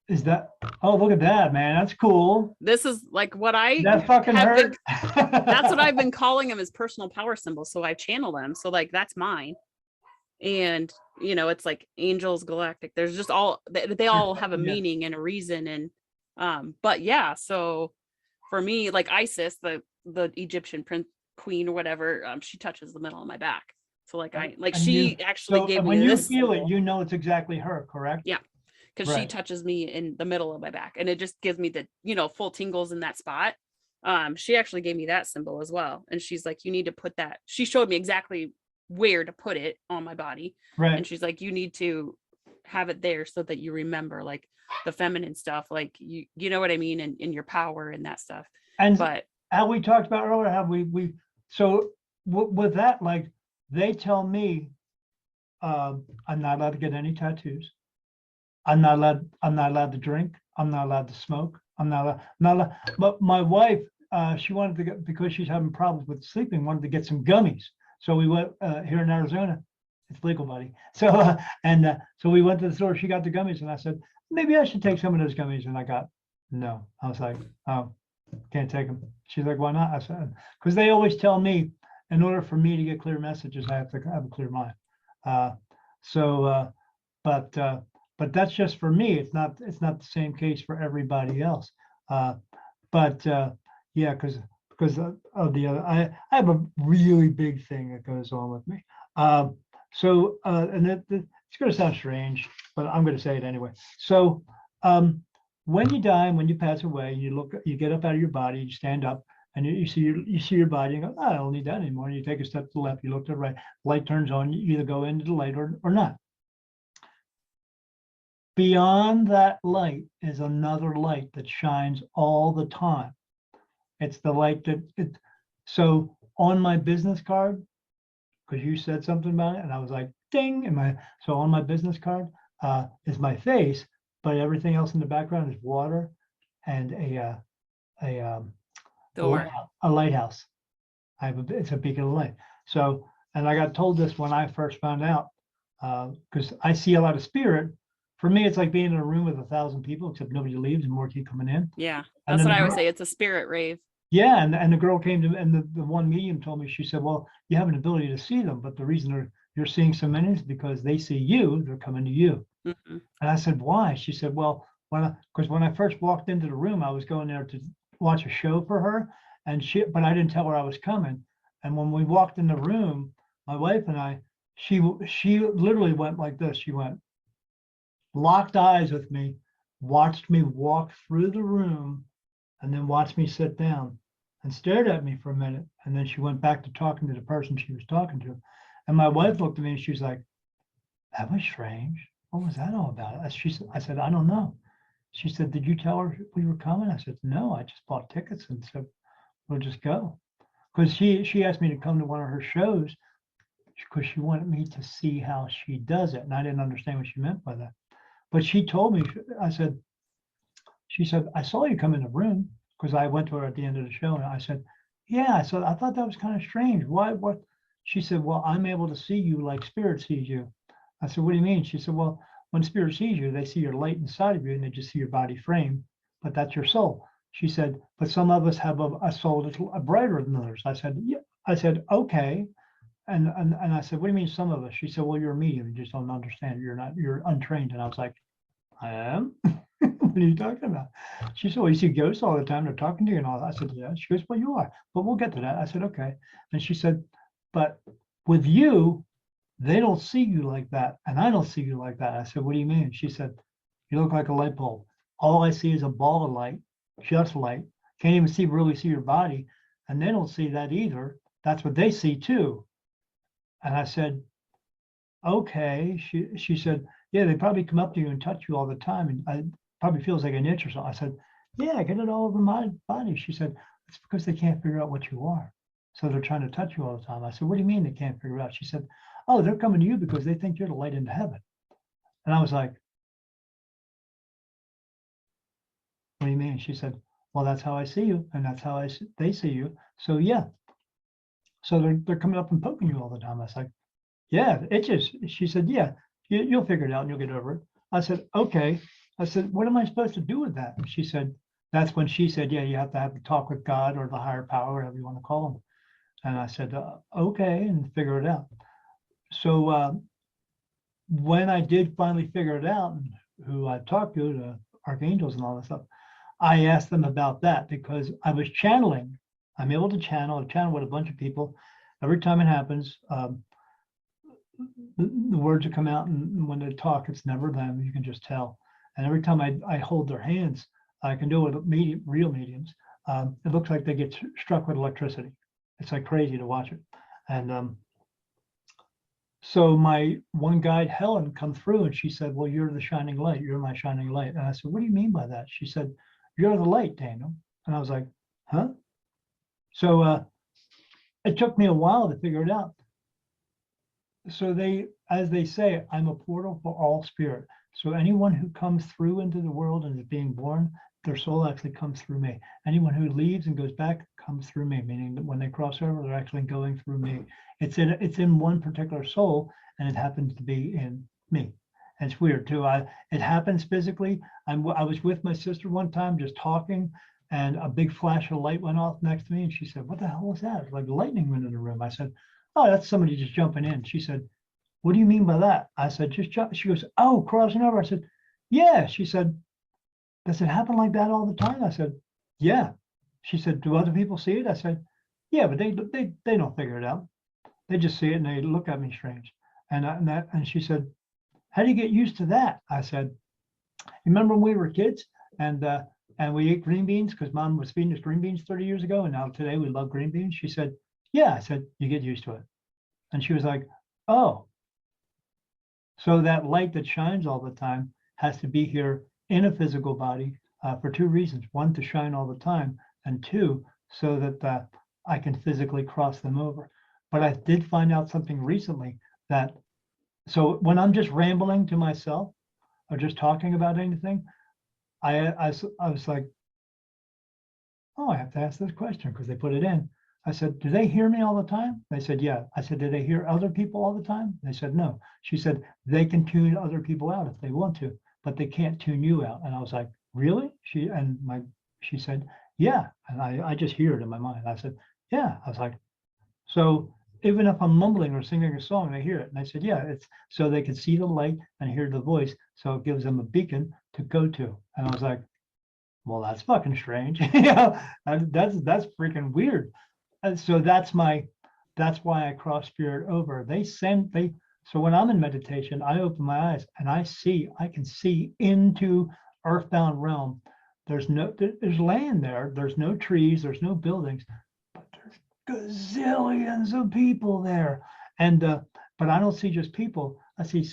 is that, oh, look at that, man. That's cool. This is like what I that fucking hurt. That's what I've been calling them as personal power symbols. So I channel them. So like that's mine. And you know, it's like angels, galactic. There's just all they all have a meaning and a reason. And but yeah, so for me, like Isis, the Egyptian queen or whatever, she touches the middle of my back. So like she actually gave me when you this feel symbol. it, you know it's exactly her, correct? Yeah. Because she touches me in the middle of my back and it just gives me the, you know, full tingles in that spot. She actually gave me that symbol as well. And she's like, you need to put that. She showed me exactly where to put it on my body. Right. And she's like, you need to have it there so that you remember like the feminine stuff, like you know what I mean, and your power and that stuff. And but how we talked about earlier, how we so with that, like they tell me I'm not allowed to get any tattoos. I'm not allowed to drink. I'm not allowed to smoke. I'm not allowed. But my wife, she wanted to get, because she's having problems with sleeping, wanted to get some gummies. So we went here in Arizona. It's legal, buddy. So so we went to the store. She got the gummies, and I said, maybe I should take some of those gummies. And I got no. I was like, oh, can't take them. She's like, why not? I said, because they always tell me, in order for me to get clear messages, I have to have a clear mind. But that's just for me. It's not the same case for everybody else. Yeah, because of the other, I have a really big thing that goes on with me. And it's going to sound strange, but I'm going to say it anyway. So when you die and when you pass away, you get up out of your body, you stand up, and you see your body and go, oh, I don't need that anymore. And you take a step to the left, you look to the right, light turns on, you either go into the light or not. Beyond that light is another light that shines all the time. It's the light so on my business card, because you said something about it, and I was like, ding, so on my business card is my face, but everything else in the background is water and a lighthouse. It's a beacon of light. So, and I got told this when I first found out, because I see a lot of spirit. For me, it's like being in a room with 1,000 people, except nobody leaves and more keep coming in. Yeah, that's what I always say. It's a spirit rave. Yeah, and the girl came to, and the one medium told me, she said, well, you have an ability to see them, but the reason you're seeing so many is because they see you, they're coming to you. Mm-hmm. And I said, why? She said, well, because when I first walked into the room, I was going there to watch a show for her, but I didn't tell her I was coming. And when we walked in the room, my wife and I, she literally went like this. She went, locked eyes with me, watched me walk through the room, and then watched me sit down and stared at me for a minute. And then she went back to talking to the person she was talking to. And my wife looked at me and she was like, that was strange. What was that all about? I said, I don't know. She said, did you tell her we were coming? I said, no, I just bought tickets and said, we'll just go. Because she asked me to come to one of her shows because she wanted me to see how she does it. And I didn't understand what she meant by that. But she told me, she said, I saw you come in the room, because I went to her at the end of the show, and I said, yeah. So I thought that was kind of strange. Why? What? She said, well, I'm able to see you like spirit sees you. I said, what do you mean? She said, well, when spirit sees you, they see your light inside of you and they just see your body frame, but that's your soul. She said, but some of us have a soul that's brighter than others. I said, yeah. I said, okay. And I said, what do you mean some of us? She said, well, you're a medium. You just don't understand. You're untrained. And I was like, I am? What are you talking about? She said, well, you see ghosts all the time. They're talking to you and all that. I said, yeah. She goes, well, you are, but we'll get to that. I said, okay. And she said, but with you, they don't see you like that. And I don't see you like that. I said, what do you mean? She said, you look like a light bulb. All I see is a ball of light, just light. Can't even really see your body. And they don't see that either. That's what they see too. And I said, okay. She said, yeah, they probably come up to you and touch you all the time. And I probably feels like an itch or something. I said, yeah, I get it all over my body. She said, it's because they can't figure out what you are. So they're trying to touch you all the time. I said, what do you mean they can't figure it out? She said, oh, they're coming to you because they think you're the light into heaven. And I was like, what do you mean? She said, well, that's how I see you. And that's how they see you. So yeah. So they're coming up and poking you all the time. I was like, yeah, it just, she said, yeah, you'll figure it out and you'll get over it. I said, okay. I said, what am I supposed to do with that? And she said, that's when she said, yeah, you have to have a talk with God or the higher power, whatever you want to call them. And I said, okay, and figure it out. So when I did finally figure it out, and who I talked to, the archangels and all that stuff, I asked them about that because I was channeling. I'm able to channel with a bunch of people. Every time it happens, the words that come out, and when they talk, it's never them. You can just tell. And every time I hold their hands, I can do it with real mediums. It looks like they get struck with electricity. It's like crazy to watch it. And so my one guide, Helen, come through and she said, well, you're the shining light. You're my shining light. And I said, what do you mean by that? She said, you're the light, Daniel. And I was like, huh? So it took me a while to figure it out. So as they say, I'm a portal for all spirit. So anyone who comes through into the world and is being born, their soul actually comes through me. Anyone who leaves and goes back comes through me, meaning that when they cross over, they're actually going through me. It's in one particular soul, and it happens to be in me. And it's weird too. It happens physically. I was with my sister one time just talking, and a big flash of light went off next to me, and she said, "What the hell was that?" It's like lightning went in the room. I said, "Oh, that's somebody just jumping in." She said, "What do you mean by that?" I said, "Just jump." She goes, "Oh, crossing over." I said, "Yeah." She said, "Does it happen like that all the time?" I said, "Yeah." She said, "Do other people see it?" I said, "Yeah, but they don't figure it out. They just see it and they look at me strange." And she said, "How do you get used to that?" I said, "Remember when we were kids and we ate green beans because mom was feeding us green beans 30 years ago, and now today we love green beans?" She said, "Yeah." I said, "You get used to it." And she was like, "Oh, so that light that shines all the time has to be here in a physical body for two reasons. One, to shine all the time, and two, so that I can physically cross them over." But I did find out something recently that, so when I'm just rambling to myself or just talking about anything, I was like, oh, I have to ask this question because they put it in. I said, "Do they hear me all the time?" They said, "Yeah." I said, "Do they hear other people all the time?" They said, "No." She said, "They can tune other people out if they want to, but they can't tune you out." And I was like, "Really?" She said, "Yeah." And I just hear it in my mind. I said, "Yeah." I was like, so even if I'm mumbling or singing a song, they hear it. And I said, "Yeah, it's so they can see the light and hear the voice. So it gives them a beacon to go to." And I was like, well, that's fucking strange. That's freaking weird. And so that's why I cross spirit over. So when I'm in meditation, I open my eyes and I can see into earthbound realm. There's land there. There's no trees, there's no buildings, but there's gazillions of people there. And but I don't see just people. I see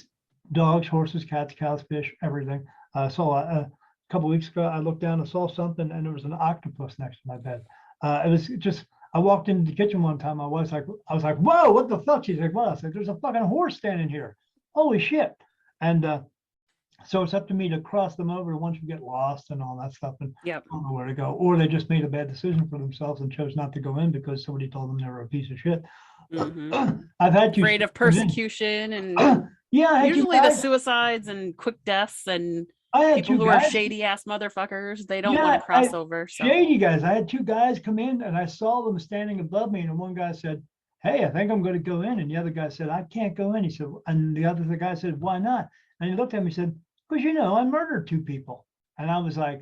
dogs, horses, cats, cows, fish, everything. I saw a couple of weeks ago, I looked down and saw something, and there was an octopus next to my bed. It was just, I walked into the kitchen one time. I was like, "Whoa, what the fuck?" She's like, "What?" I said, "There's a fucking horse standing here. Holy shit!" And So it's up to me to cross them over once you get lost and all that stuff and Yep. don't know where to go. Or they just made a bad decision for themselves and chose not to go in because somebody told them they were a piece of shit. I've had you Afraid of persecution and yeah, I had usually you the guys, suicides and quick deaths and I had people two who are guys. shady ass motherfuckers. They don't Yeah, want to cross over. So shady guys. I had two guys come in and I saw them standing above me, and one guy said, "Hey, I think I'm going to go in." And the other guy said, "I can't go in." He said, and the other guy said, "Why not?" And he looked at me and said, "Because I murdered two people." And I was like,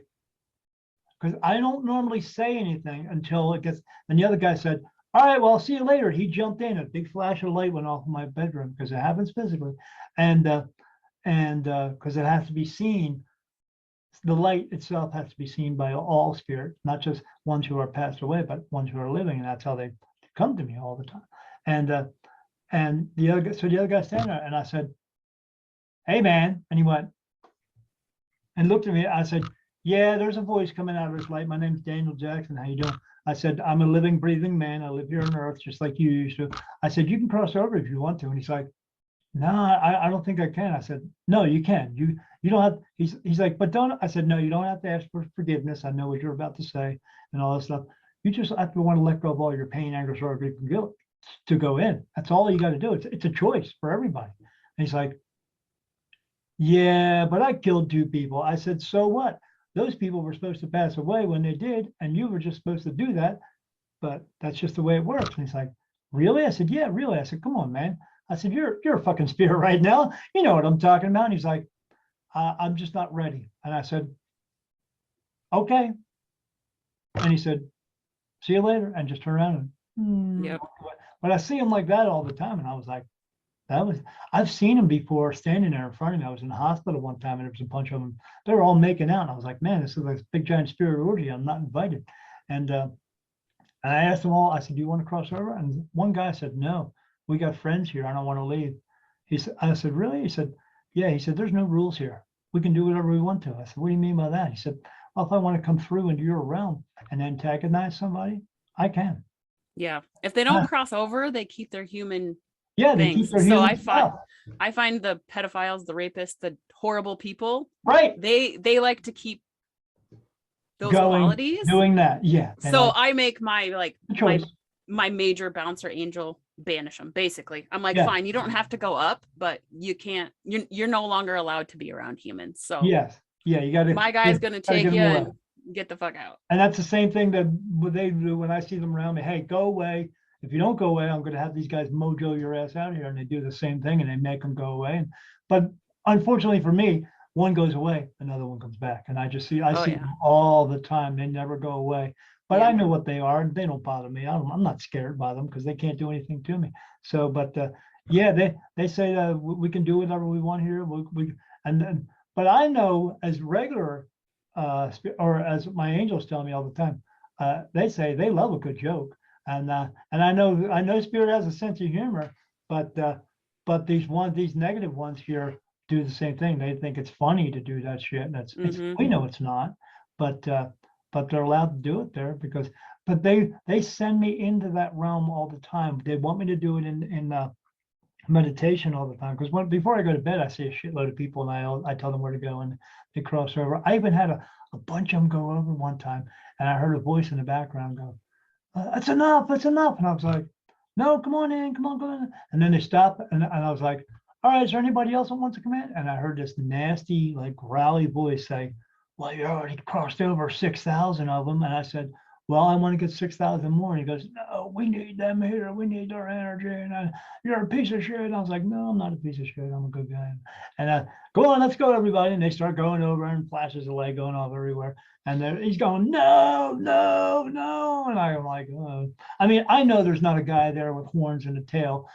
because I don't normally say anything until it gets, and the other guy said, "All right, well, I'll see you later." He jumped in, a big flash of light went off in my bedroom because it happens physically. And because it has to be seen, the light itself has to be seen by all spirits, not just ones who are passed away, but ones who are living. And that's how they come to me all the time. And the other guy standing there, and I said, "Hey man," and he went and looked at me. I said, "Yeah, there's a voice coming out of this light. My name's Daniel Jackson. How you doing?" I said, "I'm a living, breathing man. I live here on earth just like you used to." I said, "You can cross over if you want to." And he's like, "No, I don't think I can." I said, "No, you can. You don't have." He's like, "But don't." I said, "No, you don't have to ask for forgiveness. I know what you're about to say and all this stuff. You just have to want to let go of all your pain, anger, sorrow, grief, and guilt to go in. That's all you got to do. It's a choice for everybody." And he's like, "Yeah, but I killed two people." I said, "So what? Those people were supposed to pass away when they did, and you were just supposed to do that. But that's just the way it works." And he's like, "Really?" I said, "Yeah, really." I said, "Come on, man." I said, you're a fucking spirit right now. You know what I'm talking about." And he's like, "I'm just not ready." And I said, "Okay." And he said, "See you later," and just turned around and yep. But I see him like that all the time. And I was like, I've seen him before standing there in front of me. I was in the hospital one time and there was a bunch of them. They were all making out. And I was like, man, this is like a big giant spirit orgy. I'm not invited. And I asked them all, I said, "Do you want to cross over?" And one guy said, "No, we got friends here. I don't want to leave." I said, "Really?" He said, "Yeah." He said, "There's no rules here. We can do whatever we want to." I said, "What do you mean by that?" He said, "Well, if I want to come through into your realm and antagonize somebody, I can." Yeah. If they don't cross over, they keep their human Yeah, they things. keep their So human stuff. I find the pedophiles, the rapists, the horrible people, Right. they like to keep those qualities. Doing that. Yeah. So I make my choice. my major bouncer angel banish them. Basically, I'm like, Yeah. fine, you don't have to go up, but you can't. You're no longer allowed to be around humans. So Yes. Yeah, you got to. my guy's gonna take you and get the fuck out. And that's the same thing that they do when I see them around me. "Hey, go away. If you don't go away, I'm going to have these guys mojo your ass out here." And they do the same thing and they make them go away. But unfortunately for me, one goes away, another one comes back. And I see them all the time. They never go away. But I know what they are. And they don't bother me. I'm not scared by them because they can't do anything to me. So, but yeah, they say we can do whatever we want here. But I know as regular or as my angels tell me all the time, they say they love a good joke, and I know spirit has a sense of humor, but these negative ones here do the same thing. They think it's funny to do that shit, and we know it's not, but they're allowed to do it there but they send me into that realm all the time. They want me to do it in meditation all the time, because before I go to bed, I see a shitload of people and I tell them where to go and they cross over. I even had a bunch of them go over one time, and I heard a voice in the background go, "That's enough, that's enough." And I was like, "No, come on in, come on." And then they stopped, and I was like, "All right, is there anybody else that wants to come in?" And I heard this nasty, like growly voice say, "Well, you already crossed over 6,000 of them." And I said, "Well, I want to get 6,000 more." And he goes, "No, we need them here. We need their energy. And you're a piece of shit." And I was like, "No, I'm not a piece of shit. I'm a good guy." And go on, let's go, everybody. And they start going over and flashes of light going off everywhere. And he's going, "No, no, no." And I'm like, oh. I mean, I know there's not a guy there with horns and a tail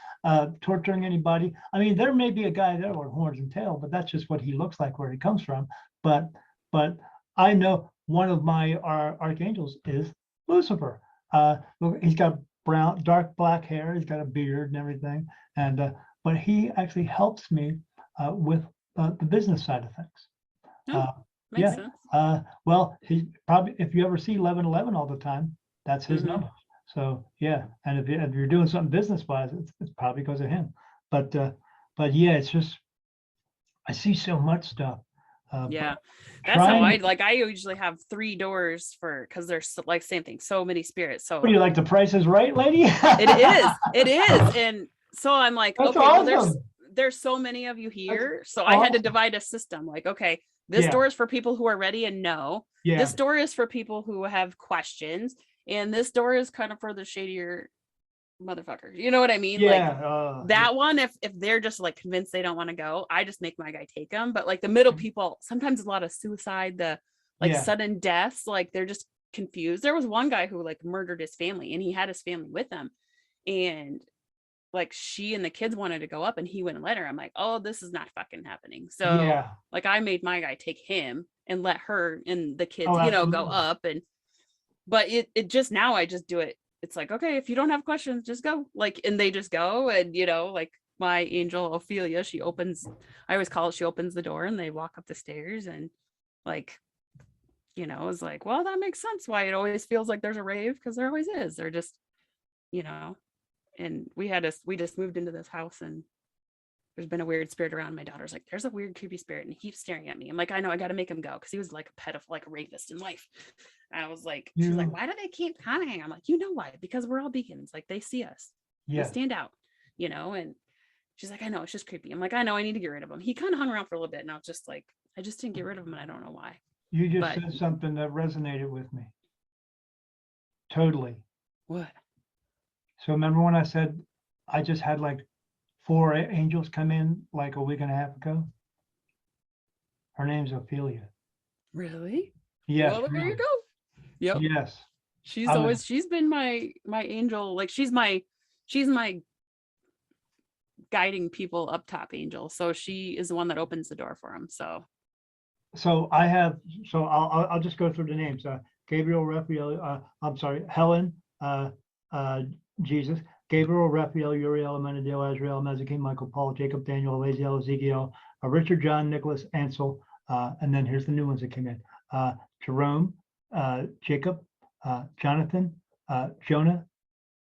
torturing anybody. I mean, there may be a guy there with horns and tail, but that's just what he looks like where he comes from. But I know one of my archangels is Lucifer. He's got dark black hair. He's got a beard and everything. And but he actually helps me with the business side of things. Makes sense. Well, he probably, if you ever see 1111 all the time, that's his number. So yeah, and if you're doing something business wise, it's probably because of him. But yeah, it's just I see so much stuff. Yeah, but that's how trying, I usually have 3 doors because there's like same thing, so many spirits. what So do you like, the Price is Right, lady? it is. And so I'm like, That's okay, well, awesome. there's so many of you That's here. So I had to awesome. divide a system like, okay, this Yeah, door is for people who are ready and know. yeah, This door is for people who have questions. And this door is kind of for the shadier motherfuckers. You know what I mean? Like yeah, yeah, that one, if they're just like convinced they don't want to go, I just make my guy take them. But like the middle people, sometimes a lot of suicide, the like yeah. sudden deaths, like they're just confused. There was one guy who like murdered his family and he had his family with him. And like she and the kids wanted to go up and he wouldn't let her. I'm like, oh, this is not fucking happening. So Yeah. like I made my guy take him and let her and the kids, Oh, go absolutely. up. And but it just now I just do it. It's like, okay, if you don't have questions, just go. Like, and they just go. And like my angel Ophelia, I always call it, she opens the door and they walk up the stairs and like, it's like, well, that makes sense why it always feels like there's a rave, because there always is. They're just, you know, and we just moved into this house and there's been a weird spirit around. My daughter's like, there's a weird creepy spirit and he keeps staring at me. I'm like, I know, I got to make him go, because he was like a pedophile, like a rapist in life. And I was like, she's like, why do they keep coming? I'm like, you know why? Because we're all beacons. Like they see us, we stand out, and she's like, I know, it's just creepy. I'm like, I know, I need to get rid of him. He kind of hung around for a little bit and I was just like, I just didn't get rid of him and I don't know why. You just said something that resonated with me. Totally. What? So remember when I said I just had like 4 angels come in like a week and a half ago? Her name's Ophelia. Really? Yes. Well, there really. you go. Yep. Yes. She's been my angel. Like she's my guiding people up top angel. So she is the one that opens the door for him. So I'll just go through the names. Gabriel, Raphael, I'm sorry, Helen, Jesus, Gabriel, Raphael, Uriel, Amenadale, Azrael, Mazakim, Michael, Paul, Jacob, Daniel, Laziel, Ezekiel, Richard, John, Nicholas, Ansel, and then here's the new ones that came in. Jerome, Jacob, Jonathan, Jonah,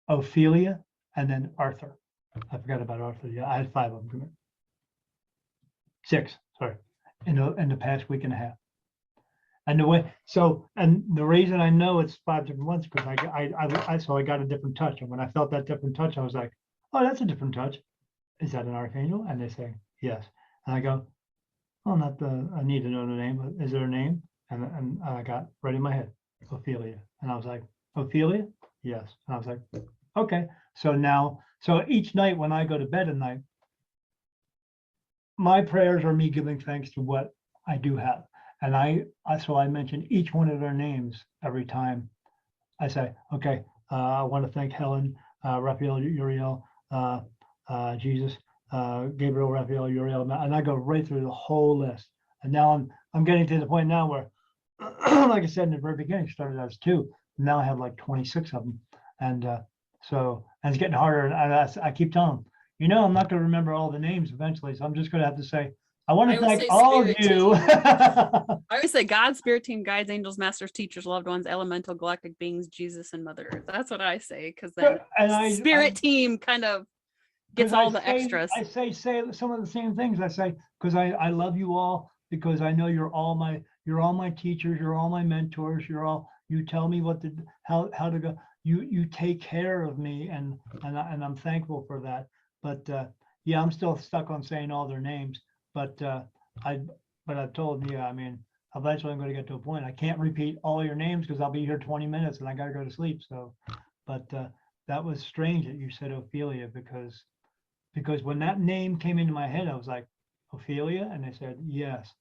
Ophelia, and then Arthur. I forgot about Arthur. Yeah, I had 5 of them. 6, sorry, in the past week and a half. And the reason I know it's 5 different ones, because I got a different touch. And when I felt that different touch, I was like, oh, that's a different touch. Is that an archangel? And they say, yes. And I go, oh, I need to know the name, but is there a name? And I got right in my head, Ophelia. And I was like, Ophelia? Yes. And I was like, okay. So each night when I go to bed at night, my prayers are me giving thanks to what I do have. And I mention each one of their names every time I say, okay, I want to thank Helen, Raphael, Uriel, Jesus, Gabriel, Raphael, Uriel, and I go right through the whole list. And now I'm getting to the point now where, like I said in the very beginning, started as 2. Now I have like 26 of them, and it's getting harder. And I keep telling them, I'm not going to remember all the names eventually, so I'm just going to have to say, I want to thank all of you. I always say God, spirit team, guides, angels, masters, teachers, loved ones, elemental, galactic beings, Jesus, and Mother Earth. That's what I say, because then spirit team kind of gets all the extras. I say some of the same things. I say, because I love you all, because I know you're all my teachers, you're all my mentors, you tell me how to go. You take care of me, and I'm thankful for that. But yeah, I'm still stuck on saying all their names. But I've told them, I mean, eventually I'm going to get to a point. I can't repeat all your names because I'll be here 20 minutes and I got to go to sleep. So, but that was strange that you said Ophelia, because when that name came into my head, I was like, Ophelia? And they said, yes.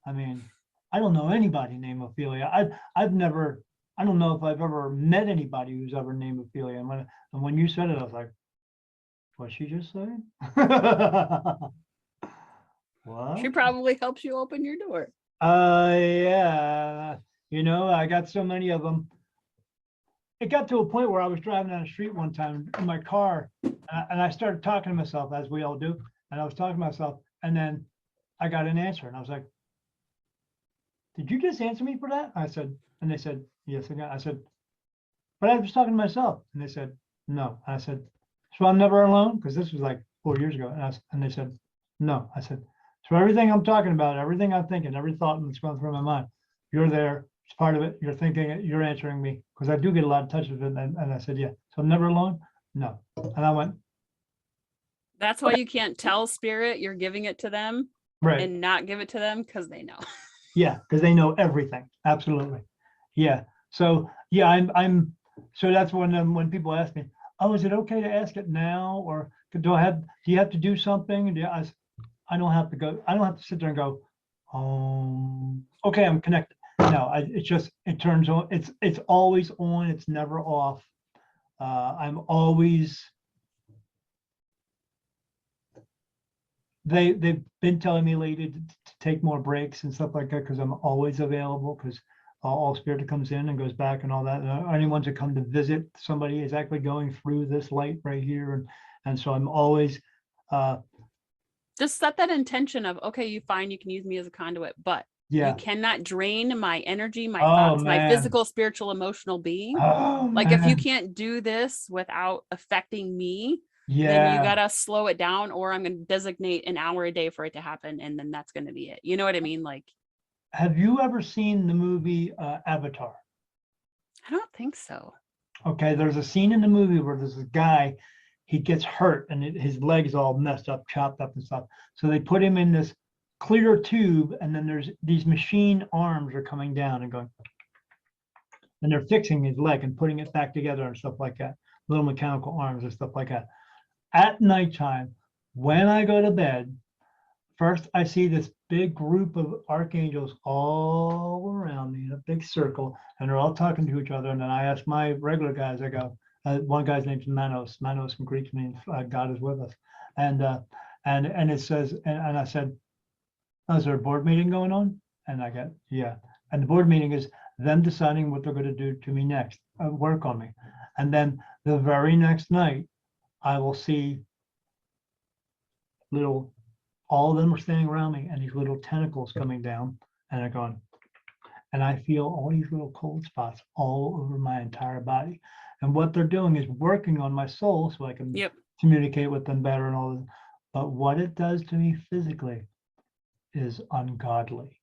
I mean, I don't know anybody named Ophelia. I don't know if I've ever met anybody who's ever named Ophelia. And when you said it, I was like, what'd she just say? What? She probably helps you open your door. Yeah. I got so many of them. It got to a point where I was driving down the street one time in my car, and I started talking to myself, as we all do. And I was talking to myself, and then I got an answer, and I was like, did you just answer me for that? I said, and they said, yes, again. I said, but I was talking to myself. And they said, no. And I said, so I'm never alone? Because this was like 4 years ago. And they said, no. I said, So everything I'm talking about, everything I'm thinking, every thought that's going through my mind, you're there. It's part of it. You're thinking it. You're answering me, because I do get a lot of touch with it. And I said, yeah. So I'm never alone. No. And I went, That's why you can't tell spirit you're giving it to them right. and not give it to them, because they know. Yeah, because they know everything. Absolutely. Yeah. So yeah, I'm so that's when people ask me, oh, is it okay to ask it now? Or do you have to do something? I don't have to go, I don't have to sit there and go, okay, I'm connected. No, it turns on, it's always on, it's never off. I'm always, they've been telling me lately to take more breaks and stuff like that, because I'm always available, because all spirit that comes in and goes back and all that. Anyone to come to visit somebody is actually going through this light right here, and so I'm always Just set that intention of, okay, you fine, you can use me as a conduit, but yeah. you cannot drain my energy, my Oh thoughts, my man. physical, spiritual, emotional being. Oh Like if you man. can't do this without affecting me, then you Yeah. gotta slow it down, or I'm gonna designate an hour a day for it to happen, and then that's gonna be it. You know what I mean? Like, Have you ever seen the movie Avatar? I don't think so. Okay, there's a scene in the movie where there's a guy, he gets hurt and his leg's all messed up, chopped up and stuff. So they put him in this clear tube, and then there's these machine arms are coming down and going, and they're fixing his leg and putting it back together and stuff like that. Little mechanical arms and stuff like that. At nighttime, when I go to bed, first I see this big group of archangels all around me in a big circle, and they're all talking to each other. And then I ask my regular guys, I go, one guy's name's Manos. Manos in Greek means God is with us. And it says, and I said, oh, is there a board meeting going on? And I got, yeah. And the board meeting is them deciding what they're going to do to me next, work on me. And then the very next night, I will see little, all of them are standing around me, and these little tentacles coming down, and they're going, and I feel all these little cold spots all over my entire body. And what they're doing is working on my soul so I can communicate with them better and all that. But what it does to me physically is ungodly.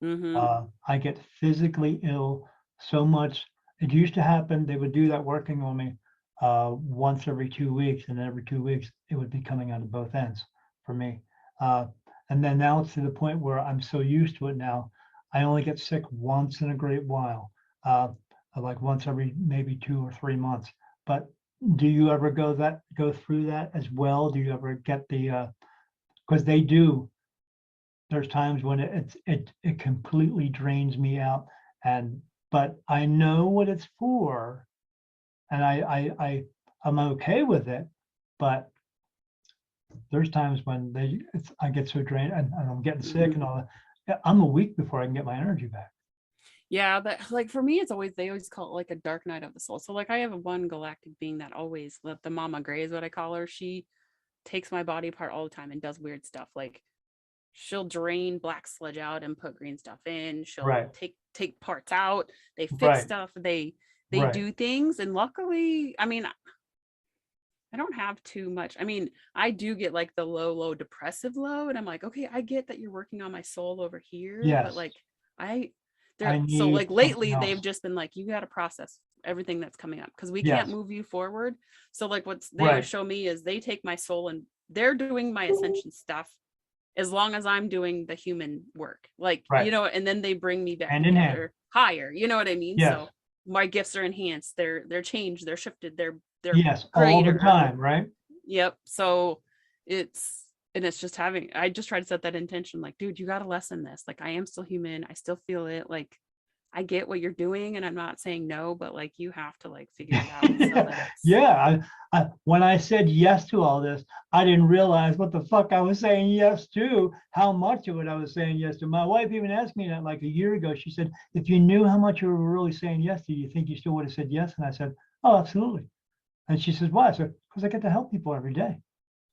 I get physically ill so much. It used to happen, they would do that working on me once every 2 weeks, and every 2 weeks it would be coming out of both ends for me. And then now it's to the point where I'm so used to it now, I only get sick once in a great while, like once every maybe 2 or 3 months. But do you ever go through that as well? Do you ever get the because they do, there's times when it completely drains me out, but I know what it's for, and I'm okay with it, but there's times when I get so drained and I'm getting sick and all that. I'm a week before I can get my energy back. Yeah, but like for me, they always call it like a dark night of the soul. So like I have one galactic being that always, the Mama Gray is what I call her. She takes my body apart all the time and does weird stuff. Like she'll drain black sludge out and put green stuff in. She'll take parts out. They fix stuff. They do things. And luckily, I mean, I don't have too much. I mean, I do get like the low depressive low, and I'm like, okay, I get that you're working on my soul over here, but like so like lately they've just been like, you got to process everything that's coming up, because we can't move you forward. So like what they always show me is they take my soul and they're doing my ascension stuff as long as I'm doing the human work, like, you know, and then they bring me back together higher, you know what I mean? So my gifts are enhanced, they're changed, they're shifted, they're all the time, right? Yep. So it's just I just try to set that intention, like, dude, you got to lessen this. Like, I am still human. I still feel it. Like, I get what you're doing, and I'm not saying no, but like, you have to like figure it out. So that I when I said yes to all this, I didn't realize what the fuck I was saying yes to, how much of it I was saying yes to. My wife even asked me that like a year ago. She said, if you knew how much you were really saying yes to, you think you still would have said yes? And I said, oh, absolutely. And she says, why? I said, because I get to help people every day.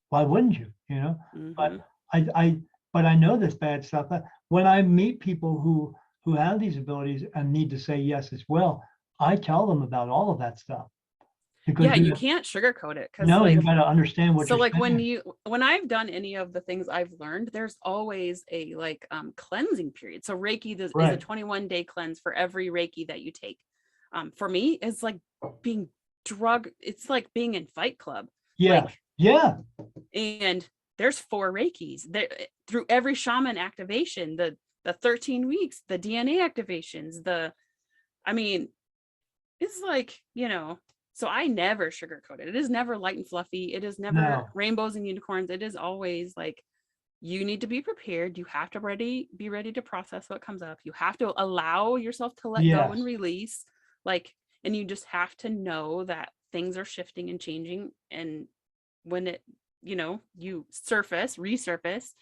Why wouldn't you? You know, but I know this bad stuff. When I meet people who have these abilities and need to say yes as well, I tell them about all of that stuff. because Yeah, you can't sugarcoat it, because no, like, you got to understand what so you're like saying. when I've done any of the things I've learned, there's always a like cleansing period. So Reiki is a Right. 21-day cleanse for every Reiki that you take. For me, it's like being it's like being in Fight Club. Yeah. Like, Yeah. and there's 4 Reikis there through every shaman activation, the 13 weeks, the DNA activations, I mean, it's like, so I never sugarcoat it. It is never light and fluffy. It is never No. rainbows and unicorns. It is always like, you need to be prepared. You have to be ready to process what comes up. You have to allow yourself to let go Yes. and release. Like, and you just have to know that things are shifting and changing. And when you resurface,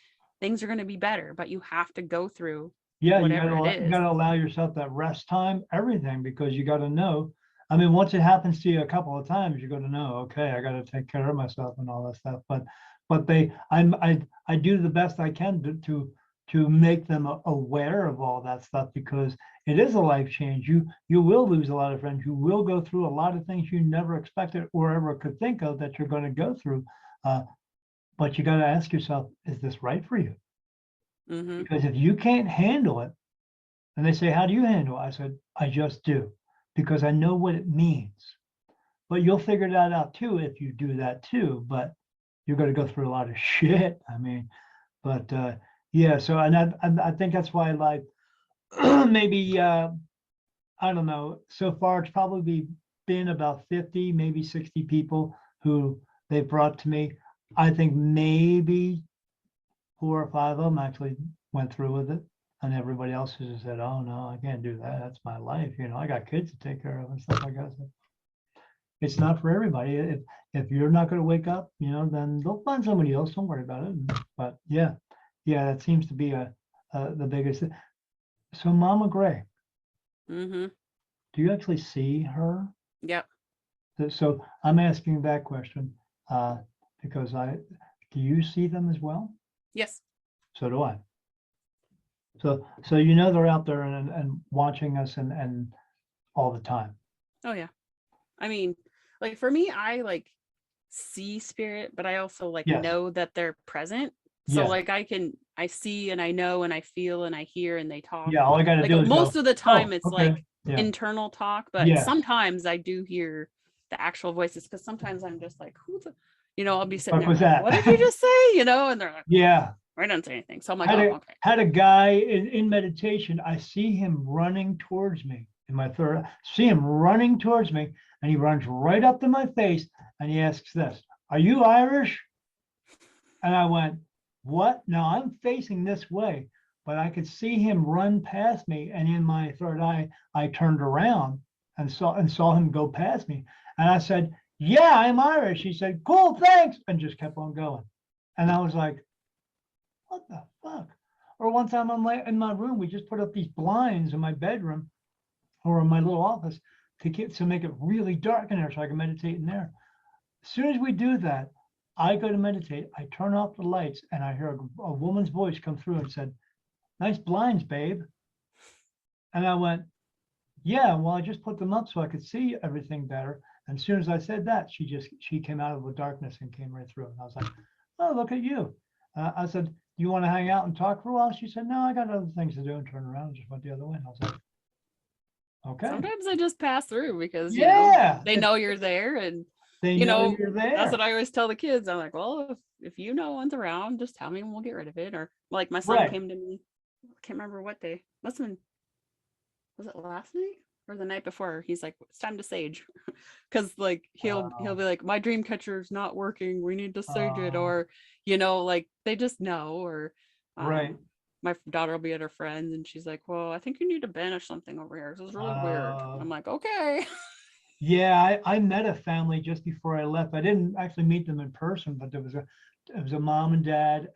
things are going to be better, but you have to go through Yeah, whatever it you is. gotta allow yourself that rest time, everything, because you gotta know. I mean, once it happens to you a couple of times, you're gonna know, okay, I gotta take care of myself and all that stuff. But I do the best I can to make them aware of all that stuff, because it is a life change. You will lose a lot of friends. You will go through a lot of things you never expected or ever could think of that you're going to go through. But you got to ask yourself, is this right for you? Mm-hmm. Because if you can't handle it, and they say, how do you handle it? I said, I just do, because I know what it means. But you'll figure that out too if you do that too. But you're going to go through a lot of shit. I mean, but yeah. So and I think that's why, like, maybe I don't know. So far, it's probably been about 50, maybe 60 people who they brought to me. I think maybe 4 or 5 of them actually went through with it. And everybody else has just said, oh no, I can't do that. That's my life. I got kids to take care of and stuff like that. So it's not for everybody. If you're not going to wake up, then they'll find somebody else. Don't worry about it. But yeah, that seems to be the biggest. So Mama Gray, Mm-hmm. do you actually see her? Yep. So I'm asking that question because do you see them as well? Yes. So do I. So they're out there and watching us and all the time. Oh yeah. I mean, like for me, I like see spirit, but I also like Yes. know that they're present. So Yes. like I see and I know and I feel and I hear and they talk. Yeah, all I gotta Like do is most go, of the oh, time it's okay. like Yeah. internal talk, but Yes. sometimes I do hear the actual voices, because sometimes I'm just like, I'll be sitting What there was like, that? what did you just say? And they're like, Yeah. I didn't say anything. So I'm like, oh, okay. Had a guy in meditation. I see him running towards me in my third. See him running towards me, and he runs right up to my face, and he asks this, "Are you Irish?" And I went, "What?" Now I'm facing this way, but I could see him run past me, and in my third eye, I turned around and saw him go past me, and I said, "Yeah, I'm Irish." He said, "Cool, thanks," and just kept on going, and I was like, what the fuck? Or one time I'm like in my room, we just put up these blinds in my bedroom or in my little office to make it really dark in there so I can meditate in there. As soon as we do that, I go to meditate, I turn off the lights, and I hear a woman's voice come through and said, "Nice blinds, babe." And I went, "Yeah, well, I just put them up so I could see everything better." And as soon as I said that, she came out of the darkness and came right through. And I was like, "Oh, look at you." I said, "You want to hang out and talk for a while?" She said, "No, I got other things to do," and turned around and just went the other way. And I was like, okay. Sometimes I just pass through because, Yeah. they know you're there, and They know you're there. that's what I always tell the kids. I'm like, well, if one's around, just tell me and we'll get rid of it. Or like my son Right. came to me, I can't remember what day. Must have been, was it last night or the night before? He's like, it's time to sage. Cause like he'll be like, my dream catcher's not working. We need to sage it. Or, like they just know. Or Right. my daughter will be at her friends and she's like, well, I think you need to banish something over here. This is really weird. I'm like, okay. Yeah, I met a family just before I left. I didn't actually meet them in person, but it was a mom and dad.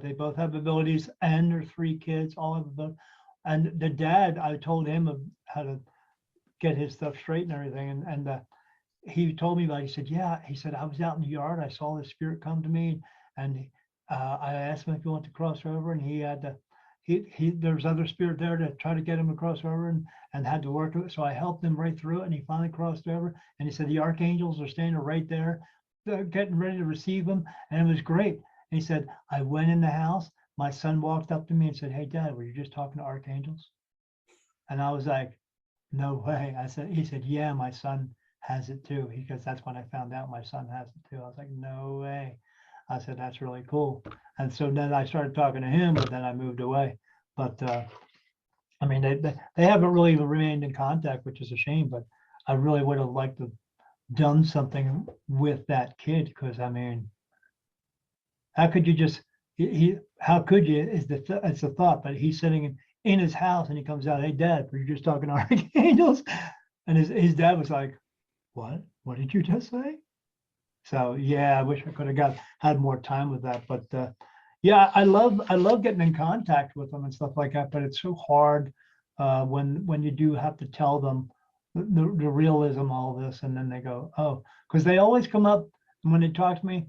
They both have abilities, and their 3 kids, all of them. And the dad, I told him of how to get his stuff straight and everything. And he told me about it. He said, yeah, he said, I was out in the yard. I saw the spirit come to me, and I asked him if he wanted to cross over, and there's other spirit there to try to get him across over and had to work with it. So I helped him right through it, and he finally crossed over. And he said the archangels are standing right there, getting ready to receive him, and it was great. And he said, I went in the house. My son walked up to me and said, "Hey, Dad, were you just talking to archangels?" And I was like, "No way." He said, "Yeah, my son has it too." Because that's when I found out my son has it too. I was like, "No way." I said, "That's really cool." And so then I started talking to him, but then I moved away. But I mean, they haven't really remained in contact, which is a shame. But I really would have liked to done something with that kid, because I mean, how could you just how could you it's a thought, but he's sitting in his house and he comes out, "Hey, Dad, were you just talking to archangels?" And his dad was like, what did you just say? So yeah, I wish I could have had more time with that. But yeah, I love getting in contact with them and stuff like that, but it's so hard when you do have to tell them the realism, all this, and then they go, oh, because they always come up, and when they talk to me,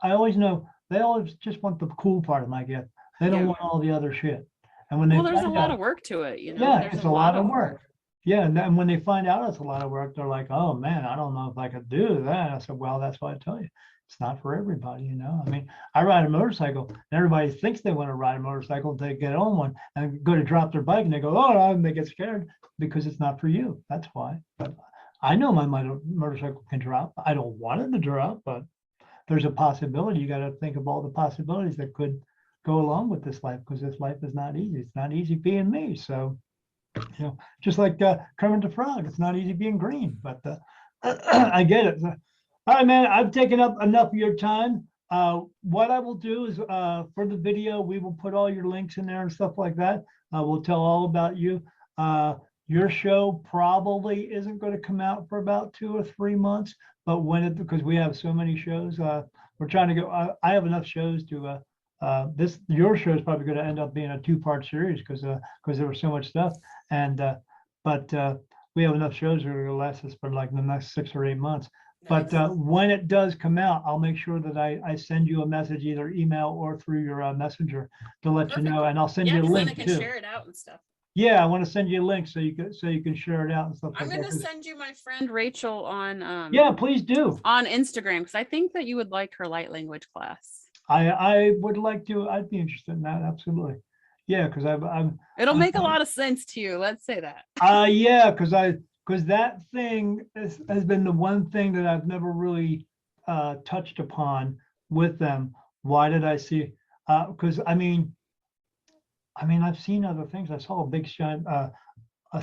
I always know they always just want the cool part of my gift. They don't want all the other shit. And when well, there's a lot of work to it, you know. Yeah, there's it's a lot of work. Yeah, and when they find out it's a lot of work, they're like, "Oh man, I don't know if I could do that." I said, "Well, that's why I tell you, it's not for everybody, you know. I mean, I ride a motorcycle, and everybody thinks they want to ride a motorcycle until they get on one and go to drop their bike, and they go, "Oh," and they get scared because it's not for you. That's why. But I know my motorcycle can drop. I don't want it to drop, but there's a possibility. You got to think of all the possibilities that could go along with this life, because this life is not easy. It's not easy being me. So, you know, just like Kermit the Frog, it's not easy being green, but I get it. All right, man, I've taken up enough of your time. What I will do is for the video, we will put all your links in there and stuff like that. We'll tell all about you. Your show probably isn't going to come out for about 2 or 3 months, but because we have so many shows, we're trying to go. I have enough shows to your show is probably going to end up being a 2-part series because there was so much stuff, and but we have enough shows that are going to last us for like the next 6 or 8 months. Nice. But when it does come out, I'll make sure that I send you a message, either email or through your messenger, to let you know, and I'll send you a link then I can too. share it out and stuff. Yeah, I want to send you a link so you can share it out and stuff. I'm going to send you my friend Rachel on yeah, please do, on Instagram, because I think that you would like her light language class. I would like to. I'd be interested in that, absolutely. Yeah, because it'll make a lot of sense to you. Let's say that. Yeah, because that thing has been the one thing that I've never really touched upon with them. Why did I see? Because I mean, I've seen other things. I saw a big shine, a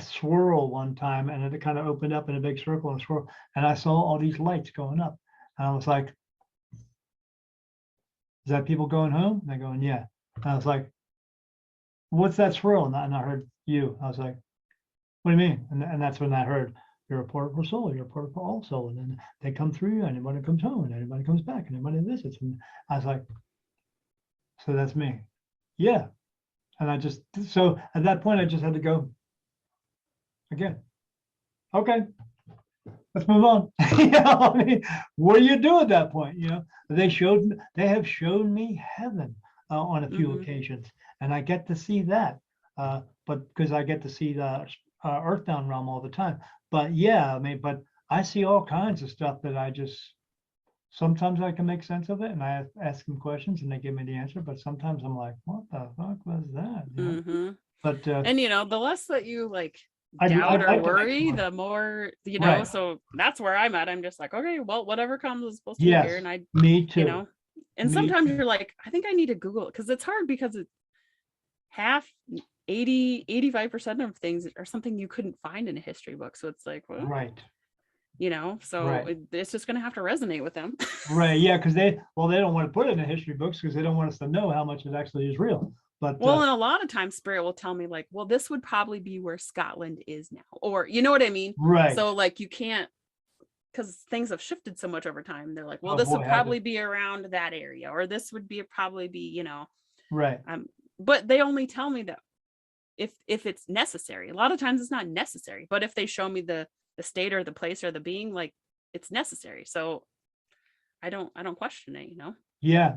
swirl one time, and it kind of opened up in a big circle and swirl, and I saw all these lights going up, and I was like, "Is that people going home?" And they're going, "Yeah." And I was like, "What's that swirl?" And I heard you. I was like, "What do you mean?" And that's when I heard, "You're a portal for soul. You're a portal for all soul." And then they come through you, and anybody comes home, and anybody comes back, and anybody visits. And I was like, "So that's me." Yeah. And so at that point, I just had to go again. Okay, let's move on. You know, I mean, what do you do at that point? You know, they have shown me heaven on a few occasions, and I get to see that. But because I get to see the Earthbound realm all the time. But yeah, I mean, but I see all kinds of stuff that sometimes I can make sense of it, and I ask them questions and they give me the answer, but sometimes I'm like, what the fuck was that? You know? But and you know, the less that you like doubt or worry, the more, you know, so that's where I'm at. I'm just like, okay, well, whatever comes is supposed to be here. And me too. You know, and sometimes you're like, I think I need to Google it, because it's hard, because it's 85% of things are something you couldn't find in a history book. So it's like, well, you know, so it's just going to have to resonate with them. Right. Yeah. Because they don't want to put it in the history books because they don't want us to know how much it actually is real. But well, and a lot of times Spirit will tell me like, well, this would probably be where Scotland is now, or you know what I mean? Right. So like you can't, because things have shifted so much over time. They're like, well, this would probably be around that area, or this would probably be, you know. Right. But they only tell me that if it's necessary. A lot of times it's not necessary, but if they show me the state or the place or the being, like, it's necessary. So I don't question it, you know. Yeah.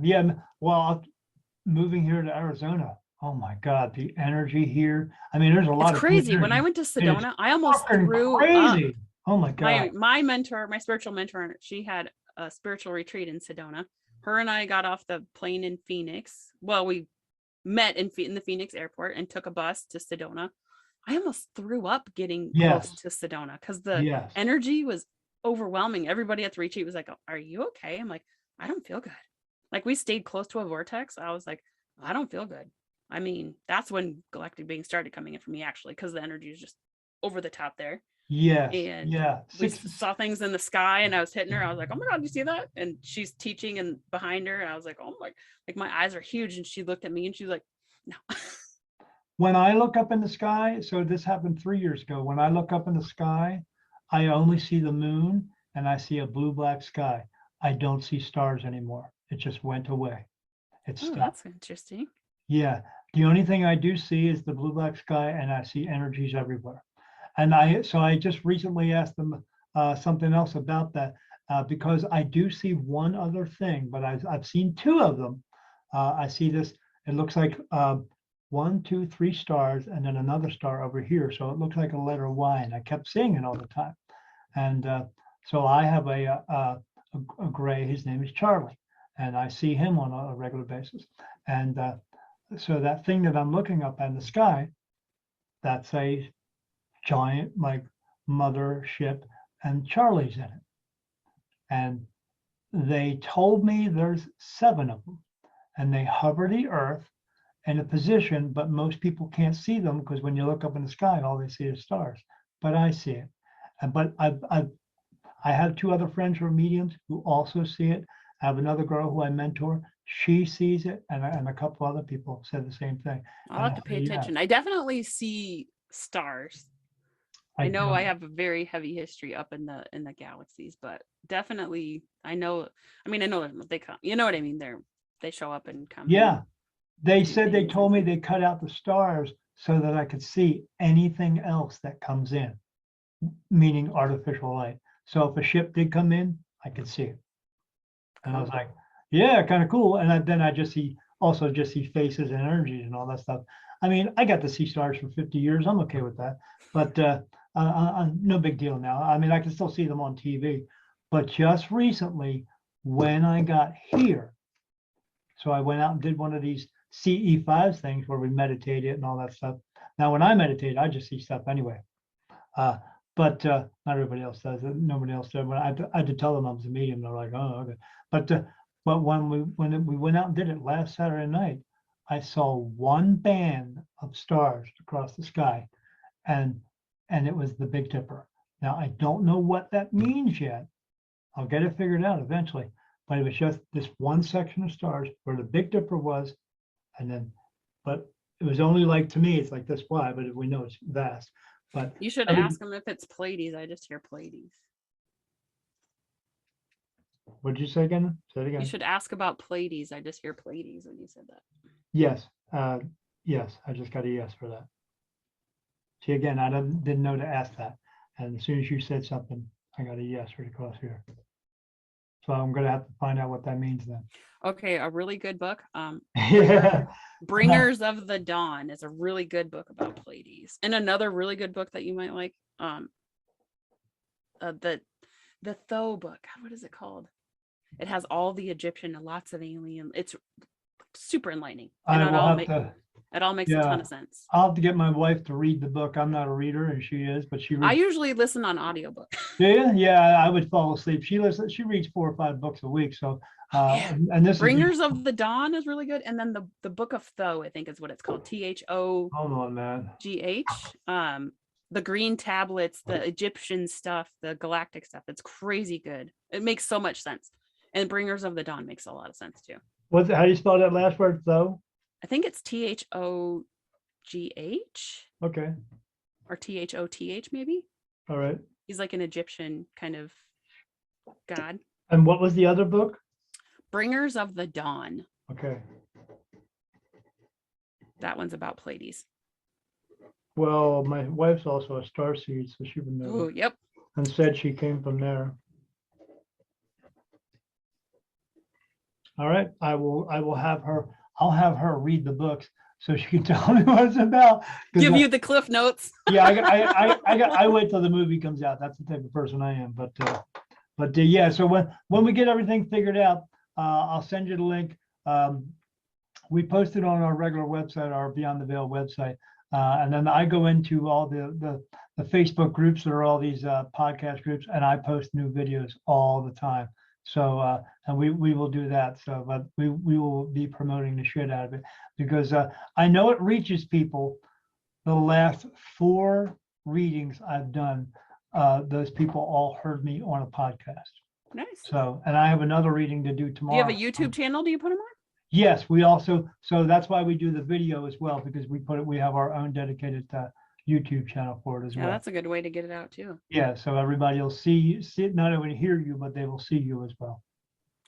Well, moving here to Arizona, Oh my God, the energy here. I mean, there's a lot It's of good crazy. When I energy. went to It is Sedona, I almost fucking threw up. crazy. Oh my God. My mentor, my spiritual mentor, she had a spiritual retreat in Sedona. Her and I got off the plane in Phoenix. Well, we met in the Phoenix airport and took a bus to Sedona. I almost threw up getting close Yes. to Sedona because the Yes. energy was overwhelming. Everybody at the retreat was like, "Are you okay?" I'm like, "I don't feel good." Like we stayed close to a vortex. I was like, "I don't feel good." I mean, that's when galactic beings started coming in for me actually, because the energy is just over the top there. Yes. And Yeah. we saw things in the sky and I was hitting her. I was like, "Oh my God, you see that?" And she's teaching and behind her. I was like, "Oh my," like my eyes are huge. And she looked at me and she's like, "No." When I look up in the sky, so this happened 3 years ago. When I look up in the sky, I only see the moon and I see a blue-black sky. I don't see stars anymore. It just went away. It Oh, stopped. that's interesting. Yeah. The only thing I do see is the blue-black sky and I see energies everywhere. And so I just recently asked them something else about that because I do see one other thing, but I've seen two of them. I see this, it looks like 1, 2, 3 stars and then another star over here. So it looks like a letter Y and I kept seeing it all the time. And so I have a gray, his name is Charlie, and I see him on a regular basis. And so that thing that I'm looking up in the sky, that's a giant like mothership and Charlie's in it. And they told me there's 7 of them and they hover the earth in a position, but most people can't see them because when you look up in the sky, all they see is stars. But I see it. But I have 2 other friends who are mediums who also see it. I have another girl who I mentor. She sees it, and a couple other people said the same thing. I'll have to pay attention. I definitely see stars. I know I have a very heavy history up in the galaxies, but definitely I know. I mean, I know they come. You know what I mean? They show up and come. Yeah, they said they things told me they cut out the stars so that I could see anything else that comes in, meaning artificial light. So if a ship did come in, I could see it. And I was like, yeah, kind of cool. And then I just see faces and energies and all that stuff. I mean, I got to see stars for 50 years. I'm okay with that. But no big deal now. I mean, I can still see them on TV. But just recently, when I got here, so I went out and did one of these CE5 things where we meditated and all that stuff. Now, when I meditate, I just see stuff anyway. But not everybody else does it. Nobody else does. When I had to tell them I was a medium, they're like, "Oh, okay." But when we went out and did it last Saturday night, I saw one band of stars across the sky, and it was the Big Dipper. Now I don't know what that means yet. I'll get it figured out eventually. But it was just this one section of stars where the Big Dipper was, but it was only like, to me, it's like this wide, but we know it's vast. But you should ask them if it's Pleiades. I just hear Pleiades. What did you say again? Say it again. You should ask about Pleiades. I just hear Pleiades when you said that. Yes. Yes, I just got a yes for that. See, again, I didn't know to ask that. And as soon as you said something, I got a yes right across here. So I'm going to have to find out what that means then. Okay, a really good book. Yeah. Bringers of the Dawn is a really good book about Pleiades. And another really good book that you might like, the Thoth book. God, what is it called? It has all the Egyptian and lots of alien. It's super enlightening. And it all makes a ton of sense. I'll have to get my wife to read the book. I'm not a reader, and she is, but she reads. I usually listen on audiobook. Yeah, I would fall asleep. She reads 4 or 5 books a week. So and this Bringers of the Dawn is really good. And then the Book of Thoth, I think is what it's called. THO. Hold on, man. GH. The green tablets, the Egyptian stuff, the galactic stuff. It's crazy good. It makes so much sense. And Bringers of the Dawn makes a lot of sense too. How do you spell that last word, though? I think it's THOGH. Okay. Or THOTH maybe. All right. He's like an Egyptian kind of god. And what was the other book? Bringers of the Dawn. Okay. That one's about Pleiades. Well, my wife's also a starseed, so she would know. Oh, yep. And said she came from there. All right. I'll have her read the books so she can tell me what it's about. Give you the cliff notes. Yeah, I wait till the movie comes out. That's the type of person I am. But yeah, so when we get everything figured out, I'll send you the link. We posted on our regular website, our Beyond the Veil website, and then I go into all the Facebook groups. There are all these podcast groups, and I post new videos all the time. So and we will do that. So, but we will be promoting the shit out of it, because I know it reaches people. The last 4 readings I've done, those people all heard me on a podcast. Nice. So, and I have another reading to do tomorrow. Do you have a YouTube channel? Do you put them on? Yes, we also, so that's why we do the video as well, because we have our own dedicated YouTube channel for it as well. Yeah, that's a good way to get it out too. Yeah, so everybody will see it, not only hear you, but they will see you as well.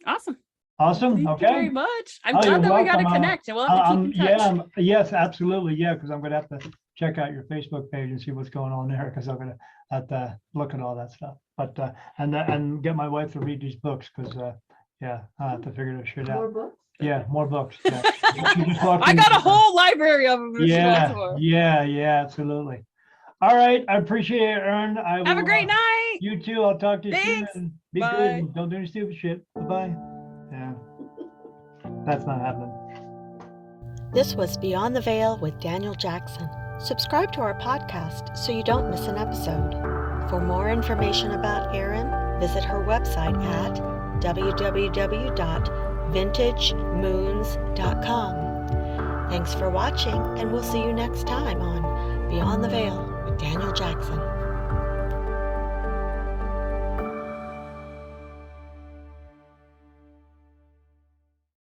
Awesome. Awesome. Thank Okay. you very much. I'm glad you're that we got to welcome. connect, and we'll have to keep in touch. Yeah, yes, absolutely. Yeah, because I'm going to have to check out your Facebook page and see what's going on there, because I'm going to have to look at all that stuff. But and get my wife to read these books, because yeah, I have to figure this shit out. More books? Yeah, more books. Yeah. I got a whole library of them. Yeah, absolutely. All right, I appreciate it, Erin. Have a great night. You too. I'll talk to you Thanks. soon. Be Bye. good. And don't do any stupid shit. Bye-bye. Yeah, that's not happening. This was Beyond the Veil with Daniel Jackson. Subscribe to our podcast so you don't miss an episode. For more information about Erin, visit her website at www.vintagemoons.com. Thanks for watching, and we'll see you next time on Beyond the Veil with Daniel Jackson.